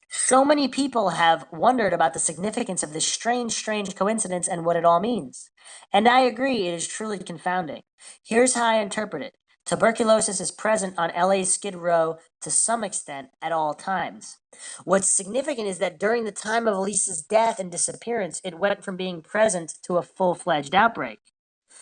So many people have wondered about the significance of this strange coincidence and what it all means. And I agree, it is truly confounding. Here's how I interpret it. Tuberculosis is present on LA's Skid Row to some extent at all times. What's significant is that during the time of Elisa's death and disappearance, it went from being present to a full-fledged outbreak.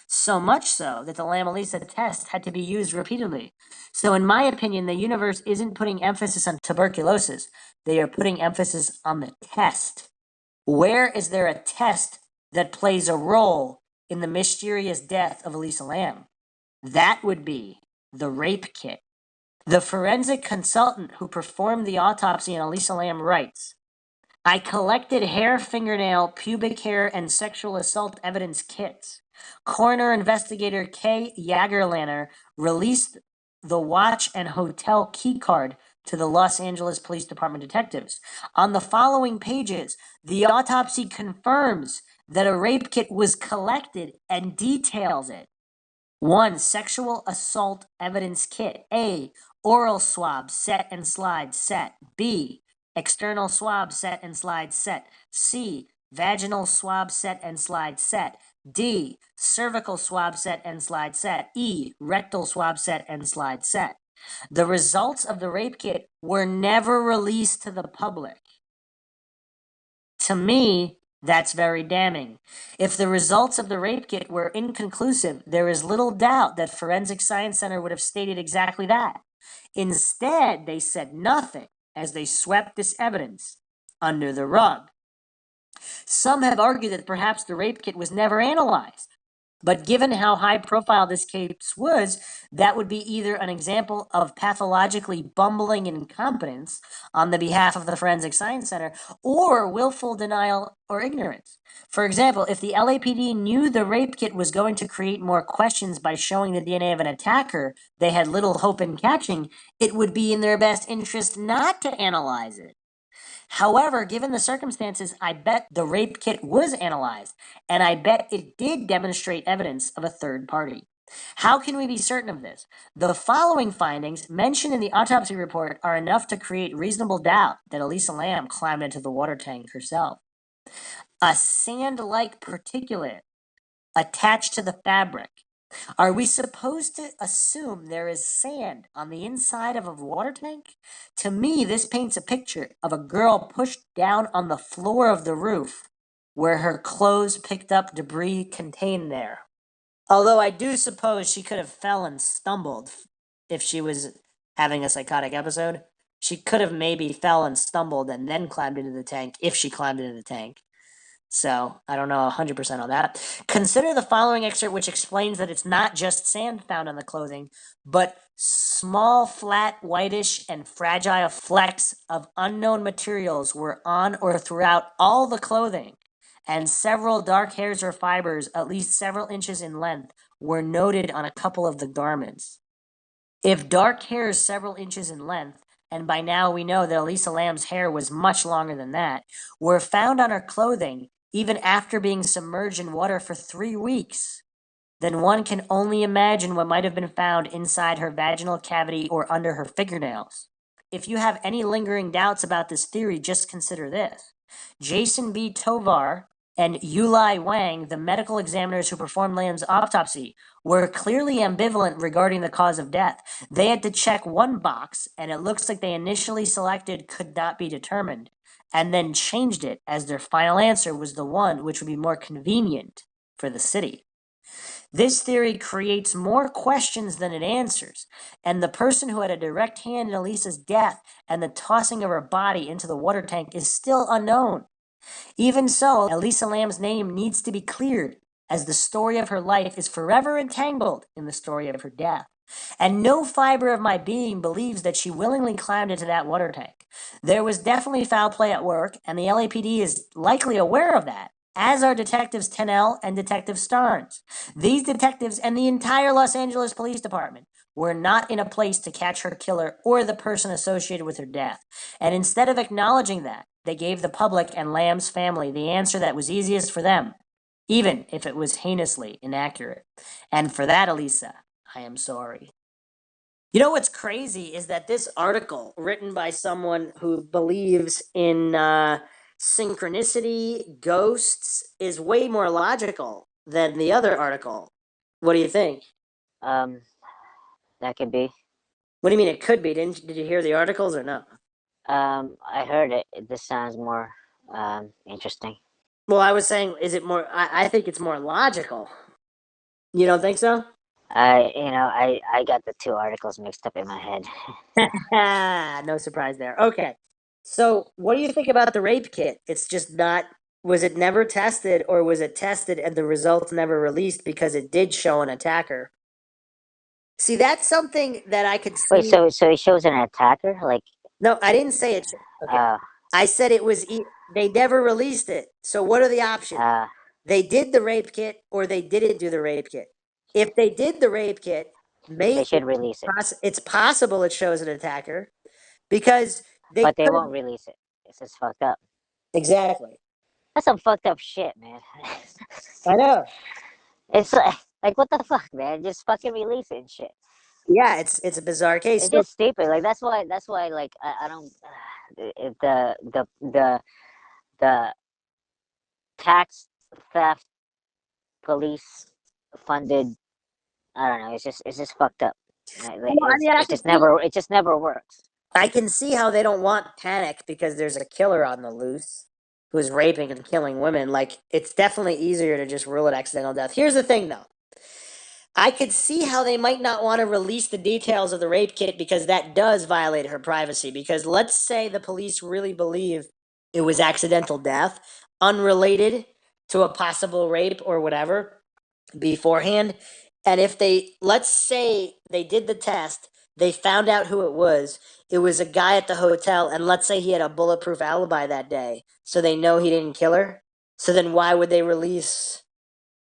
So much so that the Lam-Elisa test had to be used repeatedly. So in my opinion, the universe isn't putting emphasis on tuberculosis. They are putting emphasis on the test. Where is there a test that plays a role in the mysterious death of Elisa Lam? That would be the rape kit. The forensic consultant who performed the autopsy on Elisa Lam writes, I collected hair, fingernail, pubic hair, and sexual assault evidence kits. Coroner investigator Kay Jagerlander released the watch and hotel keycard to the Los Angeles Police Department detectives. On the following pages, the autopsy confirms that a rape kit was collected and details it. 1. Sexual assault evidence kit. A. Oral swab set and slide set. B. External swab set and slide set. C. Vaginal swab set and slide set. D. Cervical swab set and slide set. E. Rectal swab set and slide set. The results of the rape kit were never released to the public. To me, that's very damning. If the results of the rape kit were inconclusive, there is little doubt that Forensic Science Center would have stated exactly that. Instead, they said nothing as they swept this evidence under the rug. Some have argued that perhaps the rape kit was never analyzed. But given how high profile this case was, that would be either an example of pathologically bumbling incompetence on the behalf of the Forensic Science Center or willful denial or ignorance. For example, if the LAPD knew the rape kit was going to create more questions by showing the DNA of an attacker they had little hope in catching, it would be in their best interest not to analyze it. However, given the circumstances, I bet the rape kit was analyzed, and I bet it did demonstrate evidence of a third party. How can we be certain of this? The following findings mentioned in the autopsy report are enough to create reasonable doubt that Elisa Lam climbed into the water tank herself. A sand-like particulate attached to the fabric. Are we supposed to assume there is sand on the inside of a water tank? To me, this paints a picture of a girl pushed down on the floor of the roof where her clothes picked up debris contained there. Although I do suppose she could have fell and stumbled if she was having a psychotic episode. She could have maybe fell and stumbled and then climbed into the tank if she climbed into the tank. So, I don't know 100% on that. Consider the following excerpt, which explains that it's not just sand found on the clothing, but small, flat, whitish, and fragile flecks of unknown materials were on or throughout all the clothing, and several dark hairs or fibers, at least several inches in length, were noted on a couple of the garments. If dark hairs several inches in length, and by now we know that Elisa Lam's hair was much longer than that, were found on her clothing, even after being submerged in water for 3 weeks, then one can only imagine what might have been found inside her vaginal cavity or under her fingernails. If you have any lingering doubts about this theory, just consider this. Jason B. Tovar and Yulai Wang, the medical examiners who performed Lam's autopsy, were clearly ambivalent regarding the cause of death. They had to check one box, and it looks like they initially selected could not be determined, and then changed it as their final answer was the one which would be more convenient for the city. This theory creates more questions than it answers, and the person who had a direct hand in Elisa's death and the tossing of her body into the water tank is still unknown. Even so, Elisa Lam's name needs to be cleared, as the story of her life is forever entangled in the story of her death. And no fiber of my being believes that she willingly climbed into that water tank. There was definitely foul play at work, and the LAPD is likely aware of that, as are Detectives Tennell and Detective Starnes. These detectives and the entire Los Angeles Police Department were not in a place to catch her killer or the person associated with her death. And instead of acknowledging that, they gave the public and Lamb's family the answer that was easiest for them, even if it was heinously inaccurate. And for that, Elisa, I am sorry. You know what's crazy is that this article, written by someone who believes in synchronicity, ghosts, is way more logical than the other article. What do you think? That could be. What do you mean it could be? Did you hear the articles or no? I heard it. This sounds more interesting. Well, I was saying, is it more? I think it's more logical. You don't think so? I got the two articles mixed up in my head. No surprise there. Okay. So, what do you think about the rape kit? It's just not. Was it never tested, or was it tested and the results never released because it did show an attacker? See, that's something that I could see. Wait, so it shows an attacker? Like, No, I didn't say it. Okay. I said it was. they never released it. So what are the options? They did the rape kit or they didn't do the rape kit. If they did the rape kit, They should release it, it's possible it shows an attacker because they but they could've- won't release it. It's just fucked up. Exactly. That's some fucked up shit, man. I know. It's like what the fuck, man? Just fucking release it and shit. Yeah, it's a bizarre case. It's just stupid. Like that's why like I don't the tax theft police funded. I don't know. It's just fucked up. Like, Well, I mean, it just never works. I can see how they don't want panic because there's a killer on the loose who's raping and killing women. Like, it's definitely easier to just rule it accidental death. Here's the thing, though. I could see how they might not want to release the details of the rape kit because that does violate her privacy. Because let's say the police really believe it was accidental death, unrelated to a possible rape or whatever beforehand. And if they, let's say they did the test, they found out who it was a guy at the hotel, and let's say he had a bulletproof alibi that day, so they know he didn't kill her. So then why would they release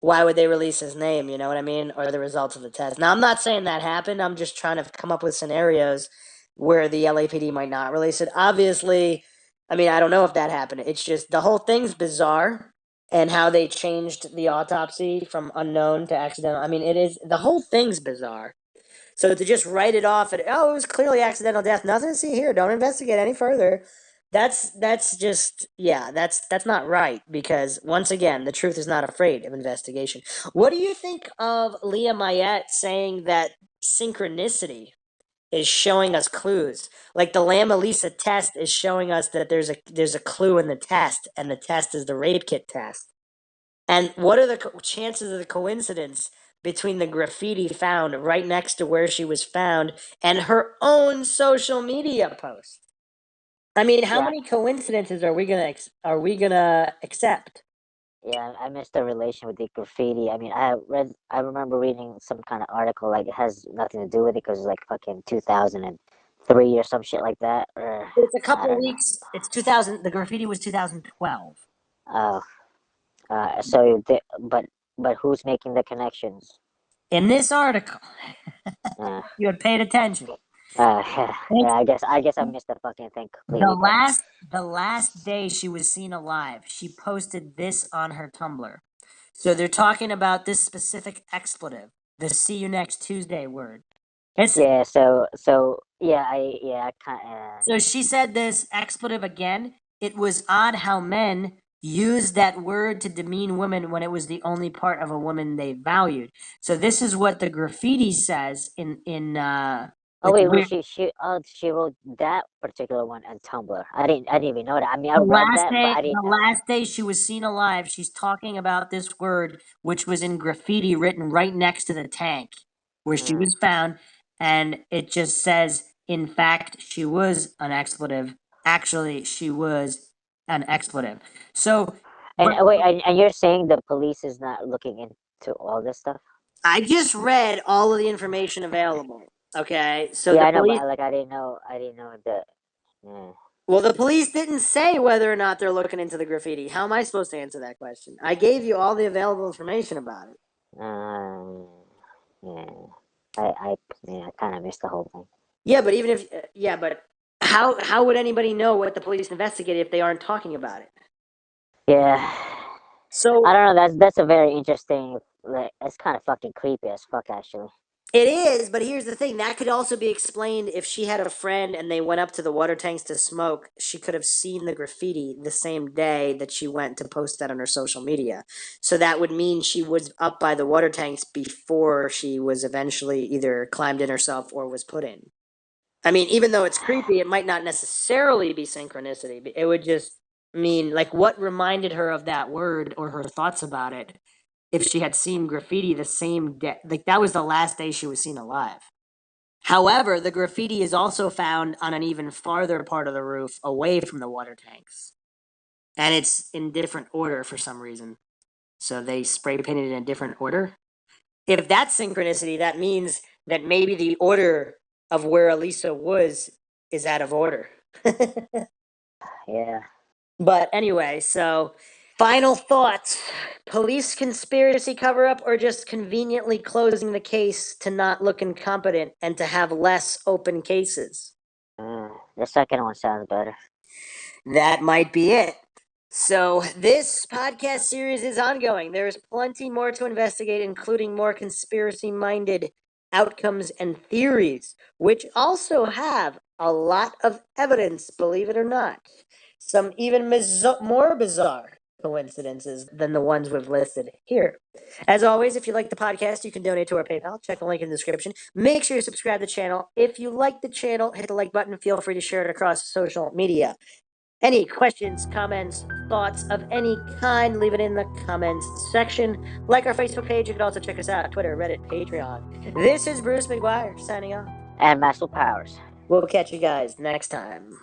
his name, you know what I mean? Or the results of the test. Now, I'm not saying that happened. I'm just trying to come up with scenarios where the LAPD might not release it. Obviously, I mean, I don't know if that happened. It's just the whole thing's bizarre and how they changed the autopsy from unknown to accidental. I mean, the whole thing's bizarre. So to just write it off and, oh, it was clearly accidental death. Nothing to see here. Don't investigate any further. That's just, yeah, that's not right because once again, the truth is not afraid of investigation. What do you think of Leah Mayette saying that synchronicity is showing us clues? Like the Lam Elisa test is showing us that there's a clue in the test, and the test is the rape kit test. And what are the chances of the coincidence between the graffiti found right next to where she was found and her own social media post? I mean, how many coincidences are we gonna accept? Yeah, I missed the relation with the graffiti. I mean, I remember reading some kind of article like it has nothing to do with it because it's like fucking 2003 or some shit like that. Or It's a I couple don't know. weeks. It's 2000. The graffiti was 2012. Oh, but who's making the connections? In this article, Uh, you had paid attention. yeah, I guess I missed the fucking thing completely. The last day she was seen alive, she posted this on her Tumblr. So they're talking about this specific expletive, the "see you next Tuesday" word. Yeah, so yeah, I kind So she said this expletive again. It was odd how men used that word to demean women when it was the only part of a woman they valued. So this is what the graffiti says Oh like wait, she wrote that particular one on Tumblr. I didn't even know that. I mean, I the read last that, but day, I didn't. the last day she was seen alive, she's talking about this word, which was in graffiti written right next to the tank where she was found, and it just says, "In fact, she was an expletive. Actually, she was an expletive." So, And but wait, and you're saying the police is not looking into all this stuff? I just read all of the information available. Okay, so Yeah, the I know, police. but like I didn't know that. Yeah. Well, the police didn't say whether or not they're looking into the graffiti. How am I supposed to answer that question? I gave you all the available information about it. Um, yeah, I yeah, I kind of missed the whole thing. Yeah, but even if yeah, but how would anybody know what the police investigated if they aren't talking about it? Yeah, So I don't know. That's a very interesting. Like, it's kind of fucking creepy as fuck, actually. it is, but here's the thing. That could also be explained if she had a friend and they went up to the water tanks to smoke. She could have seen the graffiti the same day that she went to post that on her social media. So that would mean she was up by the water tanks before she was eventually either climbed in herself or was put in. I mean, even though it's creepy, it might not necessarily be synchronicity. It would just mean, like, what reminded her of that word or her thoughts about it if she had seen graffiti the same day. Like, that was the last day she was seen alive. However, the graffiti is also found on an even farther part of the roof away from the water tanks. And it's in different order for some reason. So they spray painted in a different order. If that's synchronicity, that means that maybe the order of where Elisa was is out of order. Yeah. But anyway, so final thoughts. Police conspiracy cover up or just conveniently closing the case to not look incompetent and to have less open cases? The second one sounds better. That might be it. So, this podcast series is ongoing. There's plenty more to investigate, including more conspiracy minded outcomes and theories, which also have a lot of evidence, believe it or not. Some even more bizarre coincidences than the ones we've listed here. As always, if you like the podcast, you can donate to our PayPal. Check the link in the description. Make sure you subscribe to the channel. If you like the channel, hit the like button. Feel free to share it across social media. Any questions, comments, thoughts of any kind, leave it in the comments section. Like our Facebook page. You can also check us out Twitter, Reddit, Patreon. This is Bruce McGuire signing off. And Maxwell Powers. We'll catch you guys next time.